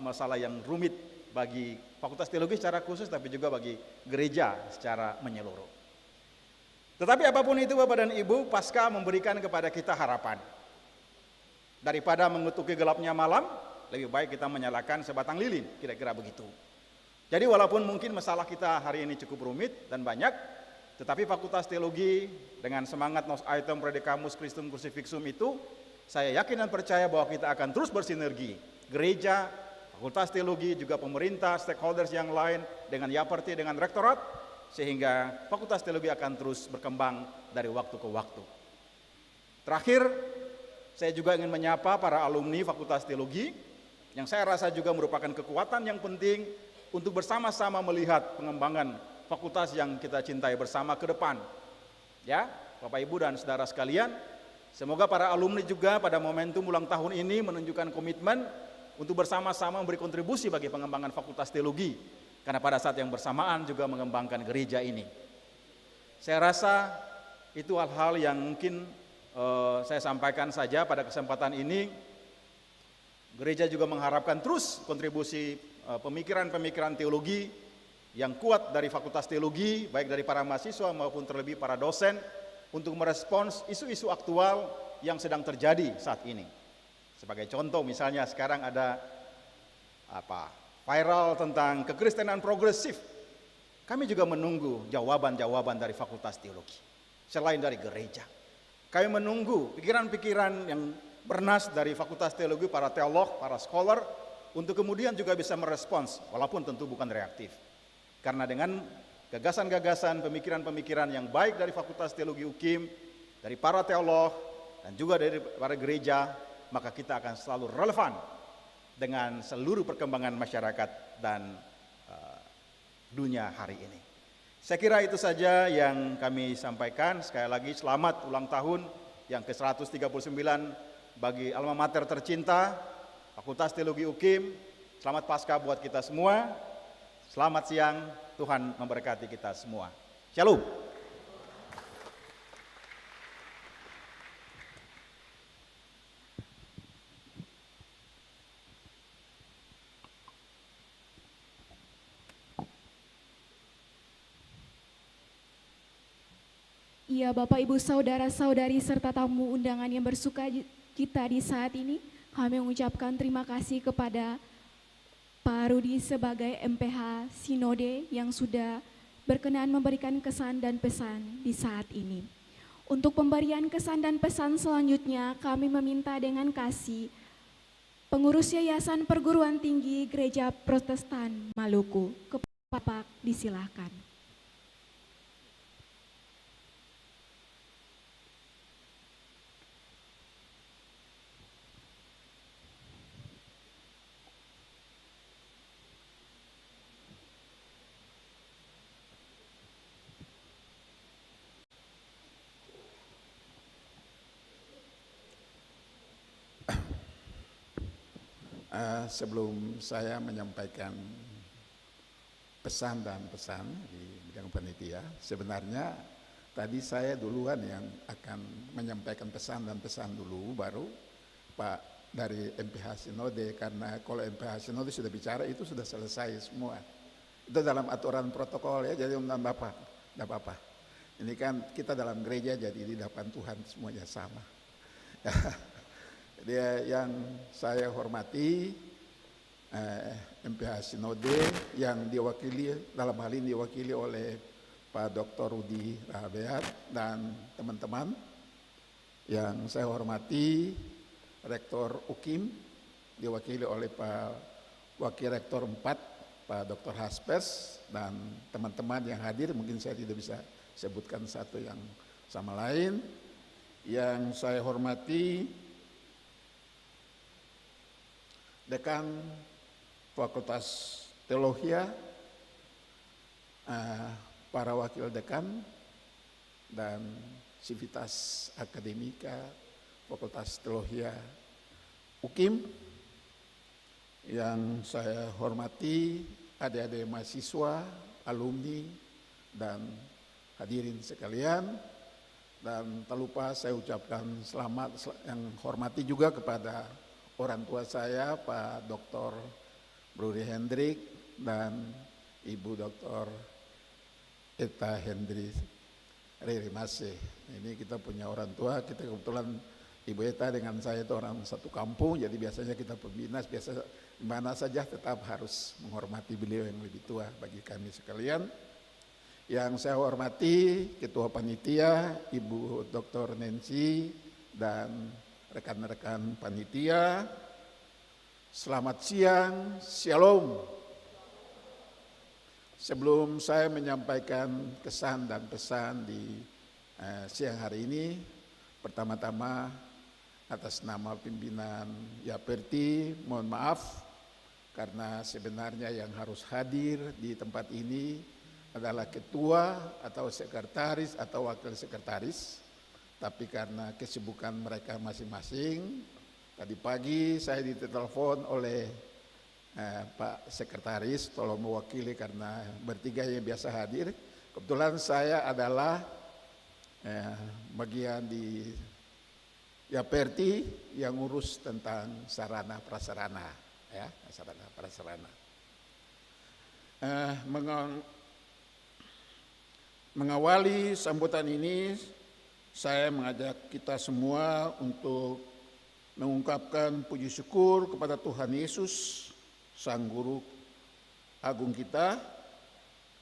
masalah yang rumit bagi Fakultas Teologi secara khusus tapi juga bagi gereja secara menyeluruh. Tetapi apapun itu Bapak dan Ibu, Pasca memberikan kepada kita harapan. Daripada mengutuki gelapnya malam, lebih baik kita menyalakan sebatang lilin, kira-kira begitu. Jadi walaupun mungkin masalah kita hari ini cukup rumit dan banyak, tetapi Fakultas Teologi dengan semangat nos item predicamus Christum crucifixum itu, saya yakin dan percaya bahwa kita akan terus bersinergi. Gereja, Fakultas Teologi, juga pemerintah, stakeholders yang lain, dengan Yaperti, dengan rektorat, sehingga Fakultas Teologi akan terus berkembang dari waktu ke waktu. Terakhir, saya juga ingin menyapa para alumni Fakultas Teologi, yang saya rasa juga merupakan kekuatan yang penting untuk bersama-sama melihat pengembangan fakultas yang kita cintai bersama ke depan. Ya, Bapak Ibu dan saudara sekalian, semoga para alumni juga pada momentum ulang tahun ini menunjukkan komitmen untuk bersama-sama memberi kontribusi bagi pengembangan Fakultas Teologi, karena pada saat yang bersamaan juga mengembangkan gereja ini. Saya rasa itu hal-hal yang mungkin saya sampaikan saja pada kesempatan ini. Gereja juga mengharapkan terus kontribusi pemikiran-pemikiran teologi yang kuat dari Fakultas Teologi, baik dari para mahasiswa maupun terlebih para dosen, untuk merespons isu-isu aktual yang sedang terjadi saat ini. Sebagai contoh, misalnya sekarang ada viral tentang kekristenan progresif. Kami juga menunggu jawaban-jawaban dari Fakultas Teologi, selain dari gereja. Kami menunggu pikiran-pikiran yang bernas dari Fakultas Teologi, para teolog, para scholar, untuk kemudian juga bisa merespons, walaupun tentu bukan reaktif. Karena dengan gagasan-gagasan, pemikiran-pemikiran yang baik dari Fakultas Teologi UKIM, dari para teolog, dan juga dari para gereja, maka kita akan selalu relevan dengan seluruh perkembangan masyarakat dan dunia hari ini. Saya kira itu saja yang kami sampaikan. Sekali lagi selamat ulang tahun yang ke-139 bagi alma mater tercinta, Fakultas Teologi UKIM. Selamat Paskah buat kita semua. Selamat siang, Tuhan memberkati kita semua. Shalom. Iya, Bapak, Ibu, Saudara-saudari, serta tamu undangan yang bersuka cita di saat ini, kami mengucapkan terima kasih kepada Pak Rudi sebagai MPH Sinode yang sudah berkenan memberikan kesan dan pesan di saat ini. Untuk pemberian kesan dan pesan selanjutnya, kami meminta dengan kasih Pengurus Yayasan Perguruan Tinggi Gereja Protestan Maluku. Kepada Pak, disilakan. Sebelum saya menyampaikan pesan dan pesan di bidang panitia, sebenarnya tadi saya duluan yang akan menyampaikan pesan dan pesan dulu, baru Pak dari MPH Sinode, karena kalau MPH Sinode sudah bicara itu sudah selesai semua. Itu dalam aturan protokol ya, jadi tidak apa-apa. Ini kan kita dalam gereja, jadi di hadapan Tuhan semuanya sama. Dia yang saya hormati, MPH Sinode yang diwakili, dalam hal ini diwakili oleh Pak Dr. Rudi Rahabeat dan teman-teman. Yang saya hormati Rektor UKIM, diwakili oleh Pak Wakil Rektor 4, Pak Dr. Haspers, dan teman-teman yang hadir, mungkin saya tidak bisa sebutkan satu yang sama lain. Yang saya hormati Dekan Fakultas Teologi, para wakil dekan dan Sivitas Akademika Fakultas Teologi UKIM. Yang saya hormati adik-adik mahasiswa, alumni, dan hadirin sekalian. Dan tak lupa saya ucapkan selamat yang hormati juga kepada orang tua saya, Pak Dr. Bruri Hendrik dan Ibu Dr. Eta Hendri Ririmase. Ini kita punya orang tua, kita kebetulan Ibu Eta dengan saya itu orang satu kampung, jadi biasanya kita pembina, biasa dimana saja tetap harus menghormati beliau yang lebih tua bagi kami sekalian. Yang saya hormati Ketua Panitia, Ibu Dr. Nancy, dan rekan-rekan panitia, Selamat siang, Shalom. Sebelum saya menyampaikan kesan dan pesan di siang hari ini, pertama-tama atas nama pimpinan Yaperti, mohon maaf karena sebenarnya yang harus hadir di tempat ini adalah ketua atau sekretaris atau wakil sekretaris, tapi karena kesibukan mereka masing-masing, tadi pagi saya ditelepon oleh Pak Sekretaris, tolong mewakili karena bertiga yang biasa hadir. Kebetulan saya adalah bagian di Yaperti yang urus tentang sarana prasarana, ya, sarana prasarana. Mengawali sambutan ini, saya mengajak kita semua untuk mengungkapkan puji syukur kepada Tuhan Yesus, Sang Guru Agung kita,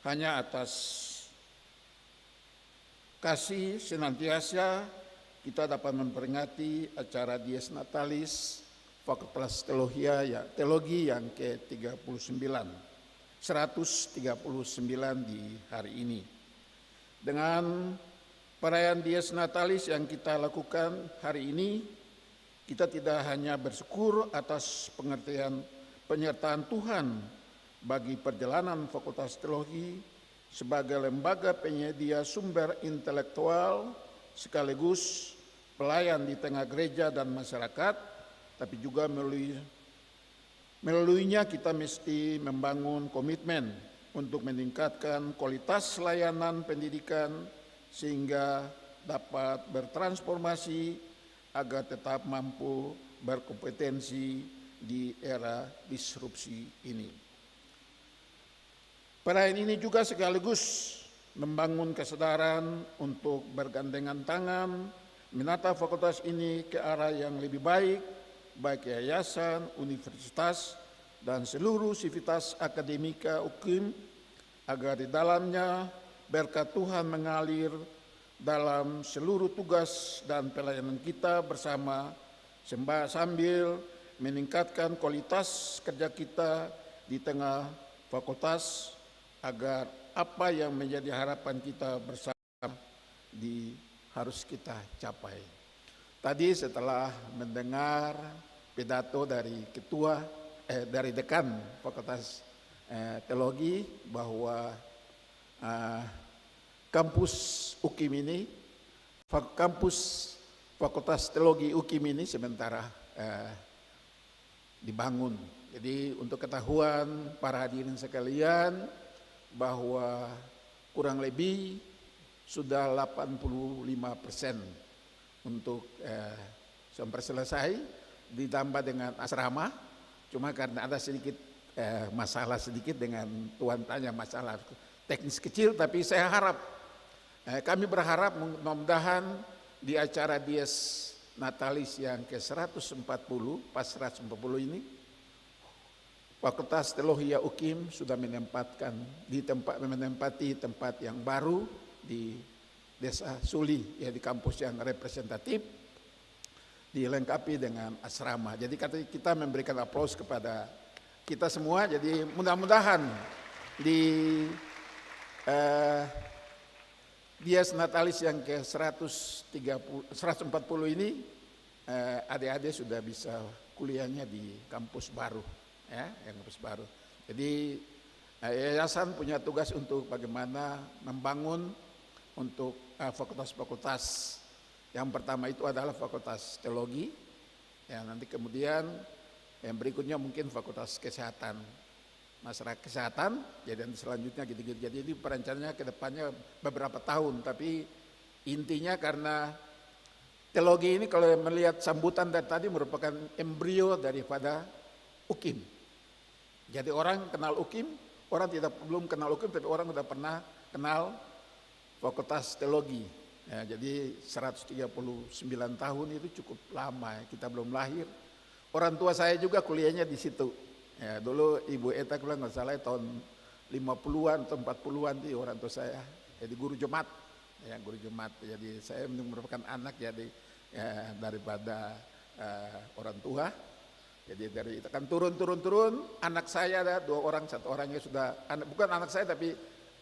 hanya atas kasih senantiasa kita dapat memperingati acara Dies Natalis Fakultas Teologi yang ke-39, 139 di hari ini. Dengan perayaan Dies Natalis yang kita lakukan hari ini, kita tidak hanya bersyukur atas penyertaan Tuhan bagi perjalanan Fakultas Teologi sebagai lembaga penyedia sumber intelektual sekaligus pelayan di tengah gereja dan masyarakat, tapi juga melaluinya kita mesti membangun komitmen untuk meningkatkan kualitas layanan pendidikan sehingga dapat bertransformasi agar tetap mampu berkompetensi di era disrupsi ini. Perayaan ini juga sekaligus membangun kesadaran untuk bergandengan tangan, menata fakultas ini ke arah yang lebih baik, baik yayasan, universitas, dan seluruh sivitas akademika UKIM, agar di dalamnya berkat Tuhan mengalir dalam seluruh tugas dan pelayanan kita bersama sambil meningkatkan kualitas kerja kita di tengah fakultas agar apa yang menjadi harapan kita bersama harus kita capai. Tadi setelah mendengar pidato dari dari dekan Fakultas Teologi bahwa kampus UKIM ini, kampus Fakultas Teologi UKIM ini sementara dibangun. Jadi untuk ketahuan para hadirin sekalian bahwa kurang lebih sudah 85% untuk sampai selesai, ditambah dengan asrama. Cuma karena ada sedikit masalah sedikit dengan tuan tanya masalah teknis kecil, tapi saya harap kami berharap mudah-mudahan di acara Dies Natalis yang ke-140, pas 140 ini, Fakultas Teologi UKIM sudah menempati tempat yang baru di Desa Suli, ya, di kampus yang representatif, dilengkapi dengan asrama. Jadi kita memberikan aplaus kepada kita semua. Jadi mudah-mudahan di Dies Natalis yang ke-140 ini adik-adik sudah bisa kuliahnya di kampus baru, ya, yang kampus baru. Jadi yayasan punya tugas untuk bagaimana membangun untuk fakultas-fakultas. Yang pertama itu adalah Fakultas Teologi, ya, nanti kemudian yang berikutnya mungkin Fakultas Kesehatan, masyarakat kesehatan, jadi selanjutnya gitu-gitu. Jadi ini perencanaannya ke depannya beberapa tahun, tapi intinya karena teologi ini kalau melihat sambutan dari tadi merupakan embrio daripada UKIM. Jadi orang kenal UKIM, orang belum kenal UKIM, tapi orang sudah pernah kenal Fakultas Teologi. Ya, jadi 139 tahun itu cukup lama, ya. Kita belum lahir. Orang tua saya juga kuliahnya di situ. Ya, dulu Ibu Eta kalau nggak salah tahun 50-an atau 40-an di orang tua saya. Jadi guru Jumat, ya, guru Jumat. Jadi saya merupakan anak jadi ya, daripada orang tua. Jadi dari itu kan turun, anak saya ada 2 orang, 1 orangnya sudah, bukan anak saya tapi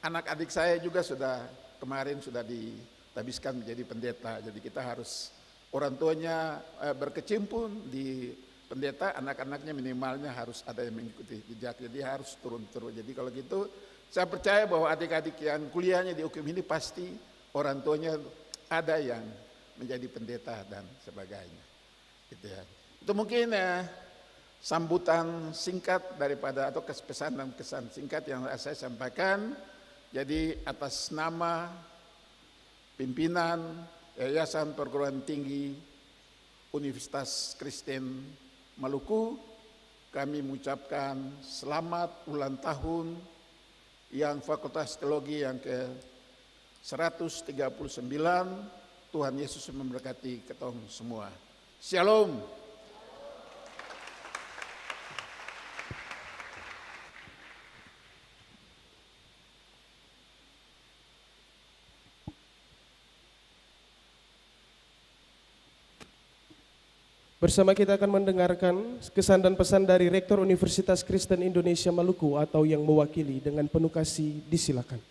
anak adik saya juga sudah kemarin sudah ditabiskan menjadi pendeta. Jadi kita harus orang tuanya berkecimpung di pendeta, anak-anaknya minimalnya harus ada yang mengikuti jejak. Jadi harus turun. Jadi kalau gitu saya percaya bahwa adik-adik yang kuliahnya di UKIM ini pasti orang tuanya ada yang menjadi pendeta dan sebagainya. Gitu ya. Itu mungkin sambutan singkat daripada atau pesan dan kesan singkat yang saya sampaikan. Jadi atas nama pimpinan Yayasan Perguruan Tinggi Universitas Kristen Maluku, kami mengucapkan selamat ulang tahun yang Fakultas Teologi yang ke-139. Tuhan Yesus memberkati ketong semua. Shalom. Bersama kita akan mendengarkan kesan dan pesan dari Rektor Universitas Kristen Indonesia Maluku atau yang mewakili. Dengan penuh kasih disilakan.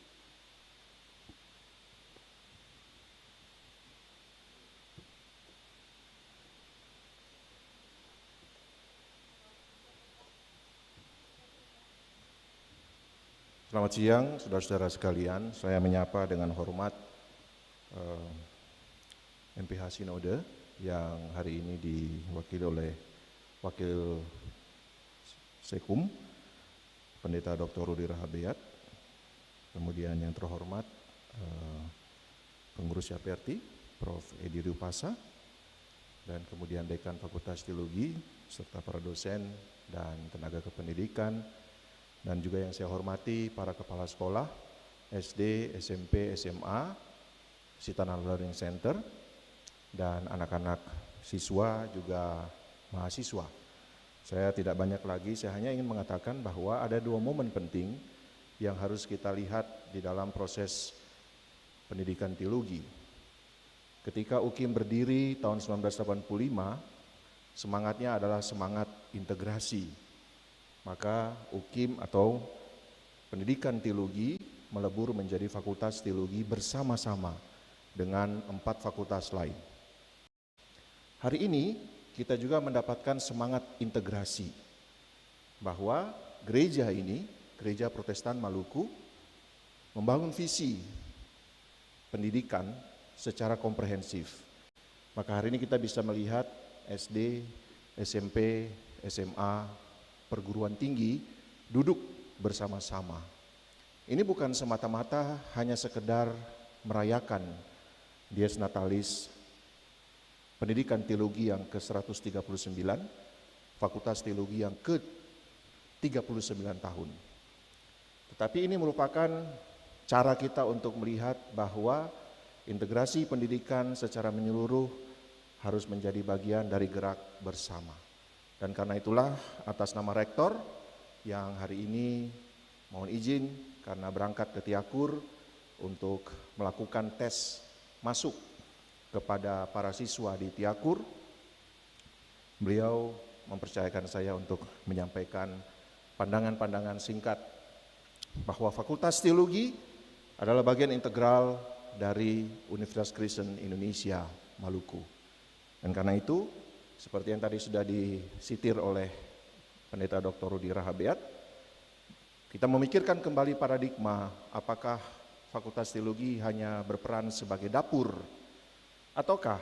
Selamat siang saudara-saudara sekalian, saya menyapa dengan hormat MPH Sinode yang hari ini diwakili oleh Wakil Sekum, Pendeta Dr. Rudi Rahabeat, kemudian yang terhormat Pengurus YAPRT, Prof. Edi Riupasa, dan kemudian Dekan Fakultas Teologi, serta para dosen dan tenaga kependidikan, dan juga yang saya hormati para kepala sekolah, SD, SMP, SMA, Sitana Learning Center, dan anak-anak siswa juga mahasiswa. Saya tidak banyak lagi, saya hanya ingin mengatakan bahwa ada 2 momen penting yang harus kita lihat di dalam proses pendidikan teologi. Ketika UKIM berdiri tahun 1985, semangatnya adalah semangat integrasi. Maka UKIM atau pendidikan teologi melebur menjadi fakultas teologi bersama-sama dengan 4 fakultas lain. Hari ini kita juga mendapatkan semangat integrasi bahwa gereja ini, Gereja Protestan Maluku, membangun visi pendidikan secara komprehensif. Maka hari ini kita bisa melihat SD, SMP, SMA, perguruan tinggi duduk bersama-sama. Ini bukan semata-mata hanya sekedar merayakan Dies Natalis Pendidikan Teologi yang ke-139, Fakultas Teologi yang ke-39 tahun. Tetapi ini merupakan cara kita untuk melihat bahwa integrasi pendidikan secara menyeluruh harus menjadi bagian dari gerak bersama. Dan karena itulah atas nama Rektor yang hari ini mohon izin karena berangkat ke Tiakur untuk melakukan tes masuk kepada para siswa di Tiakur, beliau mempercayakan saya untuk menyampaikan pandangan-pandangan singkat bahwa Fakultas Teologi adalah bagian integral dari Universitas Kristen Indonesia Maluku. Dan karena itu, seperti yang tadi sudah disitir oleh Pendeta Dr. Rudi Rahabeat, kita memikirkan kembali paradigma apakah Fakultas Teologi hanya berperan sebagai dapur ataukah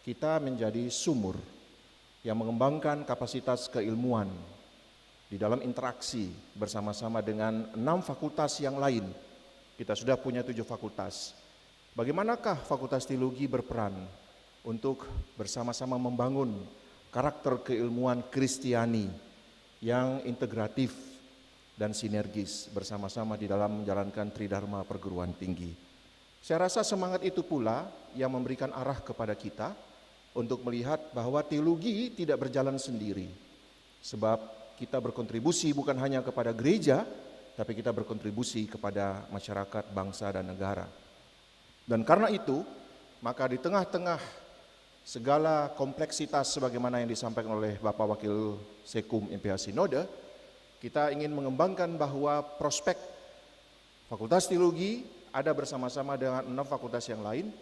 kita menjadi sumur yang mengembangkan kapasitas keilmuan di dalam interaksi bersama-sama dengan 6 fakultas yang lain. Kita sudah punya 7 fakultas. Bagaimanakah Fakultas Teologi berperan untuk bersama-sama membangun karakter keilmuan Kristiani yang integratif dan sinergis bersama-sama di dalam menjalankan Tridharma perguruan tinggi. Saya rasa semangat itu pula yang memberikan arah kepada kita untuk melihat bahwa teologi tidak berjalan sendiri. Sebab kita berkontribusi bukan hanya kepada gereja, tapi kita berkontribusi kepada masyarakat, bangsa, dan negara. Dan karena itu, maka di tengah-tengah segala kompleksitas sebagaimana yang disampaikan oleh Bapak Wakil Sekum MPH Sinode, kita ingin mengembangkan bahwa prospek Fakultas Teologi ada bersama-sama dengan 6 fakultas yang lain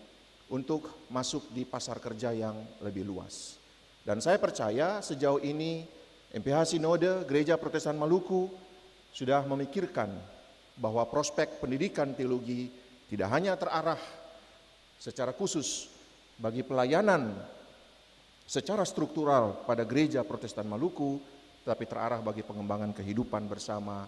untuk masuk di pasar kerja yang lebih luas. Dan saya percaya sejauh ini MPH Sinode Gereja Protestan Maluku sudah memikirkan bahwa prospek pendidikan teologi tidak hanya terarah secara khusus bagi pelayanan secara struktural pada Gereja Protestan Maluku, tapi terarah bagi pengembangan kehidupan bersama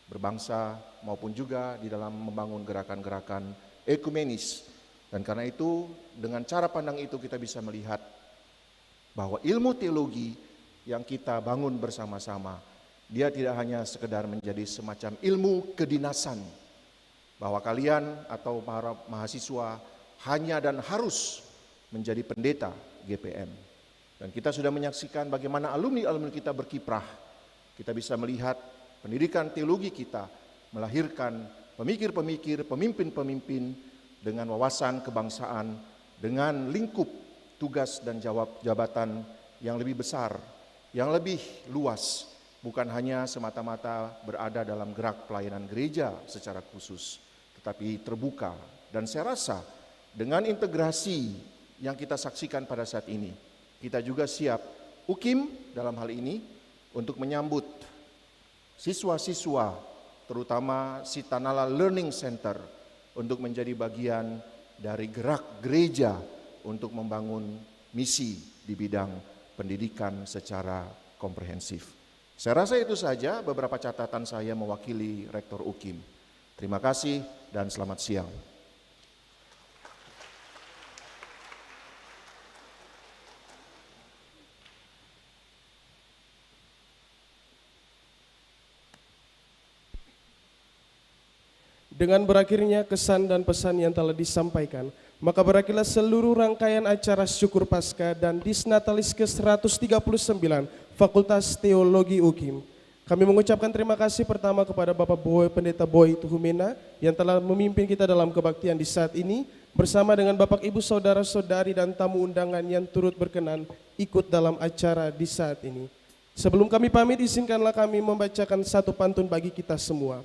berbangsa maupun juga di dalam membangun gerakan-gerakan ekumenis. Dan karena itu, dengan cara pandang itu kita bisa melihat bahwa ilmu teologi yang kita bangun bersama-sama, dia tidak hanya sekedar menjadi semacam ilmu kedinasan, bahwa kalian atau para mahasiswa hanya dan harus menjadi pendeta GPM. Dan kita sudah menyaksikan bagaimana alumni-alumni kita berkiprah. Kita bisa melihat pendidikan teologi kita melahirkan pemikir-pemikir, pemimpin-pemimpin dengan wawasan kebangsaan, dengan lingkup tugas dan jabatan yang lebih besar, yang lebih luas, bukan hanya semata-mata berada dalam gerak pelayanan gereja secara khusus, tetapi terbuka. Dan saya rasa dengan integrasi yang kita saksikan pada saat ini, kita juga siap UKIM dalam hal ini untuk menyambut siswa-siswa, terutama Sitanala Learning Center, untuk menjadi bagian dari gerak gereja untuk membangun misi di bidang pendidikan secara komprehensif. Saya rasa itu saja beberapa catatan saya mewakili Rektor UKIM. Terima kasih dan selamat siang. Dengan berakhirnya kesan dan pesan yang telah disampaikan, maka berakhirlah seluruh rangkaian acara Syukur Paskah dan Disnatalis ke-139 Fakultas Teologi UKIM. Kami mengucapkan terima kasih pertama kepada Bapak Pendeta Boy Tuhumena yang telah memimpin kita dalam kebaktian di saat ini, bersama dengan Bapak Ibu Saudara-saudari dan tamu undangan yang turut berkenan ikut dalam acara di saat ini. Sebelum kami pamit, izinkanlah kami membacakan satu pantun bagi kita semua.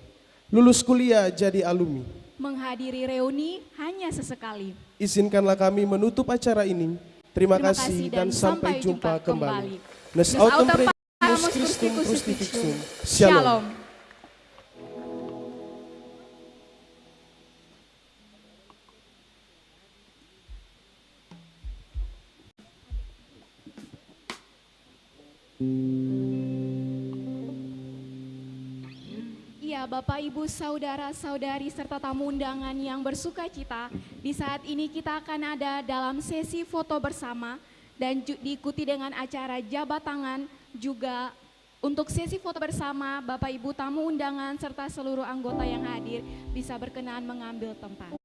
Lulus kuliah jadi alumni, menghadiri reuni hanya sesekali. Izinkanlah kami menutup acara ini. Terima kasih dan sampai jumpa kembali. Nes autem premus Christum crucifixum. Shalom. Ya, Bapak, Ibu, Saudara-saudari, serta tamu undangan yang bersuka cita, di saat ini kita akan ada dalam sesi foto bersama dan diikuti dengan acara jabat tangan. Juga untuk sesi foto bersama, Bapak Ibu tamu undangan serta seluruh anggota yang hadir bisa berkenan mengambil tempat.